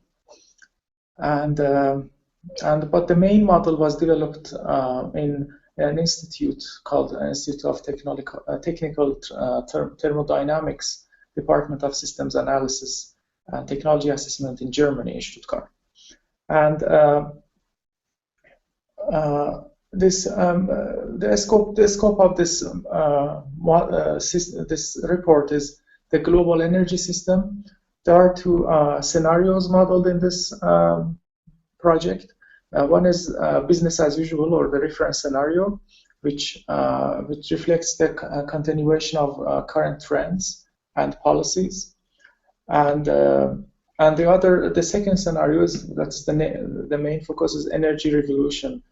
But the main model was developed in an institute called Institute of Technical Thermodynamics, Department of Systems Analysis and Technology Assessment in Germany, in Stuttgart. And the scope of this this report is the global energy system. There are 2 scenarios modeled in this project. One is business as usual, or the reference scenario, which reflects the continuation of current trends and policies, and the second scenario is, that's the main focus, is energy revolution,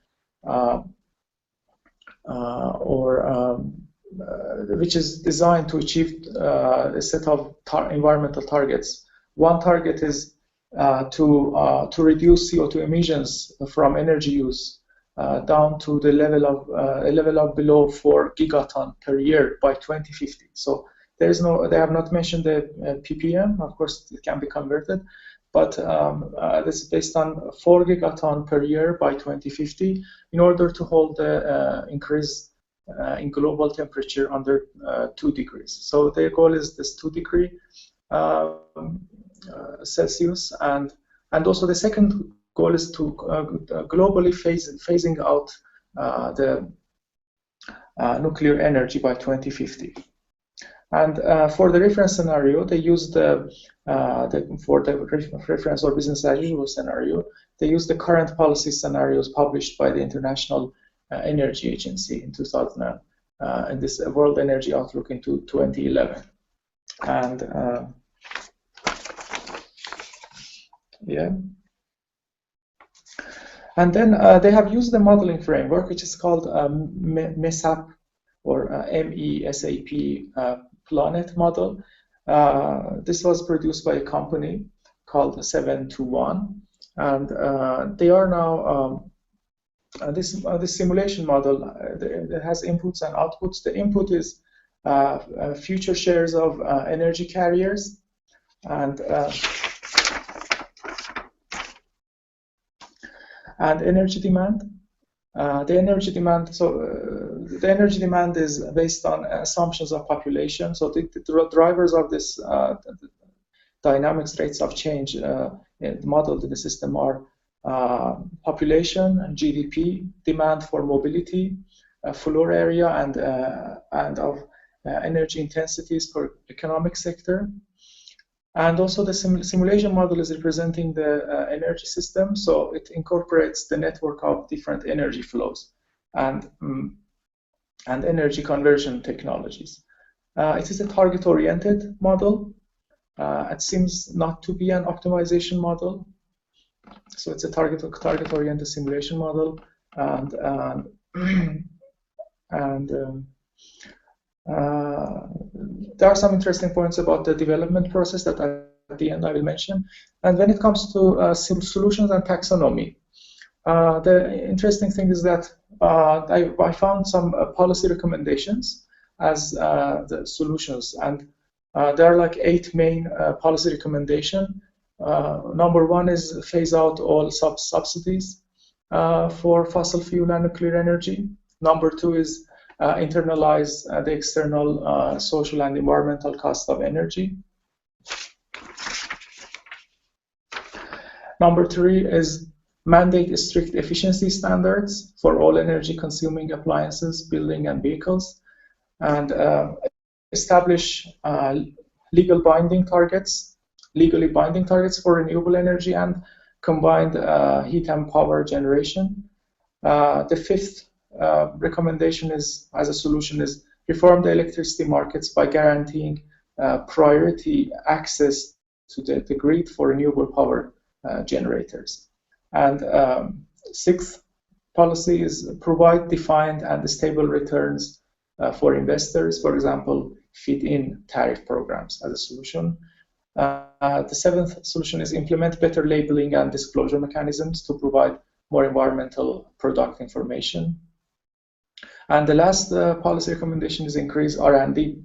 which is designed to achieve a set of environmental targets. One target is to reduce CO2 emissions from energy use down to the level of below 4 gigaton per year by 2050. So they have not mentioned the ppm. Of course, it can be converted, but this is based on 4 gigaton per year by 2050 in order to hold the increase in global temperature under 2 degrees. So their goal is this 2 degree Celsius, and also the second goal is to globally phasing out the nuclear energy by 2050. And for the reference scenario, they use for the reference or business as usual scenario, they use the current policy scenarios published by the International Energy Agency in 2000, in this World Energy Outlook into 2011. And yeah. And then they have used the modeling framework, which is called MESAP, or MESAP Planet model. This was produced by a company called 721, and they are now this simulation model. It has inputs and outputs. The input is future shares of energy carriers, and energy demand. The energy demand is based on assumptions of population. So the drivers of this dynamics rates of change modeled in the system are population and GDP, demand for mobility, floor area, and of energy intensities per economic sector. And also the simulation model is representing the energy system, so it incorporates the network of different energy flows and energy conversion technologies. It is a target-oriented model. It seems not to be an optimization model, so it's a target-oriented simulation model, and there are some interesting points about the development process that at the end I will mention. And when it comes to solutions and taxonomy, the interesting thing is that I found some policy recommendations as the solutions, and there are like 8 main policy recommendations. Number 1 is phase out all subsidies for fossil fuel and nuclear energy. Number 2 is internalize the external social and environmental cost of energy. Number 3 is mandate strict efficiency standards for all energy-consuming appliances, building, and vehicles, and establish legally binding targets for renewable energy and combined heat and power generation. The 5th recommendation is, as a solution, is reform the electricity markets by guaranteeing priority access to the grid for renewable power generators. And 6th policy is provide defined and stable returns for investors, for example, feed-in tariff programs as a solution. The 7th solution is implement better labeling and disclosure mechanisms to provide more environmental product information. And the last policy recommendation is increase R&D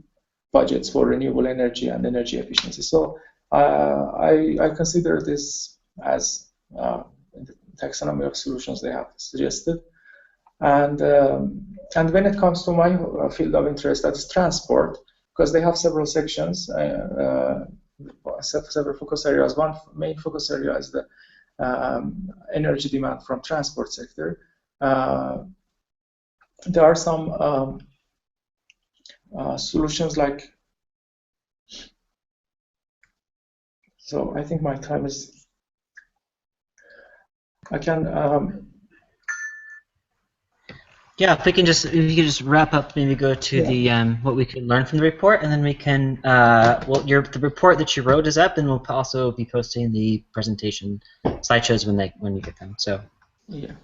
budgets for renewable energy and energy efficiency. So I consider this as the taxonomy of solutions they have suggested. And when it comes to my field of interest, that is transport, because they have several sections, several focus areas. One main focus area is the energy demand from transport sector. There are some solutions like, so I think my time is, I can, yeah, if you can just wrap up, maybe go to the what we can learn from the report, and then we can well, the report that you wrote is up, and we'll also be posting the presentation slideshows when you get them. So yeah,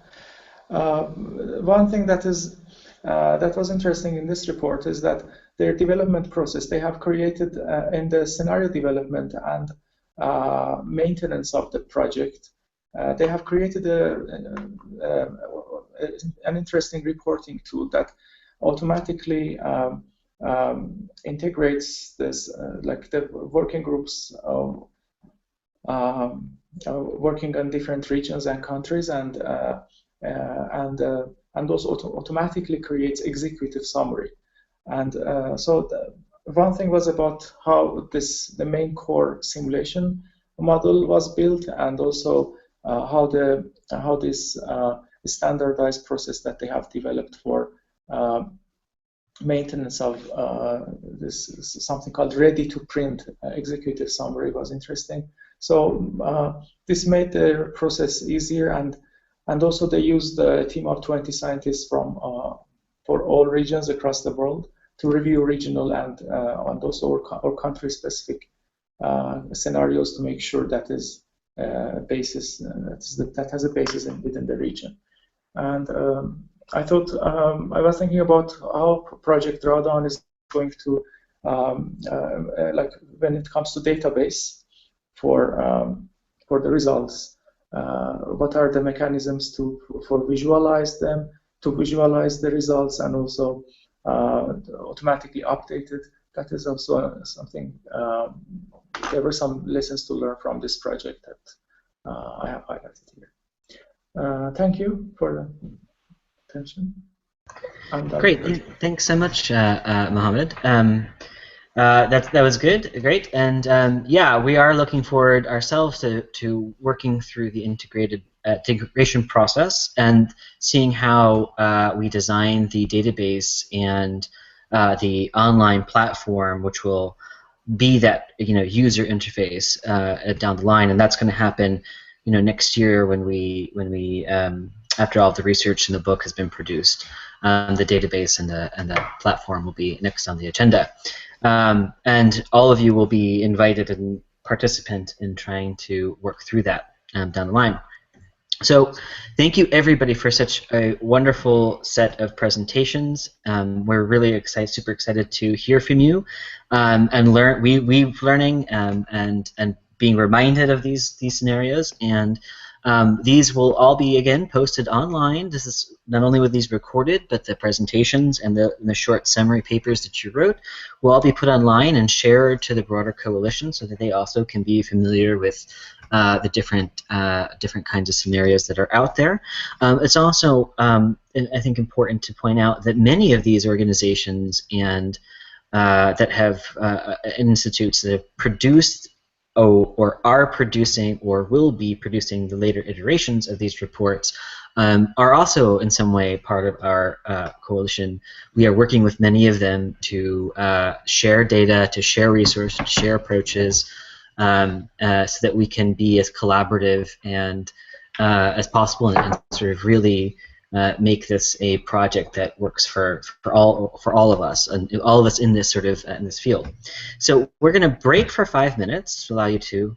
one thing that was interesting in this report is that their development process, they have created in the scenario development and maintenance of the project, they have created an interesting reporting tool that automatically integrates this, like the working groups working on different regions and countries, and also automatically creates executive summary. And so one thing was about how the main core simulation model was built, and also how this standardized process that they have developed for maintenance of this something called ready-to-print executive summary was interesting. So this made the process easier, and also they used a team of 20 scientists from for all regions across the world to review regional and also or country-specific scenarios to make sure that is basis that has a basis within the region. And I thought I was thinking about how Project Drawdown is going to like when it comes to database for the results. What are the mechanisms for visualize them, to visualize the results, and also automatically updated? That is also something. There were some lessons to learn from this project that I have highlighted here. Thank you for the attention. Great, thanks so much, Mohammad. That was good, great, and yeah, we are looking forward ourselves to working through the integration process and seeing how we design the database and the online platform, which will be that user interface down the line, and that's going to happen next year when we after all the research in the book has been produced. The database and the platform will be next on the agenda. And all of you will be invited and participant in trying to work through that down the line. So thank you everybody for such a wonderful set of presentations. We're really super excited to hear from you and learn. We're learning and being reminded of these scenarios, and These will all be, again, posted online. This is not only with these recorded, but the presentations and the short summary papers that you wrote will all be put online and shared to the broader coalition so that they also can be familiar with the different kinds of scenarios that are out there. It's also, I think, important to point out that many of these organizations and that have institutes that have produced or are producing or will be producing the later iterations of these reports are also in some way part of our coalition. We are working with many of them to share data, to share resources, to share approaches, so that we can be as collaborative and as possible and sort of really make this a project that works for all of us and all of us in this sort of in this field. So we're going to break for 5 minutes to allow you to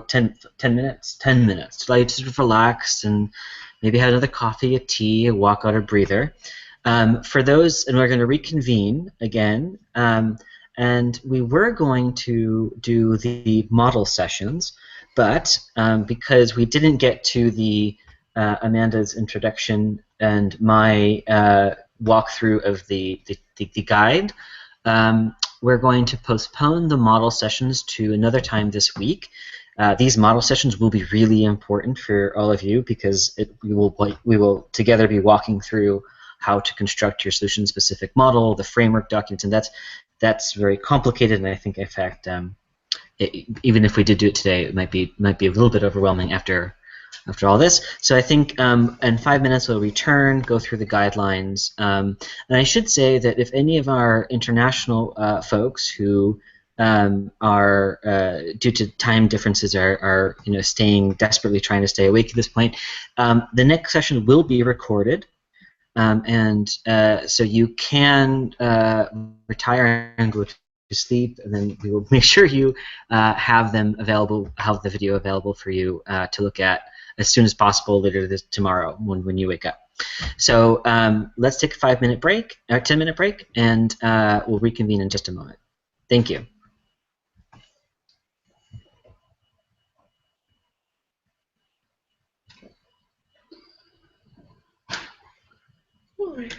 10 minutes to allow you to sort of relax and maybe have another coffee, a tea, a walk out, or breather. For those, and we're going to reconvene again. And we were going to do the model sessions, but because we didn't get to the Amanda's introduction and my walkthrough of the guide, we're going to postpone the model sessions to another time this week. These model sessions will be really important for all of you because we will together be walking through how to construct your solution-specific model, the framework documents, and that's very complicated. And I think, in fact, even if we did do it today, it might be a little bit overwhelming after all this. So I think in 5 minutes we'll return, go through the guidelines, and I should say that if any of our international folks who are due to time differences are staying desperately trying to stay awake at this point, the next session will be recorded. So you can retire and go to sleep, and then we will make sure you have the video available for you to look at as soon as possible later tomorrow when you wake up. So let's take a 5-minute break, or 10-minute break, and we'll reconvene in just a moment. Thank you. Oh my God.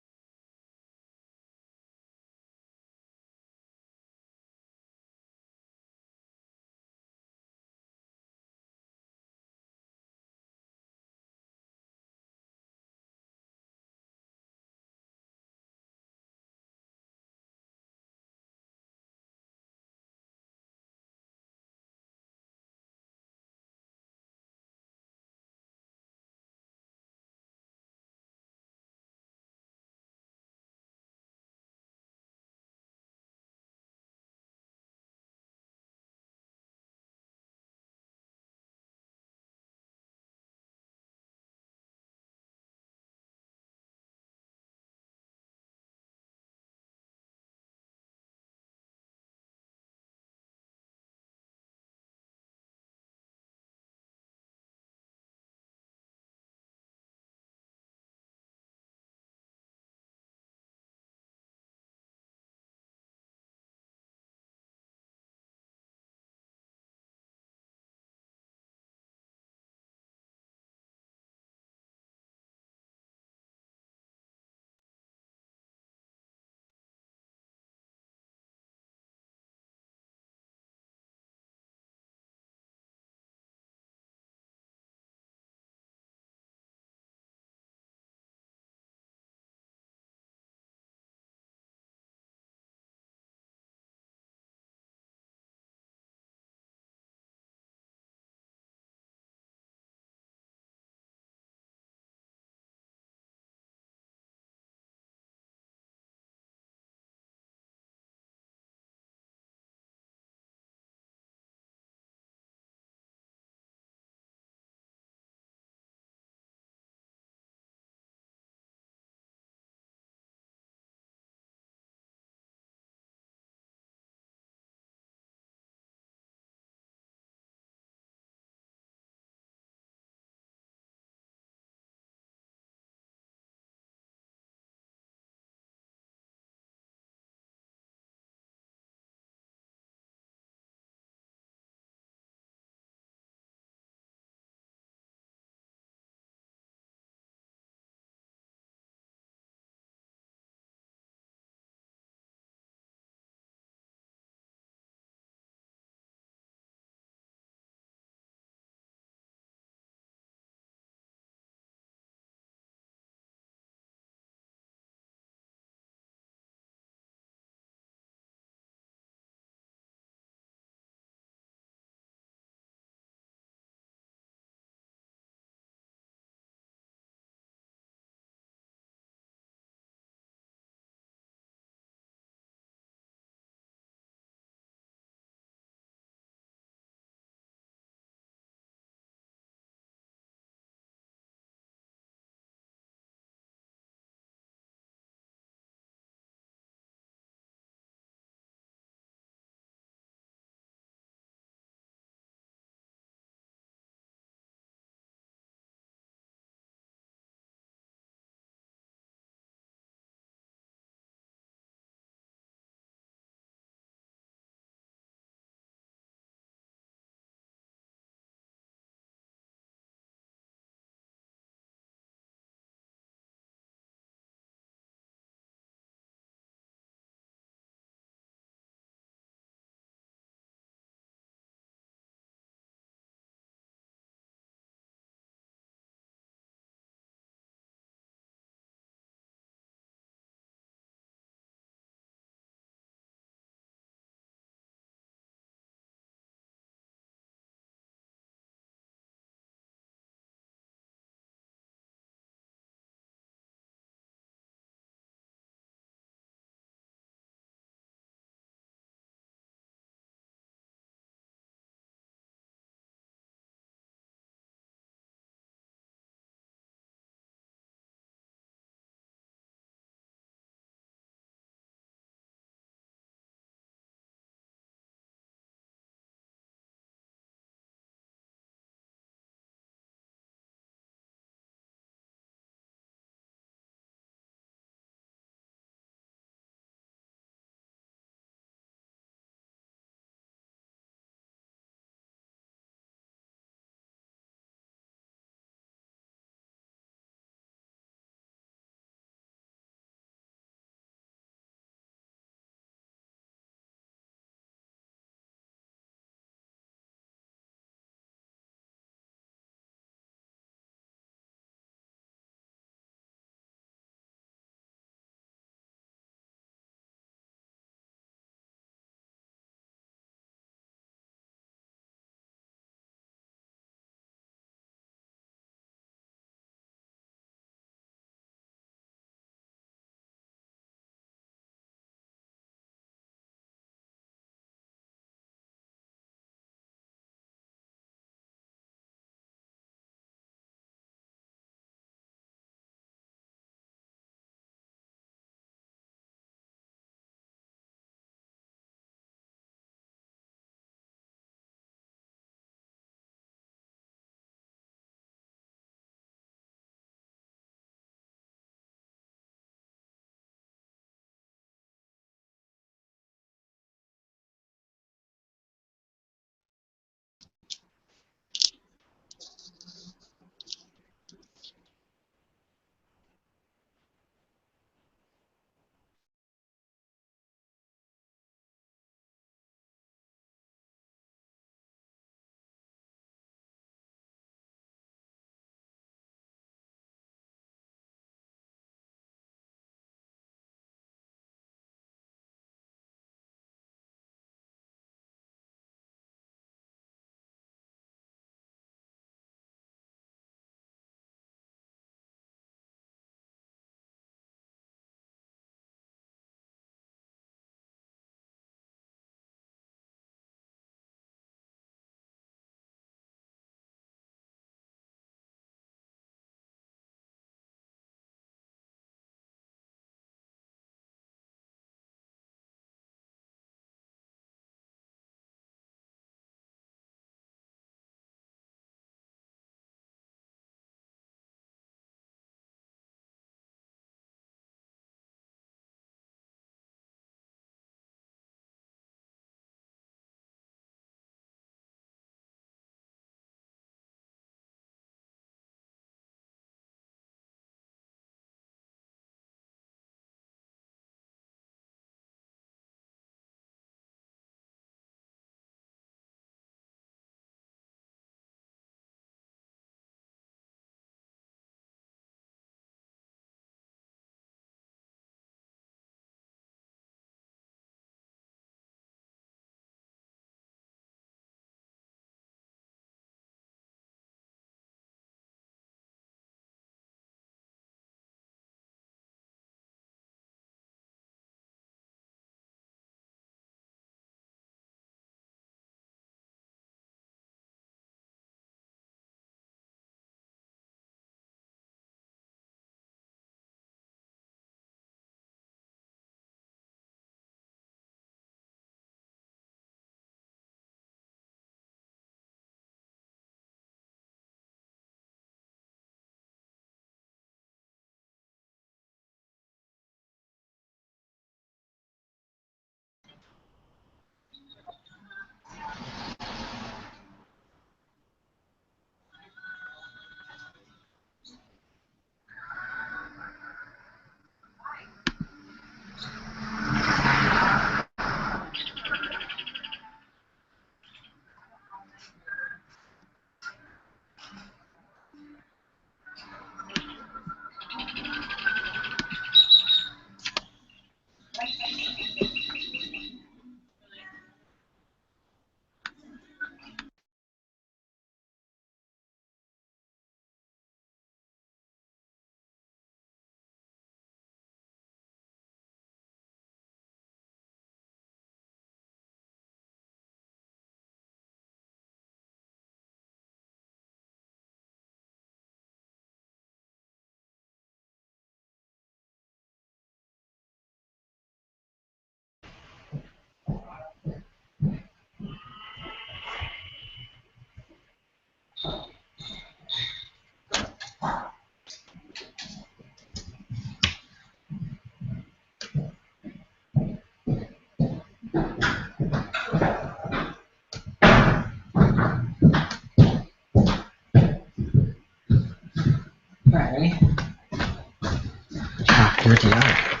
VDI.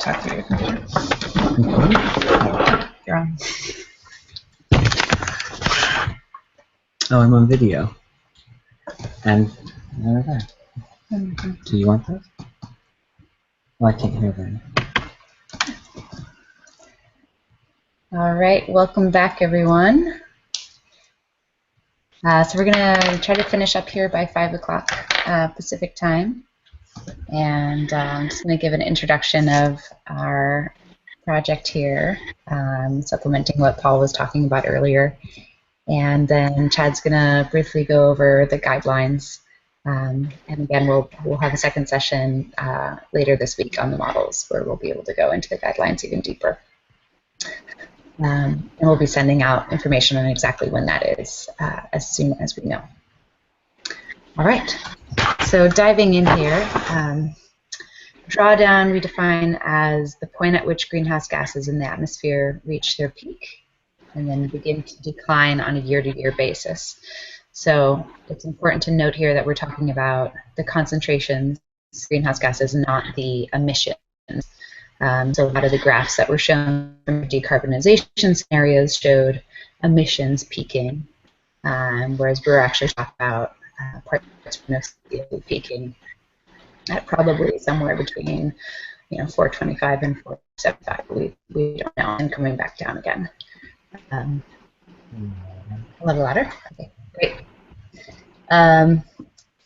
Talk through your computer. You're on. Oh, I'm on video. And over there. Do you want this? Oh, I can't hear them. All right, welcome back, everyone. So we're gonna try to finish up here by 5 o'clock Pacific time. And I'm just gonna give an introduction of our project here, supplementing what Paul was talking about earlier. And then Chad's gonna briefly go over the guidelines. And again, we'll have a second session later this week on the models where we'll be able to go into the guidelines even deeper. And we'll be sending out information on exactly when that is as soon as we know. All right, so diving in here, drawdown we define as the point at which greenhouse gases in the atmosphere reach their peak and then begin to decline on a year-to-year basis. So it's important to note here that we're talking about the concentrations of greenhouse gases, not the emissions. So a lot of the graphs that were shown from decarbonization scenarios showed emissions peaking, whereas we're actually talking about parts of peaking at probably somewhere between 425 and 475. We don't know, and coming back down again. A little louder. Okay, great.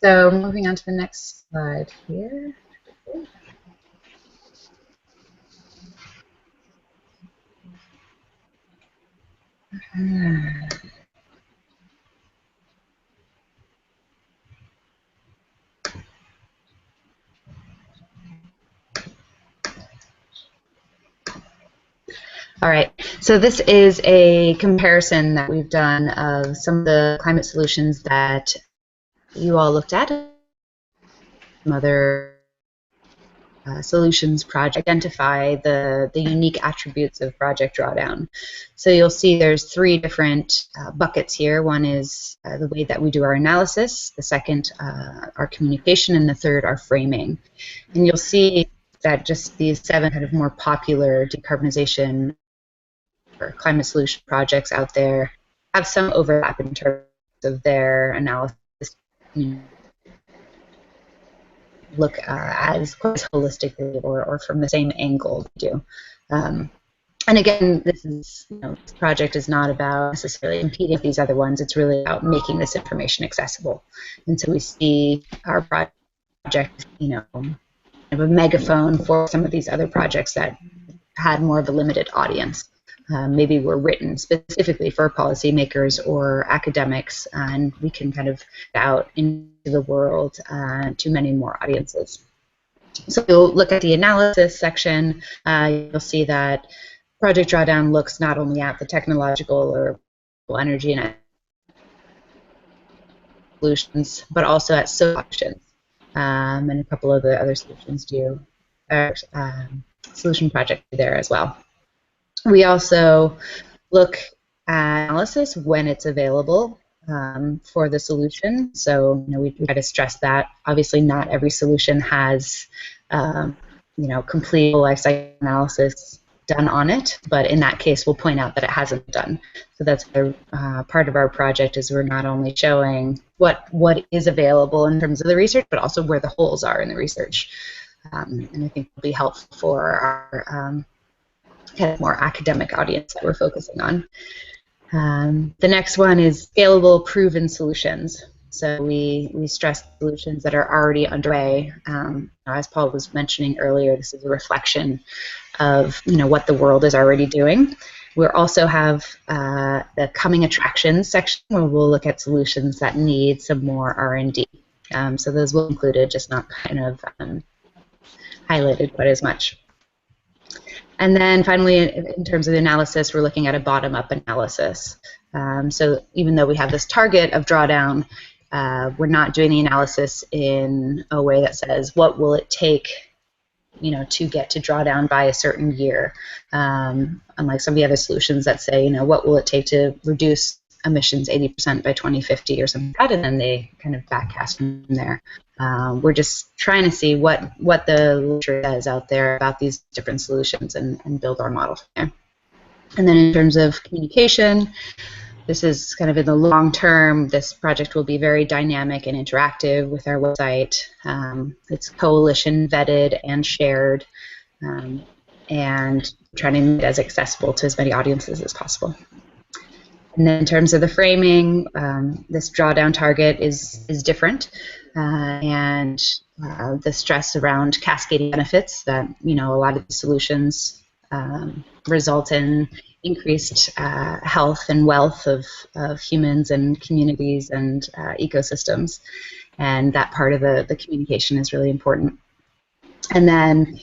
So moving on to the next slide here. All right, so this is a comparison that we've done of some of the climate solutions that you all looked at. Some other solutions project identify the unique attributes of Project Drawdown. So you'll see there's 3 different buckets here. One is the way that we do our analysis, the second our communication, and the third our framing. And you'll see that just these 7 kind of more popular decarbonization or climate solution projects out there have some overlap in terms of their analysis. Look as quite holistically or from the same angle we do. And again, this project is not about necessarily competing with these other ones. It's really about making this information accessible. And so we see our project, kind of a megaphone for some of these other projects that had more of a limited audience. Maybe were written specifically for policymakers or academics, and we can kind of get out into the world to many more audiences. So you'll look at the analysis section, you'll see that Project Drawdown looks not only at the technological or energy and solutions, but also at solutions, and a couple of the other solutions do, solution project there as well. We also look at analysis when it's available for the solution. So we try to stress that. Obviously, not every solution has complete life cycle analysis done on it, but in that case, we'll point out that it hasn't done. So that's part of our project is we're not only showing what is available in terms of the research, but also where the holes are in the research. And I think it'll be helpful for our kind of more academic audience that we're focusing on. The next one is scalable, proven solutions. So we stress solutions that are already underway. As Paul was mentioning earlier, this is a reflection of what the world is already doing. We'll also have the coming attractions section where we'll look at solutions that need some more R&D. So those will be included, just not kind of highlighted quite as much. And then finally, in terms of the analysis, we're looking at a bottom-up analysis. So even though we have this target of drawdown, we're not doing the analysis in a way that says, what will it take to get to drawdown by a certain year? Unlike some of the other solutions that say, what will it take to reduce emissions 80% by 2050 or something like that, and then they kind of backcast from there. We're just trying to see what the literature says out there about these different solutions and build our model from there. And then in terms of communication, this is kind of in the long term. This project will be very dynamic and interactive with our website. It's coalition vetted and shared, and trying to make it as accessible to as many audiences as possible. And then in terms of the framing, this drawdown target is different, and the stress around cascading benefits that a lot of the solutions result in increased health and wealth of humans and communities and ecosystems, and that part of the communication is really important. And then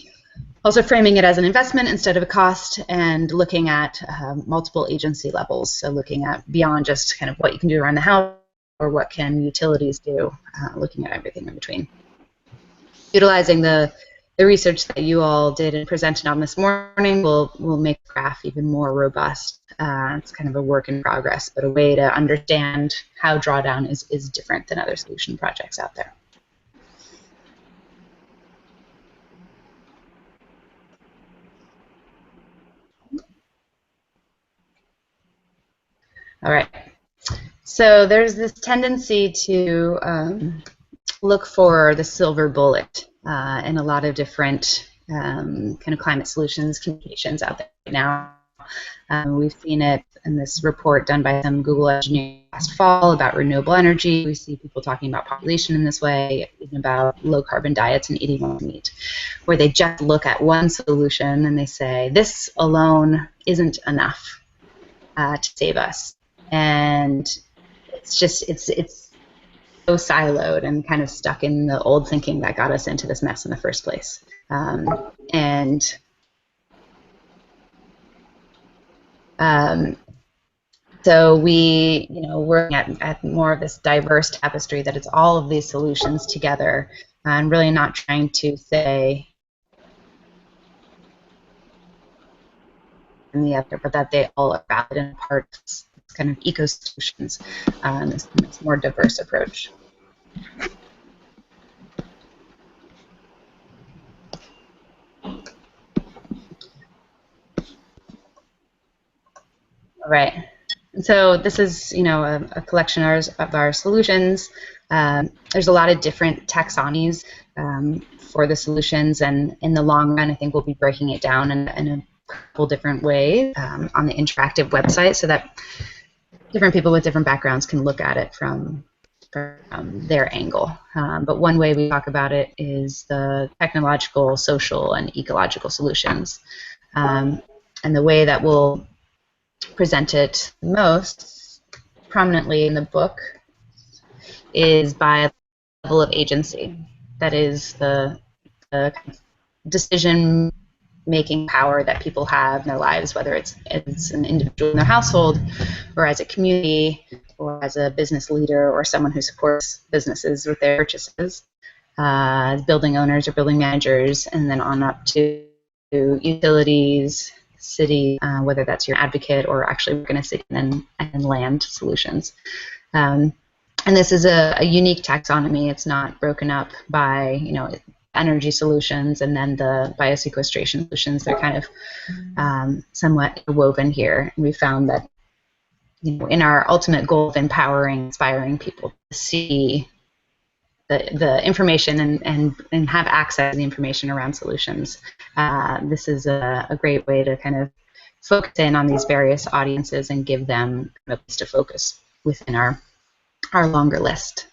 also framing it as an investment instead of a cost, and looking at multiple agency levels, so looking at beyond just kind of what you can do around the house or what can utilities do, looking at everything in between. Utilizing the research that you all did and presented on this morning will make the graph even more robust. It's kind of a work in progress, but a way to understand how Drawdown is different than other solution projects out there. All right. So there's this tendency to look for the silver bullet in a lot of different kind of climate solutions communications out there right now. We've seen it in this report done by some Google engineers last fall about renewable energy. We see people talking about population in this way, even about low carbon diets and eating more meat, where they just look at one solution and they say, this alone isn't enough to save us. And it's just, it's so siloed and kind of stuck in the old thinking that got us into this mess in the first place. So we, we're at more of this diverse tapestry that it's all of these solutions together, and really not trying to say in the other, but that they all are valid and part of this kind of eco-solutions, this more diverse approach. All right. So this is, a collection of our solutions. There's a lot of different taxonomies for the solutions, and in the long run, I think we'll be breaking it down in a couple different ways on the interactive website, so that different people with different backgrounds can look at it from their angle. But one way we talk about it is the technological, social, and ecological solutions. And the way that we'll present it most prominently in the book is by a level of agency. That is the decision-making power that people have in their lives, whether it's an individual in their household, or as a community, or as a business leader, or someone who supports businesses with their purchases, building owners or building managers, and then on up to utilities, city, whether that's your advocate or actually work in a city and land solutions. And this is a unique taxonomy. It's not broken up by, energy solutions and then the biosequestration solutions. They're kind of somewhat woven here. And we found that, in our ultimate goal of empowering, inspiring people to see the information and have access to the information around solutions, this is a great way to kind of focus in on these various audiences and give them a place to focus within our longer list.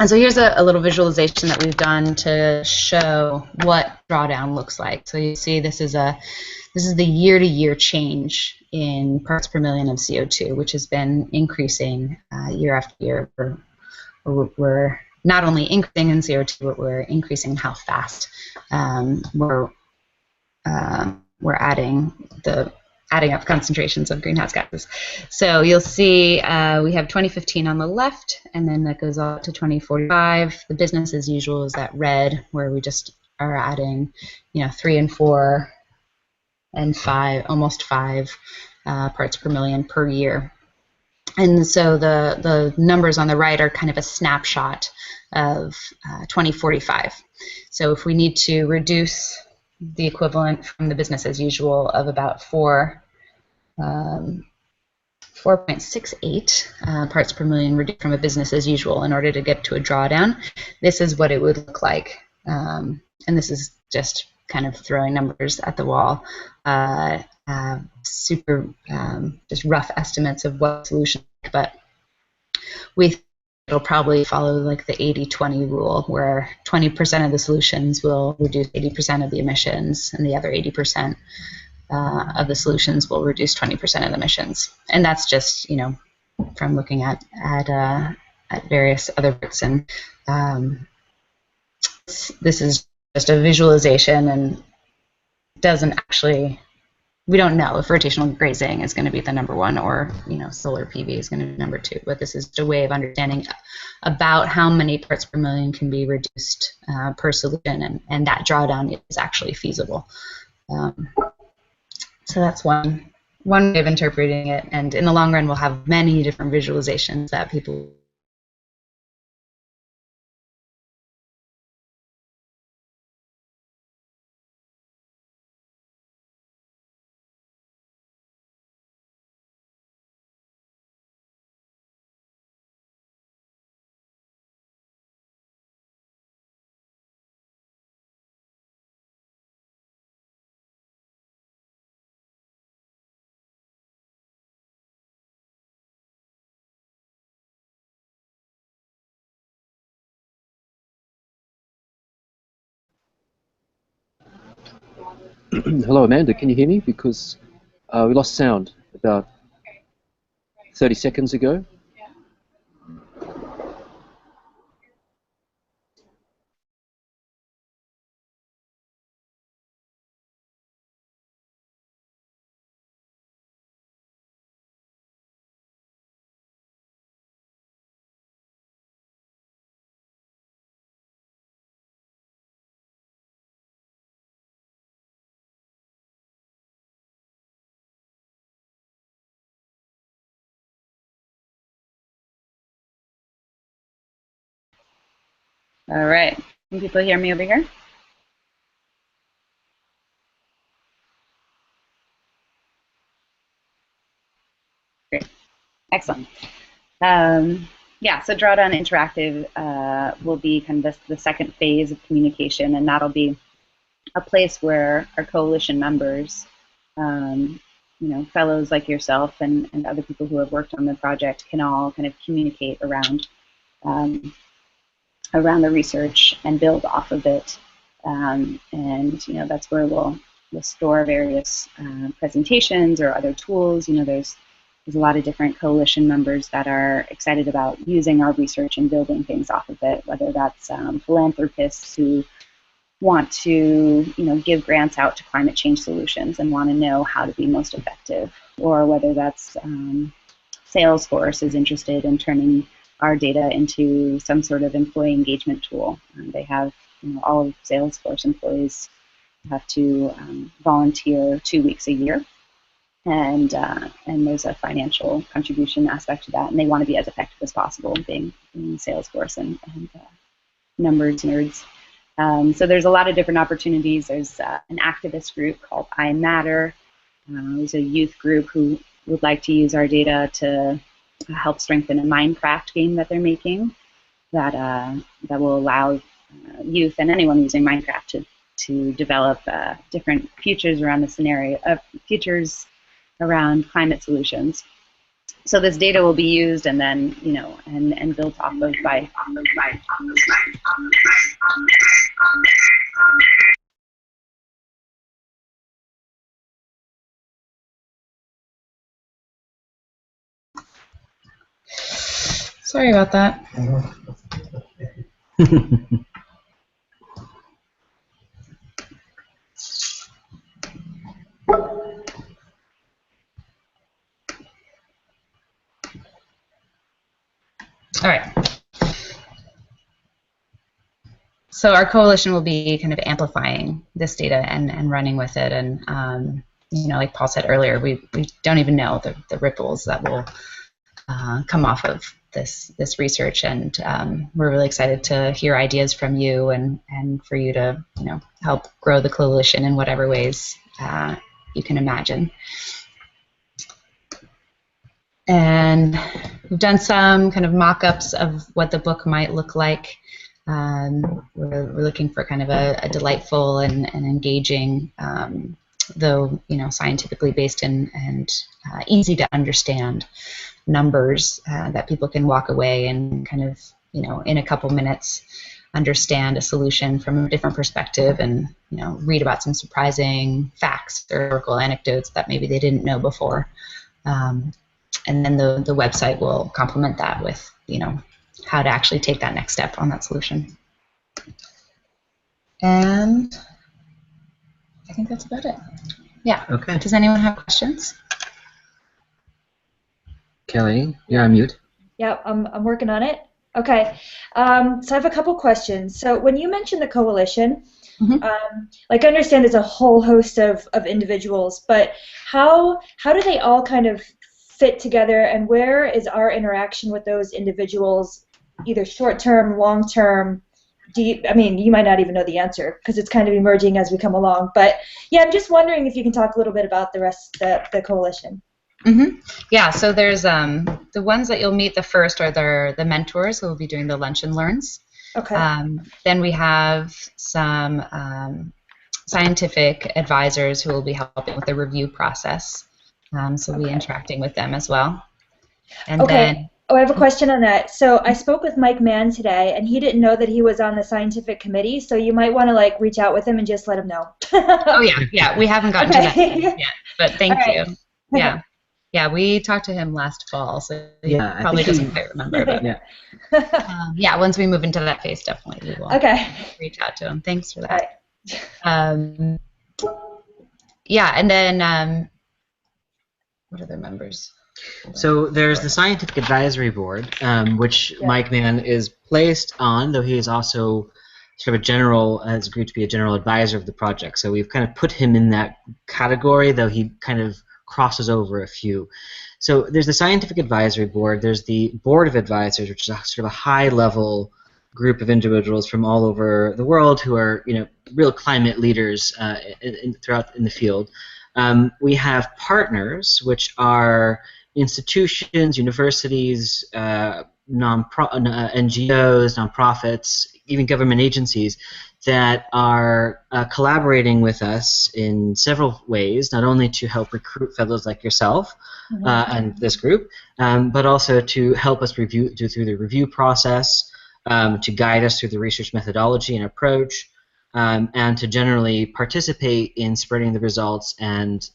And so here's a little visualization that we've done to show what Drawdown looks like. So you see this is the year-to-year change in parts per million of CO2, which has been increasing year after year. We're not only increasing in CO2, but we're increasing how fast we're adding up concentrations of greenhouse gases. So you'll see we have 2015 on the left, and then that goes up to 2045. The business as usual is that red, where we just are adding, 3 and 4 and 5, almost 5 parts per million per year. And so the numbers on the right are kind of a snapshot of 2045. So if we need to reduce the equivalent from the business as usual of about 4.68 parts per million reduced from a business as usual in order to get to a drawdown, this is what it would look like. And this is just kind of throwing numbers at the wall. Just rough estimates of what solution, but it'll probably follow like the 80-20 rule, where 20% of the solutions will reduce 80% of the emissions, and the other 80% of the solutions will reduce 20% of the emissions. And that's just, you know, from looking at various other books. And this is just a visualization, and doesn't actually. We don't know if rotational grazing is going to be the number one, or, you know, solar PV is going to be number two. But this is just a way of understanding about how many parts per million can be reduced per solution, and that drawdown is actually feasible. So that's one way of interpreting it. And in the long run, we'll have many different visualizations that people. Hello, Amanda. Can you hear me? Because we lost sound about 30 seconds ago. All right. Can people hear me over here? Great. Excellent. Yeah, so Drawdown Interactive will be kind of the second phase of communication, and that'll be a place where our coalition members, you know, fellows like yourself and other people who have worked on the project can all kind of communicate around the research and build off of it. And you know, that's where we'll store various presentations or other tools. You know, there's a lot of different coalition members that are excited about using our research and building things off of it, whether that's philanthropists who want to, you know, give grants out to climate change solutions and want to know how to be most effective, or whether that's Salesforce is interested in turning our data into some sort of employee engagement tool. They have, you know, all of Salesforce employees have to volunteer 2 weeks a year, and there's a financial contribution aspect to that, and they want to be as effective as possible being in Salesforce and numbers nerds. So there's a lot of different opportunities. There's an activist group called I Matter. There's a youth group who would like to use our data to help strengthen a Minecraft game that they're making that will allow youth and anyone using Minecraft to develop different futures around the scenario, futures around climate solutions. So this data will be used and then, you know, and built off of by. Sorry about that. All right. So our coalition will be kind of amplifying this data and running with it. And you know, like Paul said earlier, we don't even know the ripples that will come off of this research, and we're really excited to hear ideas from you and for you to help grow the coalition in whatever ways you can imagine. And we've done some kind of mock-ups of what the book might look like. We're looking for kind of a delightful and engaging, though scientifically based and easy to understand numbers that people can walk away and kind of in a couple minutes understand a solution from a different perspective, and read about some surprising facts or historical anecdotes that maybe they didn't know before. And then the website will complement that with how to actually take that next step on that solution. And I think that's about it. Yeah. Okay. Does anyone have questions? Kelly, you're on mute. Yeah, I'm working on it. Okay. So I have a couple questions. So when you mentioned the coalition, like I understand there's a whole host of individuals, but how do they all kind of fit together, and where is our interaction with those individuals, either short-term, long-term, deep? I mean, you might not even know the answer because it's kind of emerging as we come along. But yeah, I'm just wondering if you can talk a little bit about the rest of the coalition. Yeah, so there's the ones that you'll meet the first are the mentors who will be doing the lunch and learns. Okay. Then we have some scientific advisors who will be helping with the review process. So we'll be interacting with them as well. And then, I have a question on that. So I spoke with Mike Mann today, and he didn't know that he was on the scientific committee, so you might want to reach out with him and just let him know. Oh yeah, we haven't gotten to that yet, but thank you. Yeah, we talked to him last fall, so he probably doesn't quite remember. But yeah, once we move into that phase, definitely we will reach out to him. Thanks for that. Yeah, and then what other members? So there's the Scientific Advisory Board, which Mike Mann is placed on, though he is also sort of has agreed to be a general advisor of the project. So we've kind of put him in that category, though he kind of crosses over a few. So there's the Scientific Advisory Board, there's the Board of Advisors, which is sort of a high-level group of individuals from all over the world who are, real climate leaders throughout in the field. We have partners, which are institutions, universities, NGOs, nonprofits, even government agencies that are collaborating with us in several ways, not only to help recruit fellows like yourself and this group, but also to help us through the review process, to guide us through the research methodology and approach, and to generally participate in spreading the results and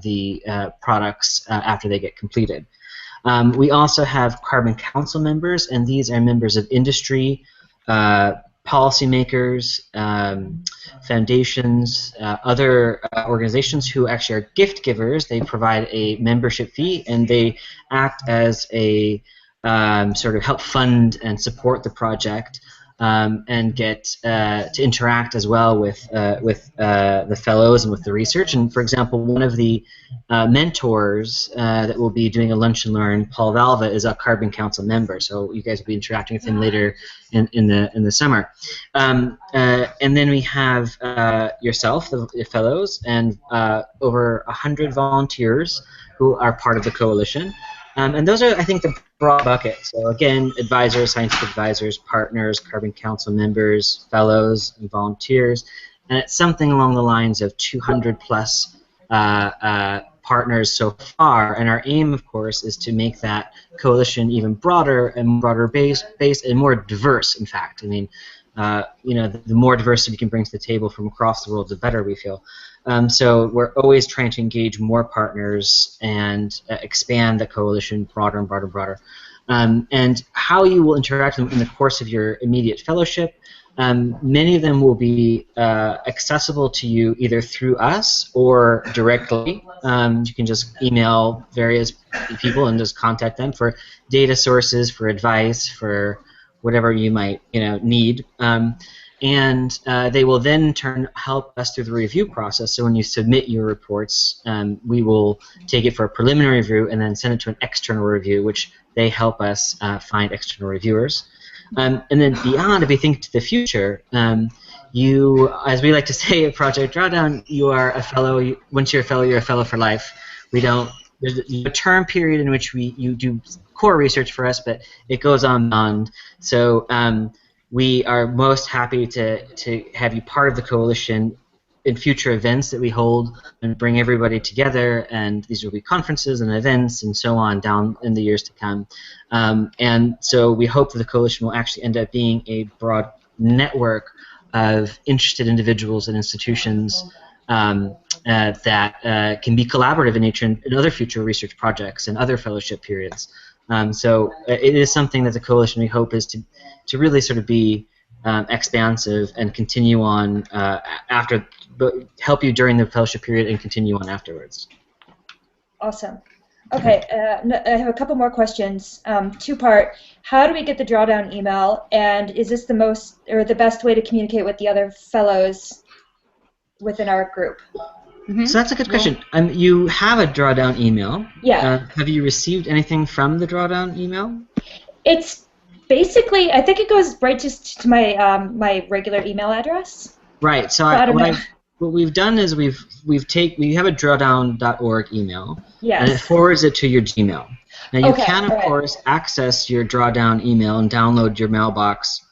the products after they get completed. We also have Carbon Council members, and these are members of industry, policymakers, foundations, other organizations who actually are gift givers. They provide a membership fee, and they act as a sort of help fund and support the project, and get to interact as well with the fellows and with the research. And for example, one of the mentors that will be doing a lunch and learn, Paul Valva, is a Carbon Council member. So you guys will be interacting with him later in the summer. And then we have yourself, the fellows, and over 100 volunteers who are part of the coalition. And those are, I think, the broad buckets. So again, advisors, scientific advisors, partners, Carbon Council members, fellows, and volunteers. And it's something along the lines of 200 plus partners so far. And our aim, of course, is to make that coalition even broader and broader based and more diverse, in fact. I mean, the more diversity we can bring to the table from across the world, the better we feel. So we're always trying to engage more partners and expand the coalition broader and broader and broader. And how you will interact in the course of your immediate fellowship, many of them will be accessible to you either through us or directly. You can just email various people and just contact them for data sources, for advice, for whatever you might need. And they will then in turn help us through the review process. So when you submit your reports, we will take it for a preliminary review and then send it to an external review, which they help us find external reviewers. And then beyond, if we think to the future, you, as we like to say at Project Drawdown, you are a fellow. Once you're a fellow for life. We don't. There's a term period in which you do core research for us, but it goes on beyond. So we are most happy to have you part of the coalition in future events that we hold and bring everybody together, and these will be conferences and events and so on down in the years to come. And so we hope that the coalition will actually end up being a broad network of interested individuals and institutions that can be collaborative in nature in other future research projects and other fellowship periods. So it is something that the coalition, we hope, is to really sort of be expansive and continue on after, but help you during the fellowship period and continue on afterwards. Awesome. Okay, I have a couple more questions. Two-part. How do we get the Drawdown email, and is this the most or the best way to communicate with the other fellows within our group? So that's a good question. You have a Drawdown email. Yeah. Have you received anything from the Drawdown email? It's basically, I think it goes right just to my my regular email address. Right. So what we've done is we have a drawdown.org email, yes, and it forwards it to your Gmail. Now you can of course access your Drawdown email and download your mailbox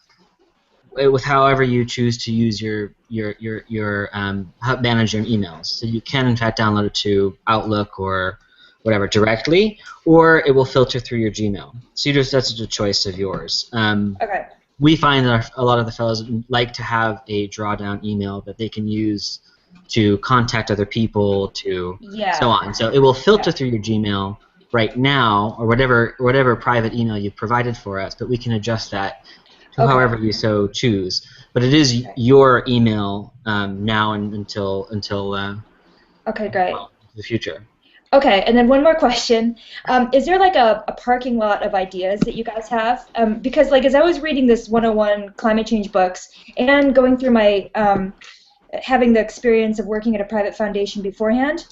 with however you choose to use your manage your emails. So you can in fact download it to Outlook or whatever directly, or it will filter through your Gmail. So that's a choice of yours. Okay. We find that a lot of the fellows like to have a Drawdown email that they can use to contact other people, so on. So it will filter through your Gmail right now, or whatever private email you've provided for us, but we can adjust that to however you so choose. But it is your email now and until okay, great. The future. Okay, and then one more question. Is there like a parking lot of ideas that you guys have? Because like as I was reading this 101 climate change books and going through my having the experience of working at a private foundation beforehand,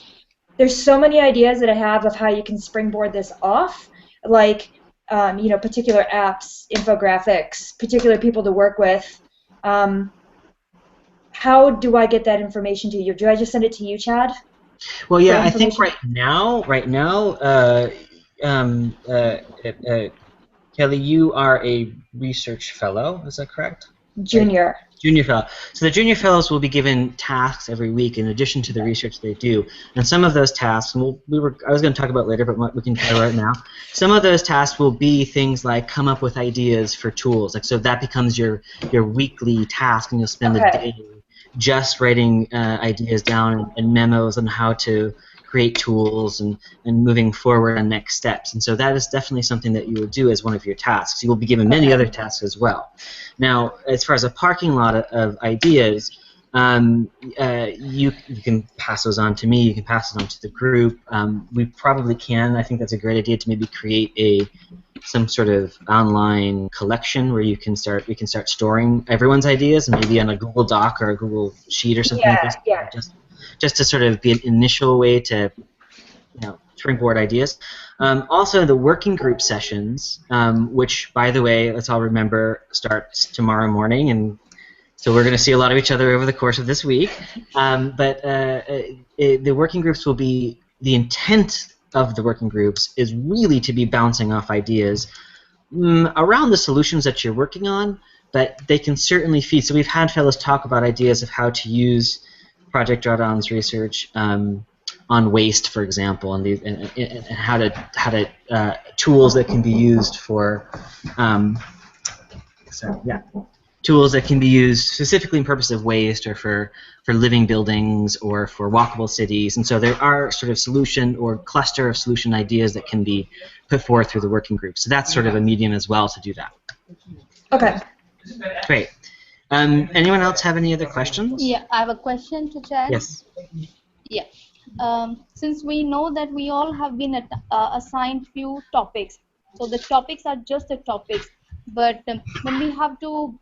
there's so many ideas that I have of how you can springboard this off, like you know, particular apps, infographics, particular people to work with. How do I get that information to you? Do I just send it to you, Chad? Well, yeah, I think right now, Kelly, you are a research fellow. Is that correct? Junior. Junior fellow. So the junior fellows will be given tasks every week in addition to the research they do, and some of those tasks, and I was going to talk about later, but we can talk about it now. Some of those tasks will be things like come up with ideas for tools. Like so, that becomes your weekly task, and you'll spend the day just writing ideas down and memos on how to create tools and moving forward on next steps. And so that is definitely something that you will do as one of your tasks. You will be given many other tasks as well. Now, as far as a parking lot of ideas, you can pass those on to me. You can pass it on to the group. We probably can. I think that's a great idea to maybe create some sort of online collection where we can start storing everyone's ideas, maybe on a Google Doc or a Google Sheet or something like this. Just to sort of be an initial way to, springboard ideas. Also, the working group sessions, which, by the way, let's all remember, starts tomorrow morning, and so we're going to see a lot of each other over the course of this week. But the working groups will be, the intent of the working groups is really to be bouncing off ideas around the solutions that you're working on, but they can certainly feed. So we've had fellows talk about ideas of how to use Project Drawdown's research on waste, for example, and how to tools that can be used for tools that can be used specifically in purpose of waste or for living buildings or for walkable cities. And so there are sort of solution or cluster of solution ideas that can be put forth through the working group. So that's sort of a medium as well to do that. Okay. Great. Anyone else have any other questions? Yeah, I have a question to Chad. Yes. Yeah. Since we know that we all have been assigned few topics, so the topics are just the topics, but when we have to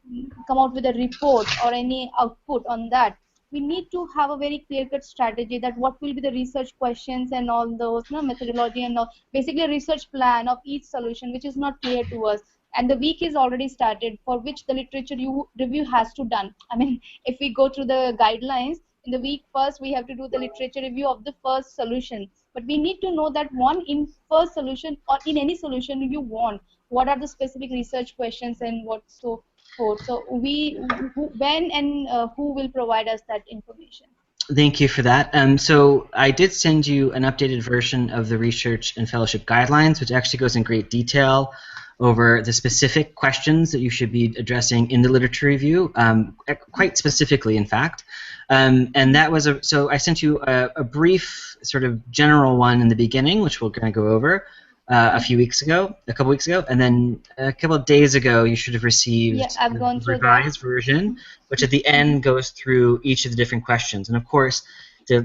come out with a report or any output on that, we need to have a very clear-cut strategy that what will be the research questions and all those, methodology and all, basically a research plan of each solution, which is not clear to us. And the week is already started, for which the literature review has to done. I mean, if we go through the guidelines, in the week first we have to do the literature review of the first solution. But we need to know that in first solution or in any solution you want, what are the specific research questions and what so forth. So when and who will provide us that information? Thank you for that. So I did send you an updated version of the research and fellowship guidelines, which actually goes in great detail over the specific questions that you should be addressing in the literature review, quite specifically, in fact. And that was so I sent you a brief sort of general one in the beginning, which we're going to go over a couple weeks ago, and then a couple of days ago you should have received the revised version, which at the end goes through each of the different questions. And of course,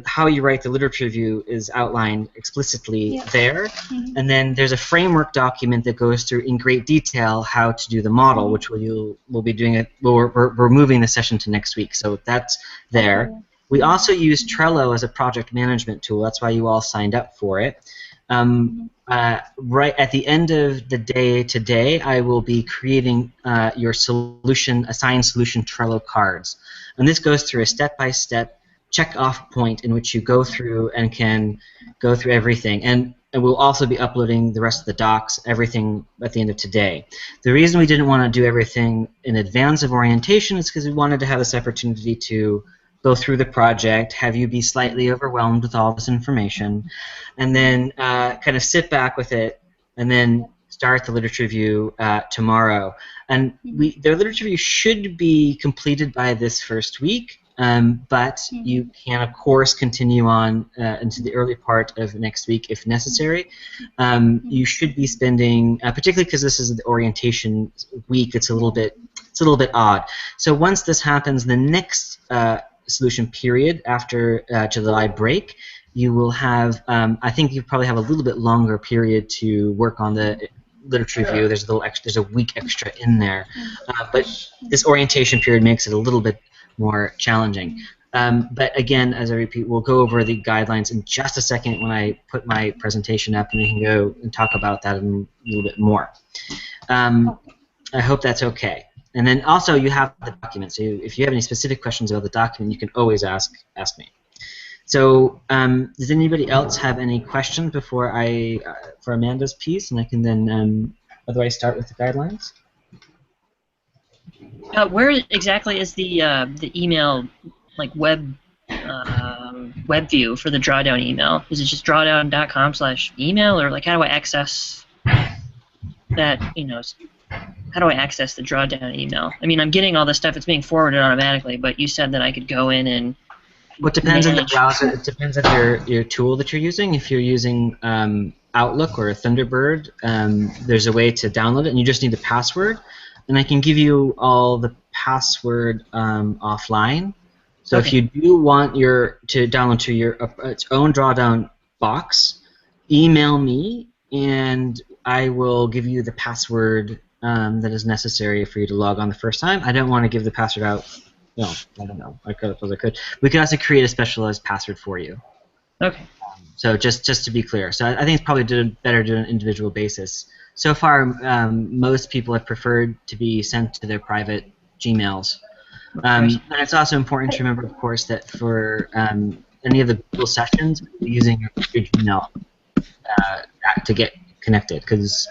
how you write the literature review is outlined explicitly there. And then there's a framework document that goes through in great detail how to do the model, which we'll be doing it. We're moving the session to next week, so that's there. We also use Trello as a project management tool. That's why you all signed up for it. Right at the end of the day today, I will be creating your assigned solution Trello cards. And this goes through a step-by-step check-off point in which you go through and can go through everything. And we'll also be uploading the rest of the docs, everything at the end of today. The reason we didn't want to do everything in advance of orientation is because we wanted to have this opportunity to go through the project, have you be slightly overwhelmed with all this information, and then kind of sit back with it, and then start the literature review tomorrow. And the literature review should be completed by this first week, but you can, of course, continue on into the early part of next week if necessary. You should be spending, particularly because this is the orientation week, it's a little bit odd. So once this happens, the next solution period after July break, you will have, I think you probably have a little bit longer period to work on the literature review. There's a little extra, there's a week extra in there, but this orientation period makes it a little bit more challenging. But again, as I repeat, we'll go over the guidelines in just a second when I put my presentation up, and we can go and talk about that in a little bit more. I hope that's okay. And then also you have the document, so if you have any specific questions about the document, you can always ask me. So does anybody else have any questions before for Amanda's piece, and I can then otherwise start with the guidelines? Where exactly is the email, like web view for the Drawdown email? Is it just drawdown.com/email, or like how do I access that? How do I access the Drawdown email? I mean, I'm getting all the stuff that's being forwarded automatically, but you said that I could go in and well, it depends on the browser. It depends on your tool that you're using. If you're using Outlook or Thunderbird, there's a way to download it, and you just need the password. And I can give you all the password offline. So if you do want to download to your its own Drawdown box, email me, and I will give you the password that is necessary for you to log on the first time. I don't want to give the password out. No, I don't know. I suppose I could. We could also create a specialized password for you. Okay. So just to be clear, so I think it's probably better to do an individual basis. So far, most people have preferred to be sent to their private Gmails. And it's also important to remember, of course, that for any of the Google sessions, you're using your Gmail to get connected, because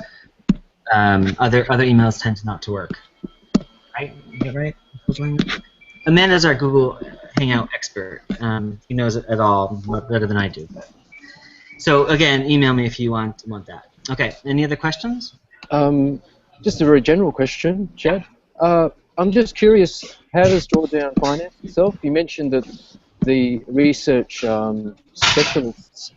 other emails tend not to work. Right? Is that right? Amanda's our Google Hangout expert. He knows it all better than I do. So again, email me if you want that. Okay. Any other questions? Just a very general question, Chad. I'm just curious, how does Drawdown finance itself? You mentioned that the research specialists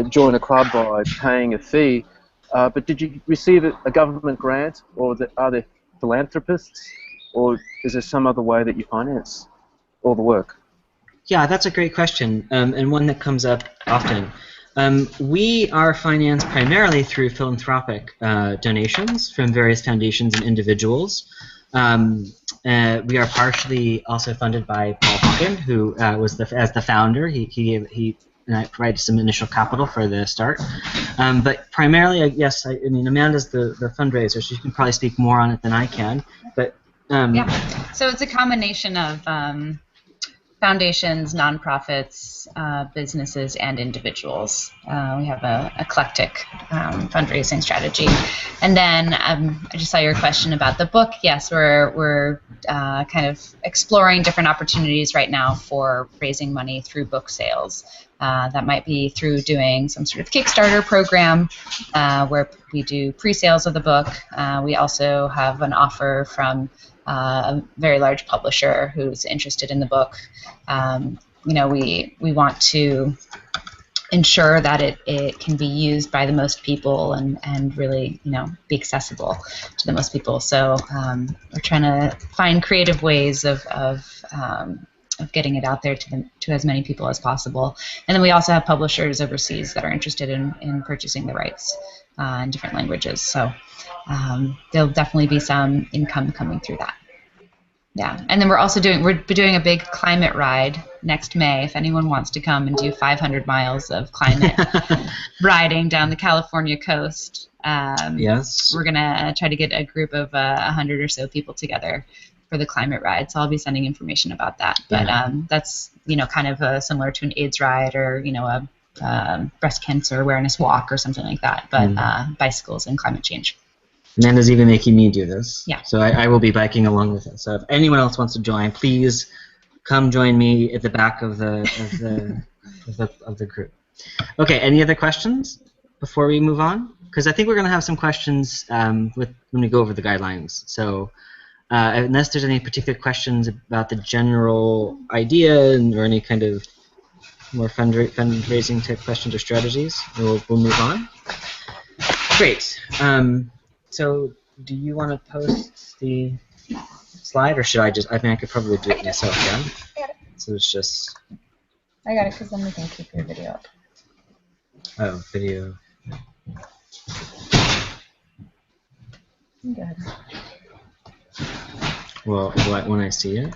join a club by paying a fee, but did you receive a government grant, or are there philanthropists, or is there some other way that you finance all the work? Yeah, that's a great question, and one that comes up often. We are financed primarily through philanthropic donations from various foundations and individuals. We are partially also funded by Paul Falcon, who was as the founder. He and I provided some initial capital for the start. But primarily, yes, I mean, Amanda's the fundraiser, so she can probably speak more on it than I can. But yeah, so it's a combination of foundations, nonprofits, businesses, and individuals. We have an eclectic fundraising strategy. And then I just saw your question about the book. Yes, we're kind of exploring different opportunities right now for raising money through book sales. That might be through doing some sort of Kickstarter program where we do pre-sales of the book. We also have an offer from a very large publisher who's interested in the book. We want to ensure that it can be used by the most people and really be accessible to the most people. So we're trying to find creative ways of getting it out there to as many people as possible. And then we also have publishers overseas that are interested in purchasing the rights in different languages. So there'll definitely be some income coming through that. Yeah, and then we're doing a big climate ride next May. If anyone wants to come and do 500 miles of climate riding down the California coast, yes, we're gonna try to get a group of 100 or so people together for the climate ride. So I'll be sending information about that. But that's kind of similar to an AIDS ride or a breast cancer awareness walk or something like that. But bicycles and climate change. Amanda's even making me do this. Yeah. So I will be biking along with it. So if anyone else wants to join, please come join me at the back of the group. Okay. Any other questions before we move on? Because I think we're going to have some questions when we go over the guidelines. So unless there's any particular questions about the general idea or any kind of more fundraising type questions or strategies, we'll move on. Great. So, do you want to post the slide, or should I just? I mean, I could probably do it myself. Yeah. I got it. So it's just. I got it because then we can keep your video up. Oh, video. Go ahead. Well, when I see it.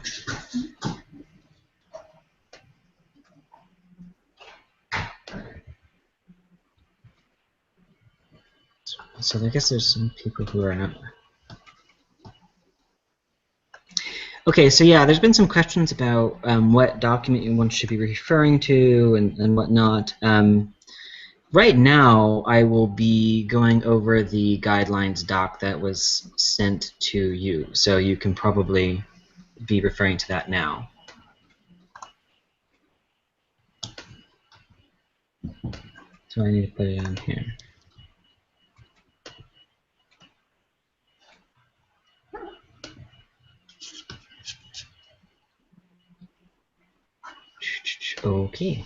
So I guess there's some people who are not. Okay, so yeah, there's been some questions about what document one should be referring to and whatnot. Right now, I will be going over the guidelines doc that was sent to you, so you can probably be referring to that now. So I need to put it on here. Okay.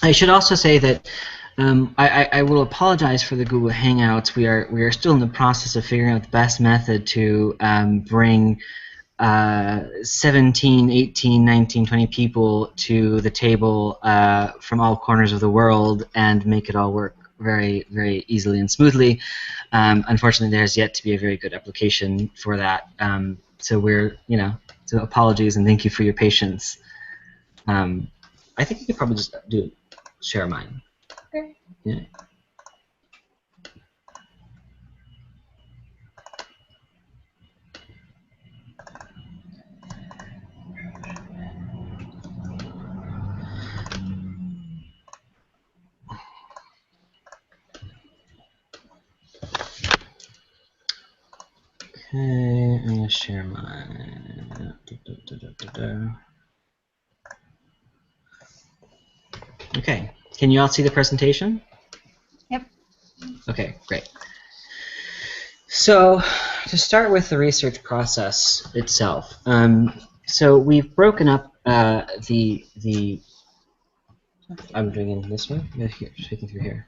I should also say that I will apologize for the Google Hangouts. We are still in the process of figuring out the best method to bring 17, 18, 19, 20 people to the table from all corners of the world and make it all work very, very easily and smoothly. Unfortunately, there's yet to be a very good application for that. So we're, so apologies and thank you for your patience. I think you could probably just share mine. Okay. Yeah. Okay, I'm going to share mine. Okay, can you all see the presentation? Yep. Okay, great. So, to start with the research process itself, so we've broken up the. I'm doing it this way. Here, shaking through here.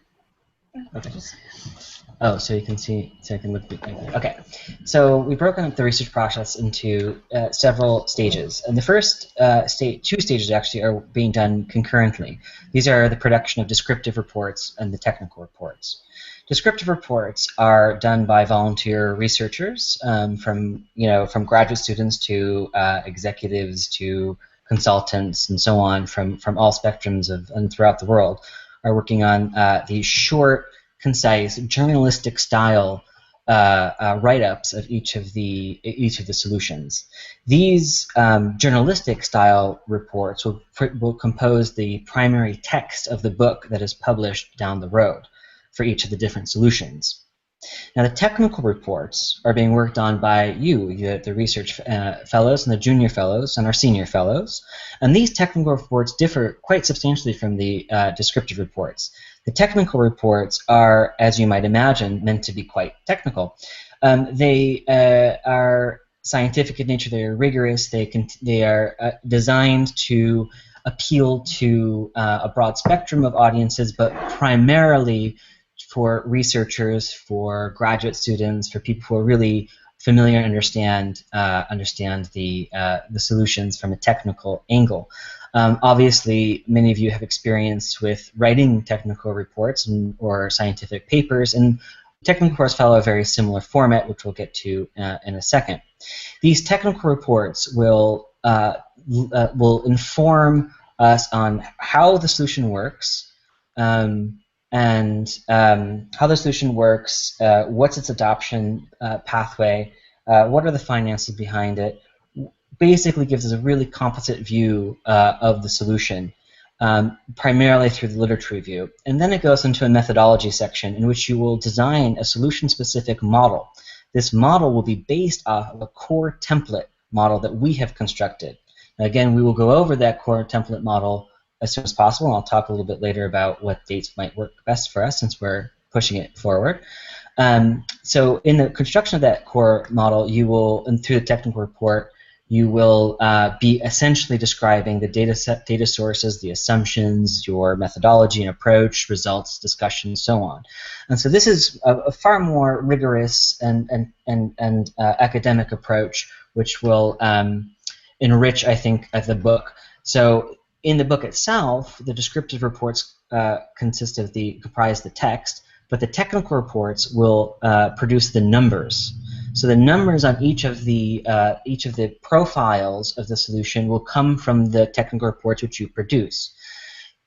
Okay. Oh, so you can see, so I can look. Okay, so we've broken up the research process into several stages, and the first two stages actually are being done concurrently. These are the production of descriptive reports and the technical reports. Descriptive reports are done by volunteer researchers, from graduate students to executives to consultants and so on, from all spectrums and throughout the world, are working on these short, concise, journalistic style write-ups of each of the solutions. These journalistic style reports will compose the primary text of the book that is published down the road for each of the different solutions. Now, the technical reports are being worked on by the research fellows and the junior fellows and our senior fellows, and these technical reports differ quite substantially from the descriptive reports. The technical reports are, as you might imagine, meant to be quite technical. They are scientific in nature. They are rigorous. They are designed to appeal to a broad spectrum of audiences, but primarily for researchers, for graduate students, for people who are really familiar and understand the solutions from a technical angle. Obviously, many of you have experience with writing technical reports or scientific papers, and technical reports follow a very similar format, which we'll get to in a second. These technical reports will inform us on how the solution works, what's its adoption pathway, what are the finances behind it. Basically gives us a really composite view of the solution, primarily through the literature review. And then it goes into a methodology section in which you will design a solution-specific model. This model will be based off of a core template model that we have constructed. Now, again, we will go over that core template model as soon as possible, and I'll talk a little bit later about what dates might work best for us since we're pushing it forward. So in the construction of that core model, you will, and through the technical report, you will be essentially describing the data sources, the assumptions, your methodology and approach, results, discussion, so on. And so this is a far more rigorous and academic approach, which will enrich, I think, the book. So in the book itself, the descriptive reports comprise the text, but the technical reports will produce the numbers. So the numbers on each of the profiles of the solution will come from the technical reports which you produce.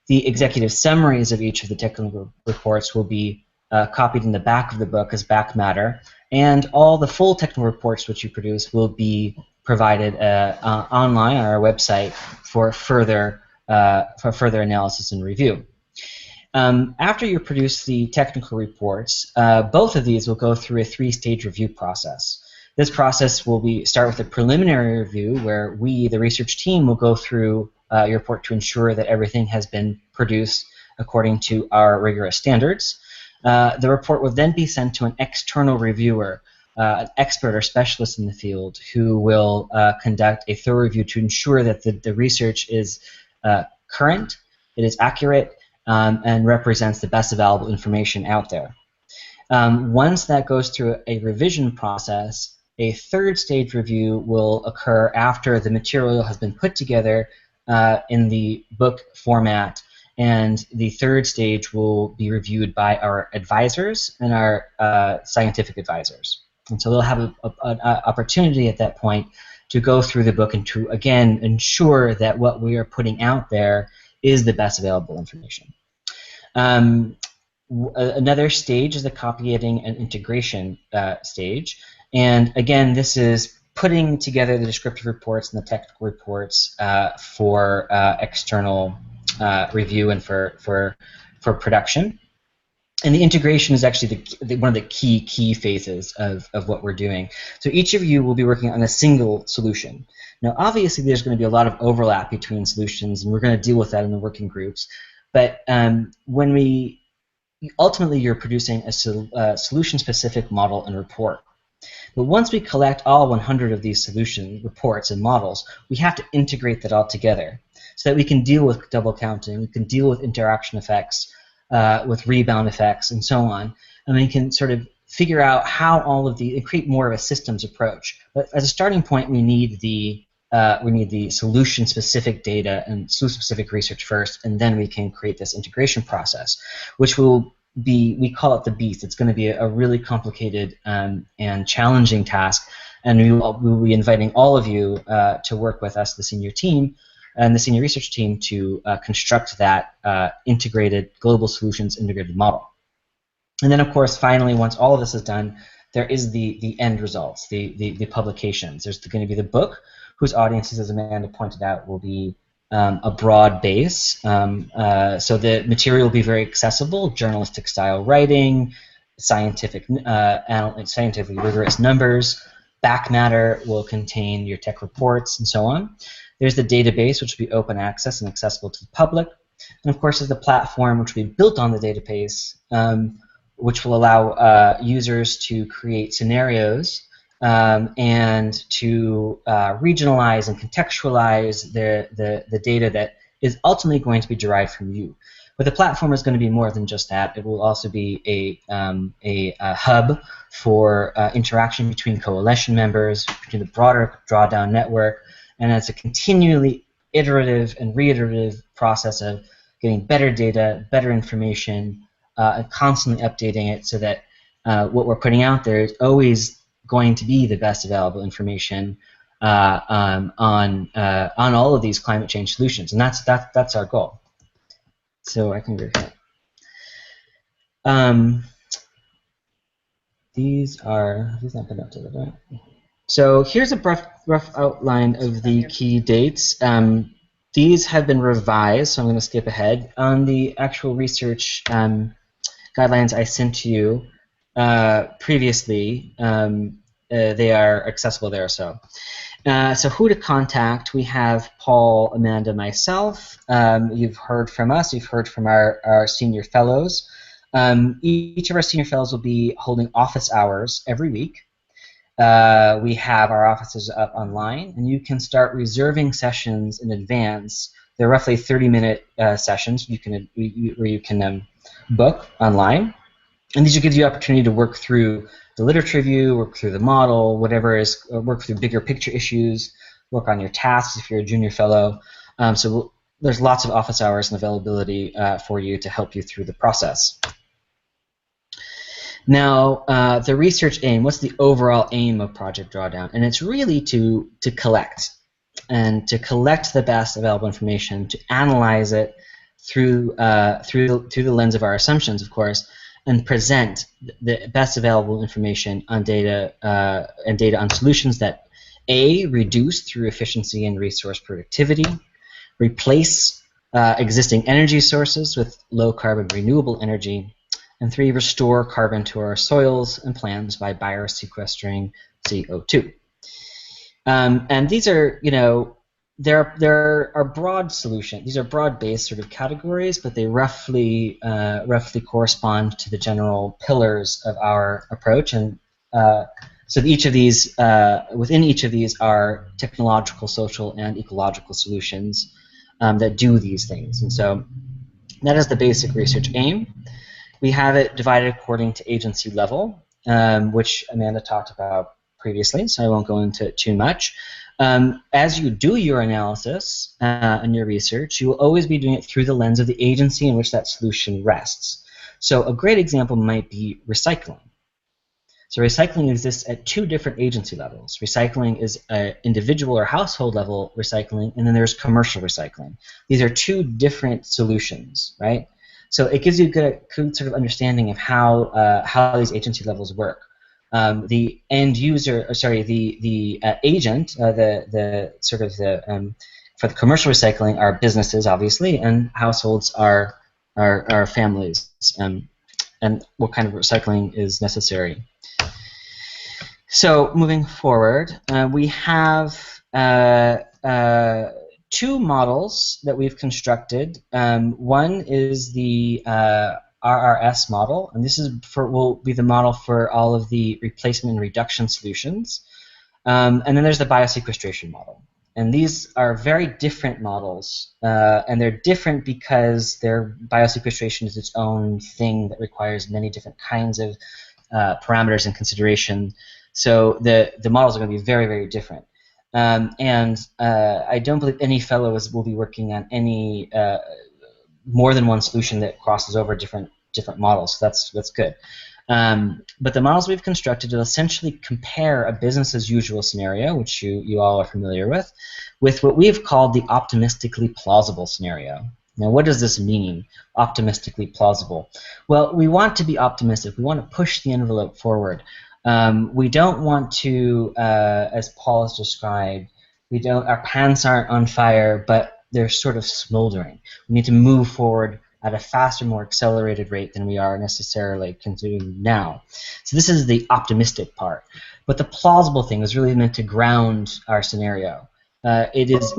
The executive summaries of each of the technical reports will be copied in the back of the book as back matter, and all the full technical reports which you produce will be provided online on our website for further analysis and review. After you produce the technical reports, both of these will go through a 3-stage review process. This process will start with a preliminary review where we, the research team, will go through your report to ensure that everything has been produced according to our rigorous standards. The report will then be sent to an external reviewer, an expert or specialist in the field, who will conduct a thorough review to ensure that the research is current, it is accurate, and represents the best available information out there. Once that goes through a revision process, a 3rd-stage review will occur after the material has been put together in the book format, and the 3rd stage will be reviewed by our advisors and our scientific advisors. And so they'll have an opportunity at that point to go through the book and to, again, ensure that what we are putting out there is the best available information. Another stage is the copy editing and integration stage. And again, this is putting together the descriptive reports and the technical reports for external review and for production. And the integration is actually one of the key phases of what we're doing. So each of you will be working on a single solution. Now, obviously, there's going to be a lot of overlap between solutions, and we're going to deal with that in the working groups. But ultimately, you're producing a solution-specific model and report. But once we collect all 100 of these solution reports and models, we have to integrate that all together so that we can deal with double counting, we can deal with interaction effects, with rebound effects and so on. And we can sort of figure out how all of the, and create more of a systems approach. But as a starting point, we need the solution-specific data and solution-specific research first, and then we can create this integration process, which will be, we call it the beast. It's going to be a really complicated and challenging task, and we will be inviting all of you to work with us, the senior team, and the senior research team to construct that integrated global solutions integrated model. And then, of course, finally, once all of this is done, there is the end results, the publications. There's going to be the book, whose audiences, as Amanda pointed out, will be a broad base. So the material will be very accessible, journalistic style writing, scientifically rigorous numbers. Back matter will contain your tech reports and so on. There's the database, which will be open access and accessible to the public. And of course, there's the platform, which will be built on the database, which will allow users to create scenarios and to regionalize and contextualize the data that is ultimately going to be derived from you. But the platform is going to be more than just that. It will also be a hub for interaction between coalition members, between the broader Drawdown network, and it's a continually iterative and reiterative process of getting better data, better information, and constantly updating it so that what we're putting out there is always going to be the best available information on all of these climate change solutions, and that's our goal. So I can go ahead. These not been updated, right? So here's a rough outline of the key dates. These have been revised, so I'm going to skip ahead. On the actual research guidelines I sent to you previously, they are accessible there. So who to contact? We have Paul, Amanda, myself. You've heard from us. You've heard from our senior fellows. Each of our senior fellows will be holding office hours every week. We have our offices up online, and you can start reserving sessions in advance. They're roughly 30-minute sessions where you can book online. And these will give you the opportunity to work through the literature review, work through the model, work through bigger picture issues, work on your tasks if you're a junior fellow. So there's lots of office hours and availability for you to help you through the process. Now, the research aim, what's the overall aim of Project Drawdown? And it's really to collect the best available information, to analyze it through the lens of our assumptions, of course, and present the best available information on data and data on solutions that A, reduce through efficiency and resource productivity, replace existing energy sources with low carbon renewable energy, and 3, restore carbon to our soils and plants by biosequestering CO2. And these are, there are broad solutions. These are broad-based sort of categories, but they roughly correspond to the general pillars of our approach. And so each of these, within each of these, are technological, social, and ecological solutions that do these things. And so that is the basic research aim. We have it divided according to agency level, which Amanda talked about previously, so I won't go into too much. As you do your analysis and your research, you will always be doing it through the lens of the agency in which that solution rests. So a great example might be recycling. So recycling exists at 2 different agency levels. Recycling is individual or household level recycling, and then there's commercial recycling. These are 2 different solutions, right? So it gives you a good sort of understanding of how these agency levels work. The end user, or sorry, the agent, for the commercial recycling are businesses, obviously, and households are families, and what kind of recycling is necessary. So moving forward, we have 2 models that we've constructed. One is the RRS model, and this will be the model for all of the replacement and reduction solutions. And then there's the biosequestration model. And these are very different models, and they're different because their biosequestration is its own thing that requires many different kinds of parameters and consideration. So the models are going to be very, very different. I don't believe any fellow will be working on any more than one solution that crosses over different models. So that's good. But the models we've constructed will essentially compare a business as usual scenario, which you all are familiar with what we've called the optimistically plausible scenario. Now, what does this mean, optimistically plausible? Well, we want to be optimistic. We want to push the envelope forward. We don't want to, as Paul has described, our pants aren't on fire, but they're sort of smoldering. We need to move forward at a faster, more accelerated rate than we are necessarily continuing now. So this is the optimistic part. But the plausible thing is really meant to ground our scenario. It is.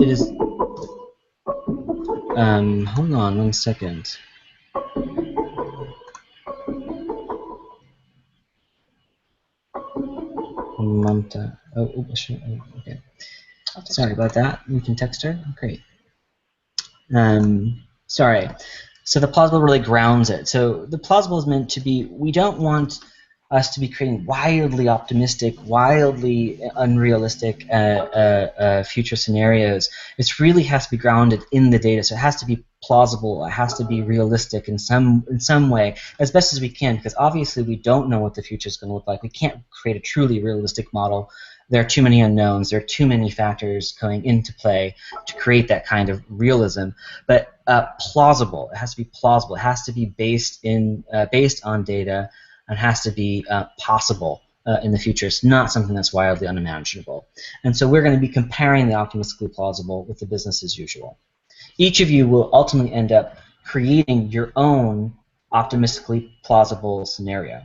Hold on 1 second. Mamta. Oh, okay. Sorry about that. We can text her. Great. Sorry. So the plausible really grounds it. So the plausible is meant to be, we don't want us to be creating wildly optimistic, wildly unrealistic future scenarios. It really has to be grounded in the data. So it has to be plausible. It has to be realistic in some way, as best as we can, because obviously we don't know what the future is going to look like. We can't create a truly realistic model. There are too many unknowns. There are too many factors going into play to create that kind of realism. But plausible. It has to be plausible. It has to be based on data, and has to be possible in the future. It's not something that's wildly unimaginable. And so we're going to be comparing the optimistically plausible with the business as usual. Each of you will ultimately end up creating your own optimistically plausible scenario.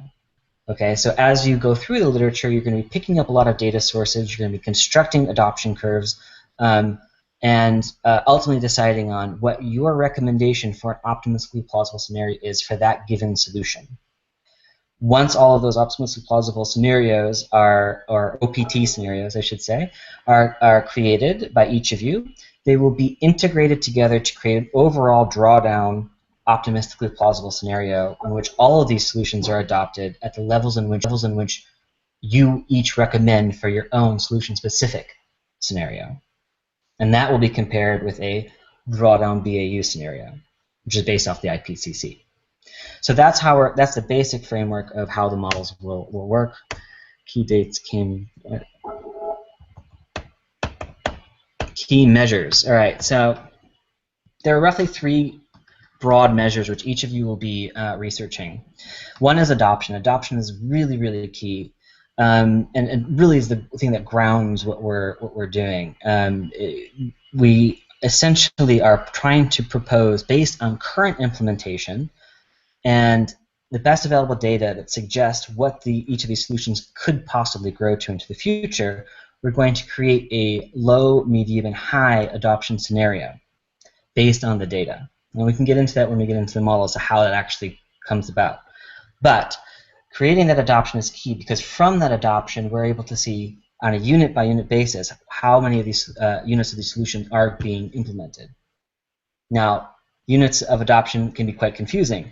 Okay, so as you go through the literature, you're going to be picking up a lot of data sources, you're going to be constructing adoption curves, and ultimately deciding on what your recommendation for an optimistically plausible scenario is for that given solution. Once all of those optimistically plausible scenarios or OPT scenarios, I should say, are created by each of you, they will be integrated together to create an overall drawdown optimistically plausible scenario in which all of these solutions are adopted at the levels in which you each recommend for your own solution-specific scenario. And that will be compared with a drawdown BAU scenario, which is based off the IPCC. So that's the basic framework of how the models will work. Key dates came. Key measures. All right. So there are roughly 3 broad measures which each of you will be researching. One is adoption. Adoption is really, really key, and really is the thing that grounds what we're doing. We essentially are trying to propose, based on current implementation and the best available data that suggests what each of these solutions could possibly grow to into the future, we're going to create a low, medium, and high adoption scenario based on the data. And we can get into that when we get into the models of how that actually comes about. But creating that adoption is key, because from that adoption, we're able to see on a unit-by-unit basis how many of these units of these solutions are being implemented. Now, units of adoption can be quite confusing.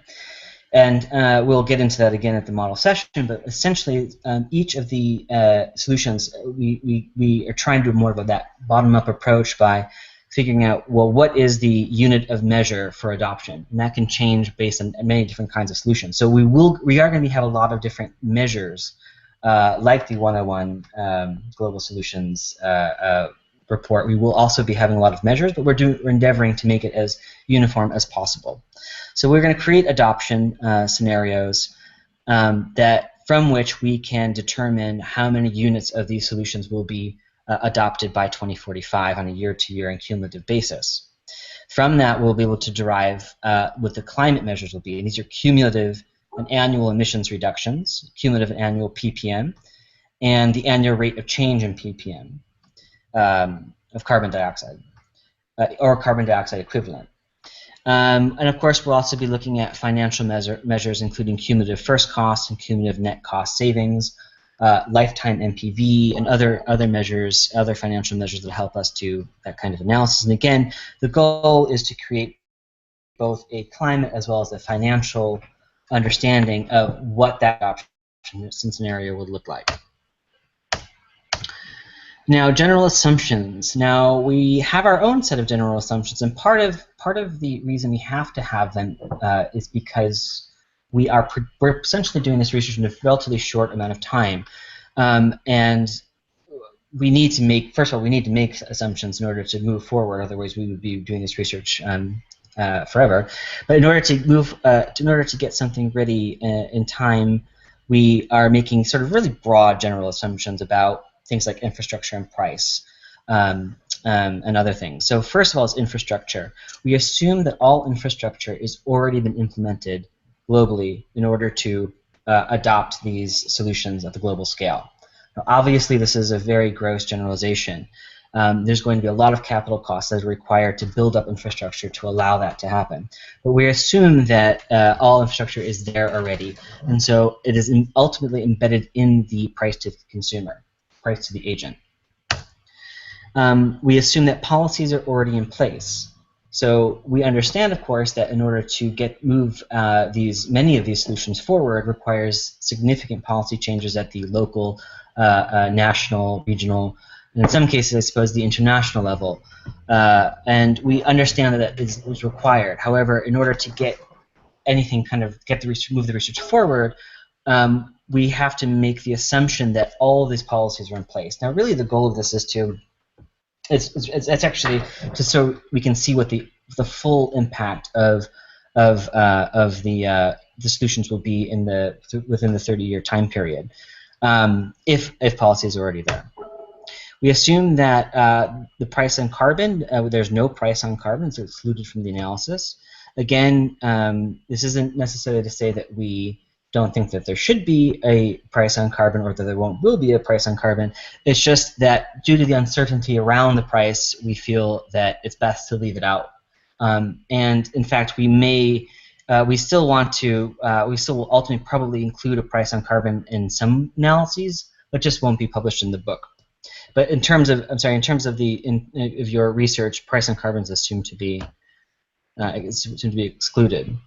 And we'll get into that again at the model session, but essentially each of the solutions, we are trying to do more of that bottom-up approach by figuring out, well, what is the unit of measure for adoption? And that can change based on many different kinds of solutions. So we are going to have a lot of different measures, like the 101 Global Solutions report. We will also be having a lot of measures, but we're endeavoring to make it as uniform as possible. So we're going to create adoption scenarios from which we can determine how many units of these solutions will be adopted by 2045 on a year-to-year and cumulative basis. From that, we'll be able to derive what the climate measures will be. And these are cumulative and annual emissions reductions, cumulative and annual PPM, and the annual rate of change in PPM of carbon dioxide, or carbon dioxide equivalent. And of course, we'll also be looking at financial measures, including cumulative first cost and cumulative net cost savings, lifetime NPV, and other measures, other financial measures that help us do that kind of analysis. And again, the goal is to create both a climate as well as a financial understanding of what that option scenario would look like. Now, general assumptions. Now, we have our own set of general assumptions, and part of the reason we have to have them is because we're essentially doing this research in a relatively short amount of time, and we need to make, first of all, we need to make assumptions in order to move forward. Otherwise, we would be doing this research forever. But in order to get something ready in time, we are making sort of really broad general assumptions about things like infrastructure and price and other things. So first of all is infrastructure. We assume that all infrastructure is already been implemented globally in order to adopt these solutions at the global scale. Now, obviously, this is a very gross generalization. There's going to be a lot of capital costs that are required to build up infrastructure to allow that to happen. But we assume that all infrastructure is there already, and so it is ultimately embedded in the price to the consumer, price to the agent. We assume that policies are already in place. So we understand, of course, that in order to move many of these solutions forward requires significant policy changes at the local, national, regional, and in some cases, I suppose, the international level. And we understand that is required. However, in order to get anything move the research forward, we have to make the assumption that all of these policies are in place. Now, really, the goal of this is it's actually just so we can see what the full impact of the solutions will be within the 30-year time period, if policy is already there. We assume that the price on carbon, there's no price on carbon, so it's excluded from the analysis. Again, this isn't necessarily to say that we don't think that there should be a price on carbon or that there will be a price on carbon. It's just that due to the uncertainty around the price, we feel that it's best to leave it out. And in fact, we still will ultimately probably include a price on carbon in some analyses, but just won't be published in the book. But in terms of, of your research, price on carbon is assumed to be excluded.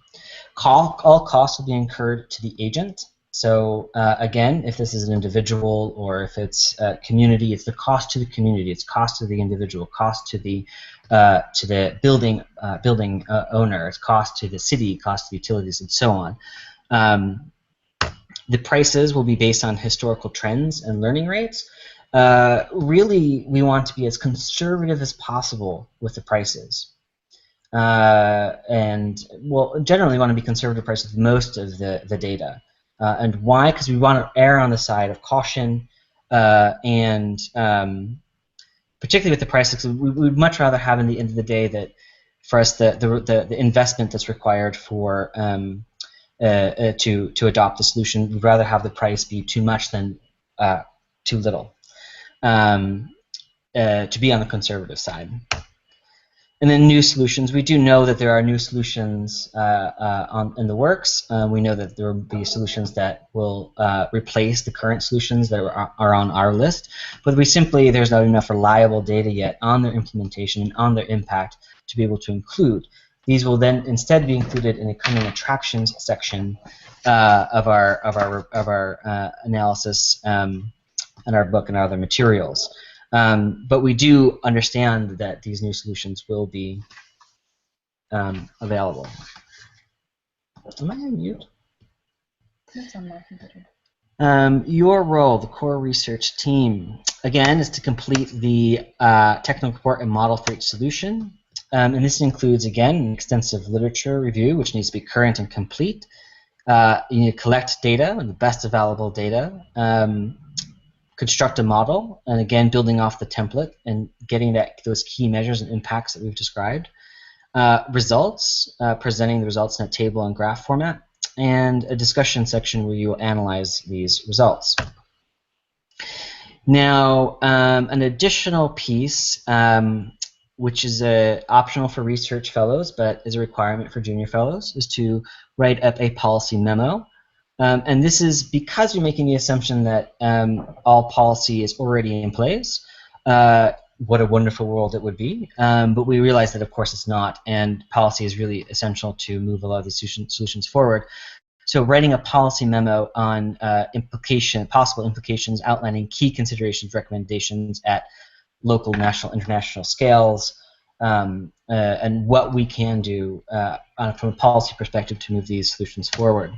All costs will be incurred to the agent. So again, if this is an individual or if it's a community, it's the cost to the community, it's cost to the individual, cost to the building owner, it's cost to the city, cost to the utilities, and so on. The prices will be based on historical trends and learning rates. Really, we want to be as conservative as possible with the prices. And well, generally we want to be conservative prices with most of the data. And why? Because we want to err on the side of caution, and particularly with the prices, we would much rather have, in the end of the day, that for us the investment that's required for to adopt the solution, we'd rather have the price be too much than too little, to be on the conservative side. And then new solutions. We do know that there are new solutions in the works. We know that there will be solutions that will replace the current solutions that are on our list. But there's not enough reliable data yet on their implementation and on their impact to be able to include. These will then instead be included in the coming attractions section of our analysis and our book and our other materials. But we do understand that these new solutions will be available. Am I on mute? That's on my computer. Your role, the core research team, again, is to complete the technical report and model for each solution. And this includes, again, an extensive literature review, which needs to be current and complete. You need to collect data, and the best available data. Construct a model, and again, building off the template and getting those key measures and impacts that we've described. Results, presenting the results in a table and graph format, and a discussion section where you will analyze these results. Now, an additional piece, which is optional for research fellows, but is a requirement for junior fellows, is to write up a policy memo. And this is because you're making the assumption that all policy is already in place. What a wonderful world it would be. But we realize that, of course, it's not, and policy is really essential to move a lot of these solutions forward. So writing a policy memo on possible implications, outlining key considerations, recommendations at local, national, international scales, and what we can do from a policy perspective to move these solutions forward.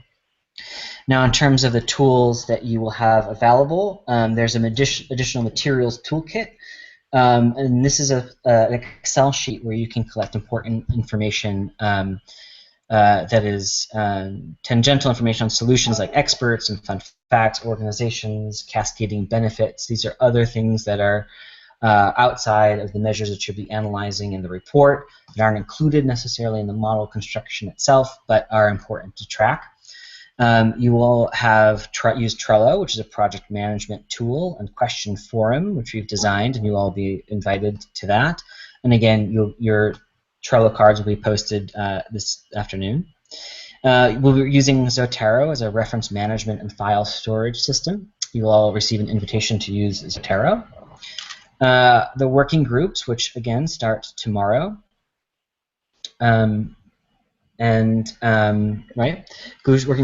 Now, in terms of the tools that you will have available, there's an additional materials toolkit, and this is an Excel sheet where you can collect important information that is tangential information on solutions like experts and fun facts, organizations, cascading benefits. These are other things that are outside of the measures that you'll be analyzing in the report that aren't included necessarily in the model construction itself, but are important to track. You will have used Trello, which is a project management tool, and question forum, which we've designed, and you'll all be invited to that. And again, your Trello cards will be posted this afternoon. We'll be using Zotero as a reference management and file storage system. You will all receive an invitation to use Zotero. The working groups, which again start tomorrow. Working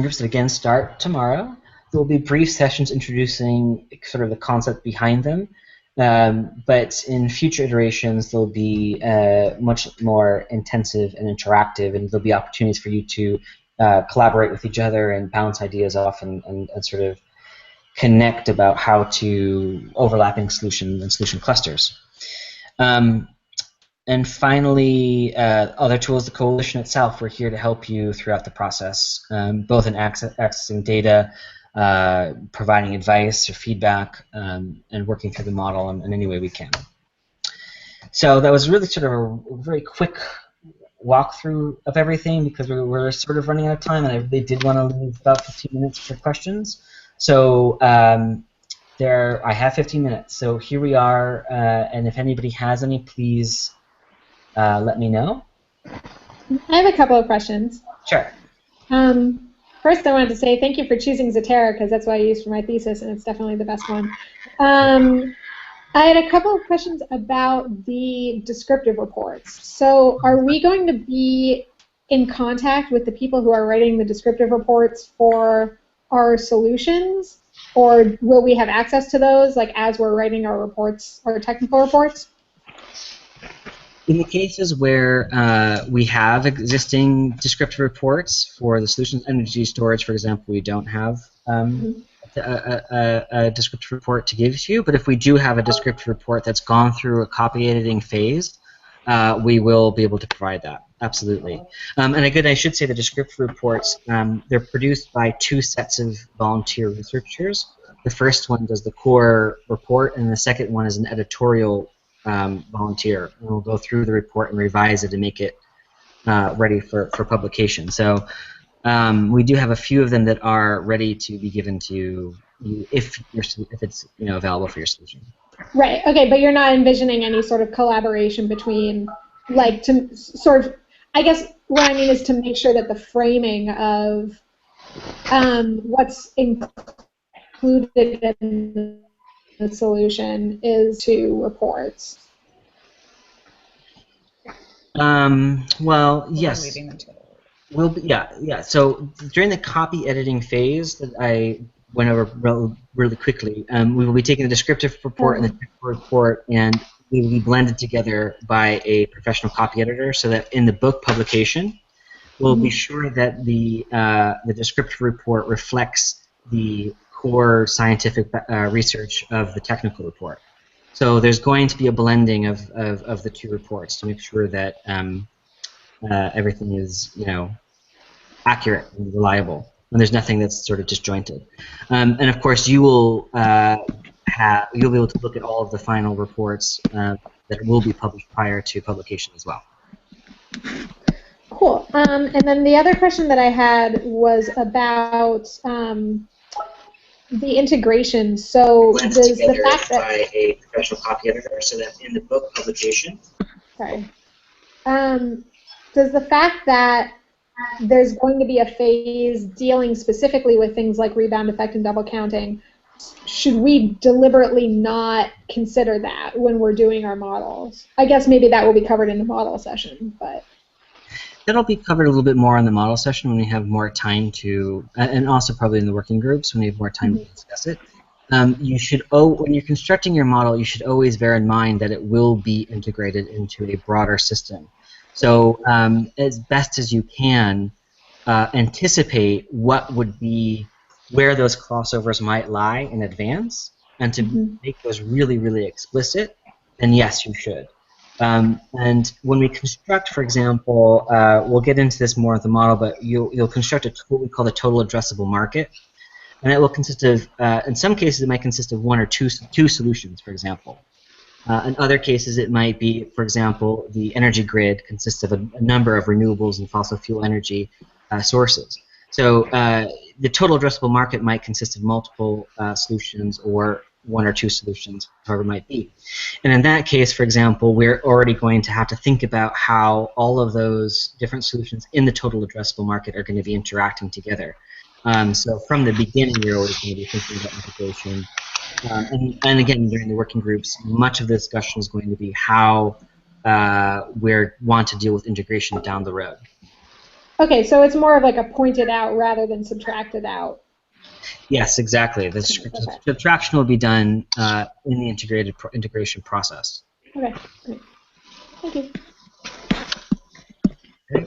groups that again start tomorrow. There will be brief sessions introducing sort of the concept behind them, but in future iterations they'll be much more intensive and interactive, and there'll be opportunities for you to collaborate with each other and bounce ideas off and sort of connect about how to overlapping solution and solution clusters. And finally, other tools, the coalition itself, we're here to help you throughout the process, both in accessing data, providing advice or feedback, and working through the model in any way we can. So that was really sort of a very quick walkthrough of everything because we're sort of running out of time, and I really did want to leave about 15 minutes for questions. So I have 15 minutes, so here we are, and if anybody has any, please let me know. I have a couple of questions. Sure. First, I wanted to say thank you for choosing Zotero because that's what I used for my thesis, and it's definitely the best one. I had a couple of questions about the descriptive reports. So are we going to be in contact with the people who are writing the descriptive reports for our solutions, or will we have access to those like as we're writing our reports, our technical reports? In the cases where we have existing descriptive reports for the solutions energy storage, for example, we don't have a descriptive report to give to you, but if we do have a descriptive report that's gone through a copy editing phase, we will be able to provide that, absolutely. And again, I should say the descriptive reports, they're produced by two sets of volunteer researchers. The first one does the core report, and the second one is an editorial volunteer. And we'll go through the report and revise it and make it ready for publication. So we do have a few of them that are ready to be given to you if it's available for your solution. Right. Okay, but you're not envisioning any sort of collaboration between, like, to sort of, I guess what I mean is to make sure that the framing of what's included in the solution is to reports. Well, yes. Yeah. So during the copy editing phase that I went over really quickly, we will be taking the descriptive report and the technical report, and they will be blended together by a professional copy editor, so that in the book publication, we'll be sure that the descriptive report reflects the core scientific research of the technical report. So there's going to be a blending of the two reports to make sure that everything is accurate and reliable, and there's nothing that's sort of disjointed. And of course, you'll be able to look at all of the final reports that will be published prior to publication as well. Cool. And then the other question that I had was about the integration. So does the fact that by a professional copy editor, so that in the book publication. Sorry. Does the fact that there's going to be a phase dealing specifically with things like rebound effect and double counting, should we deliberately not consider that when we're doing our models? I guess maybe that will be covered in the model session, but... That'll be covered a little bit more in the model session when we have more time to, and also probably in the working groups when we have more time to discuss it. You should, when you're constructing your model, you should always bear in mind that it will be integrated into a broader system. So as best as you can, anticipate what would be, where those crossovers might lie in advance, and to make those really, really explicit, then yes, you should. And when we construct, for example, we'll get into this more at the model, but you'll construct what we call the total addressable market. And it will consist of, in some cases, it might consist of one or two solutions, for example. In other cases, it might be, for example, the energy grid consists of a number of renewables and fossil fuel energy sources. So the total addressable market might consist of multiple solutions or one or two solutions, however it might be. And in that case, for example, we're already going to have to think about how all of those different solutions in the total addressable market are going to be interacting together. So from the beginning, you're always going to be thinking about integration. And again, during the working groups, much of the discussion is going to be how we want to deal with integration down the road. Okay, so it's more of like a pointed out rather than subtracted out. Yes, exactly. The subtraction will be done in the integration process. Okay, great. Thank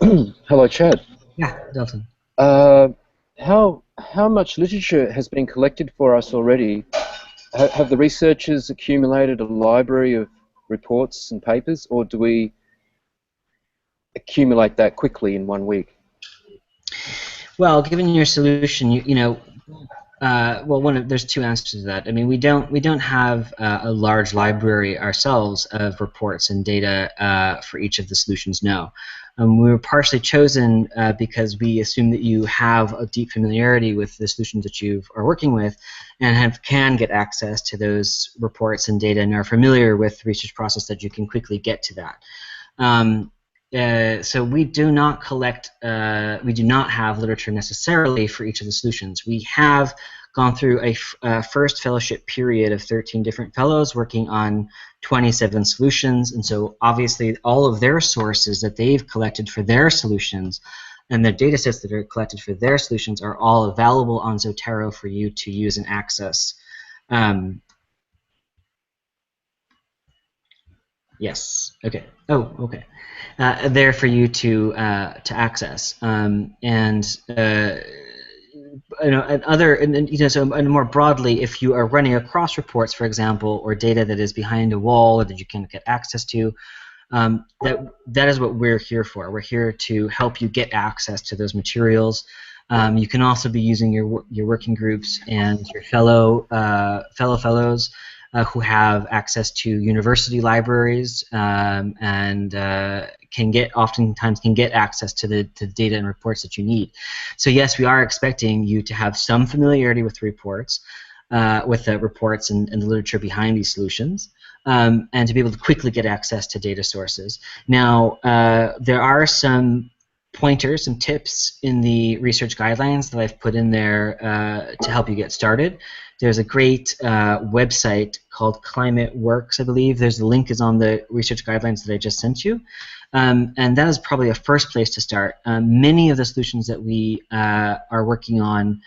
you. Hello, Chad. Yeah, Delton. How much literature has been collected for us already? Have the researchers accumulated a library of reports and papers, or do we accumulate that quickly in 1 week? Well, given your solution, there's two answers to that. I mean, we don't have a large library ourselves of reports and data for each of the solutions. No, we were partially chosen because we assume that you have a deep familiarity with the solutions that you are working with, and can get access to those reports and data, and are familiar with the research process that you can quickly get to that. So we do not collect, we do not have literature necessarily for each of the solutions. We have gone through a first fellowship period of 13 different fellows working on 27 solutions, and so obviously all of their sources that they've collected for their solutions and the data sets that are collected for their solutions are all available on Zotero for you to use and access. Yes. Okay. Oh, okay. There for you to access, and more broadly, if you are running across reports, for example, or data that is behind a wall or that you can't get access to, that is what we're here for. We're here to help you get access to those materials. You can also be using your working groups and your fellows who have access to university libraries and oftentimes can get access to the data and reports that you need. So yes, we are expecting you to have some familiarity with reports, with the reports and the literature behind these solutions, and to be able to quickly get access to data sources. Now, there are some pointers, some tips in the research guidelines that I've put in there to help you get started. There's a great website called Climate Works, I believe. There's the link is on the research guidelines that I just sent you. And that is probably a first place to start. Many of the solutions that we are working on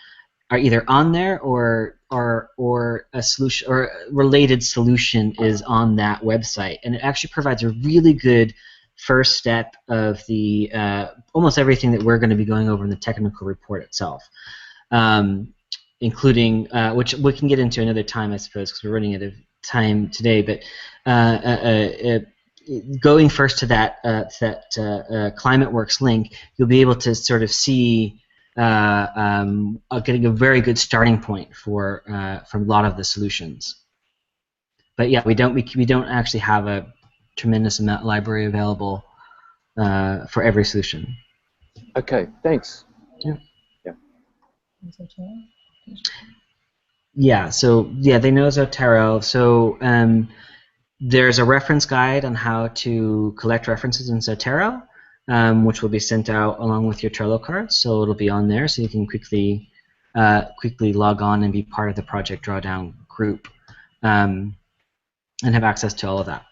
are either on there or a solution or a related solution is on that website. And it actually provides a really good first step of the almost everything that we're going to be going over in the technical report itself. Including, which we can get into another time, I suppose, because we're running out of time today. But going first to that ClimateWorks link, you'll be able to sort of see getting a very good starting point for from a lot of the solutions. But yeah, we don't actually have a tremendous amount library available for every solution. Okay, thanks. Yeah. Yeah, so yeah, they know Zotero. So there's a reference guide on how to collect references in Zotero. which will be sent out along with your Trello cards. So it'll be on there, so you can quickly log on and be part of the Project Drawdown group and have access to all of that.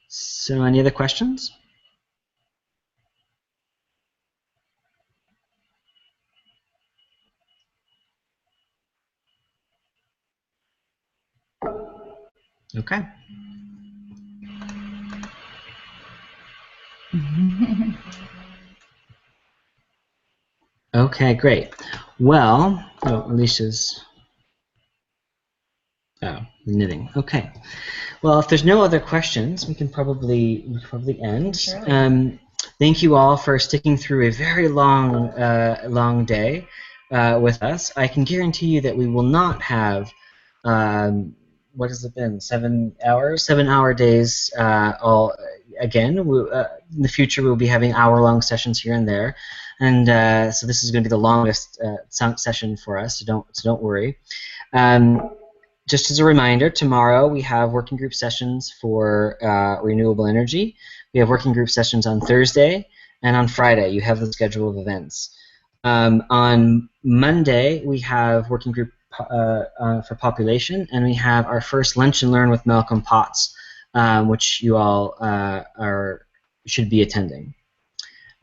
So any other questions? Okay. Okay, great. Well, Alisha's knitting. Okay. Well, if there's no other questions, we can probably end. Sure. Thank you all for sticking through a very long day with us. I can guarantee you that we will not have what has it been? 7 hours? 7-hour days all again. In the future, we'll be having hour-long sessions here and there, and so this is going to be the longest session for us. So don't worry. Just as a reminder, tomorrow we have working group sessions for renewable energy. We have working group sessions on Thursday and on Friday. You have the schedule of events. On Monday, we have working group for population, and we have our first Lunch and Learn with Malcolm Potts, which you all should be attending.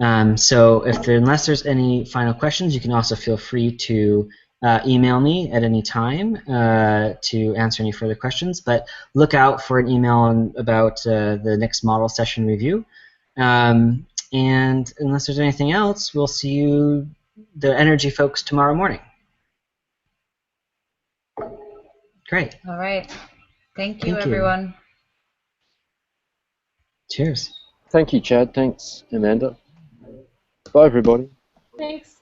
So unless there's any final questions, you can also feel free to email me at any time to answer any further questions, but look out for an email about the next model session review. And unless there's anything else, we'll see you, the energy folks, tomorrow morning. Great. All right. Thank you, everyone. Cheers. Thank you, Chad. Thanks, Amanda. Bye, everybody. Thanks.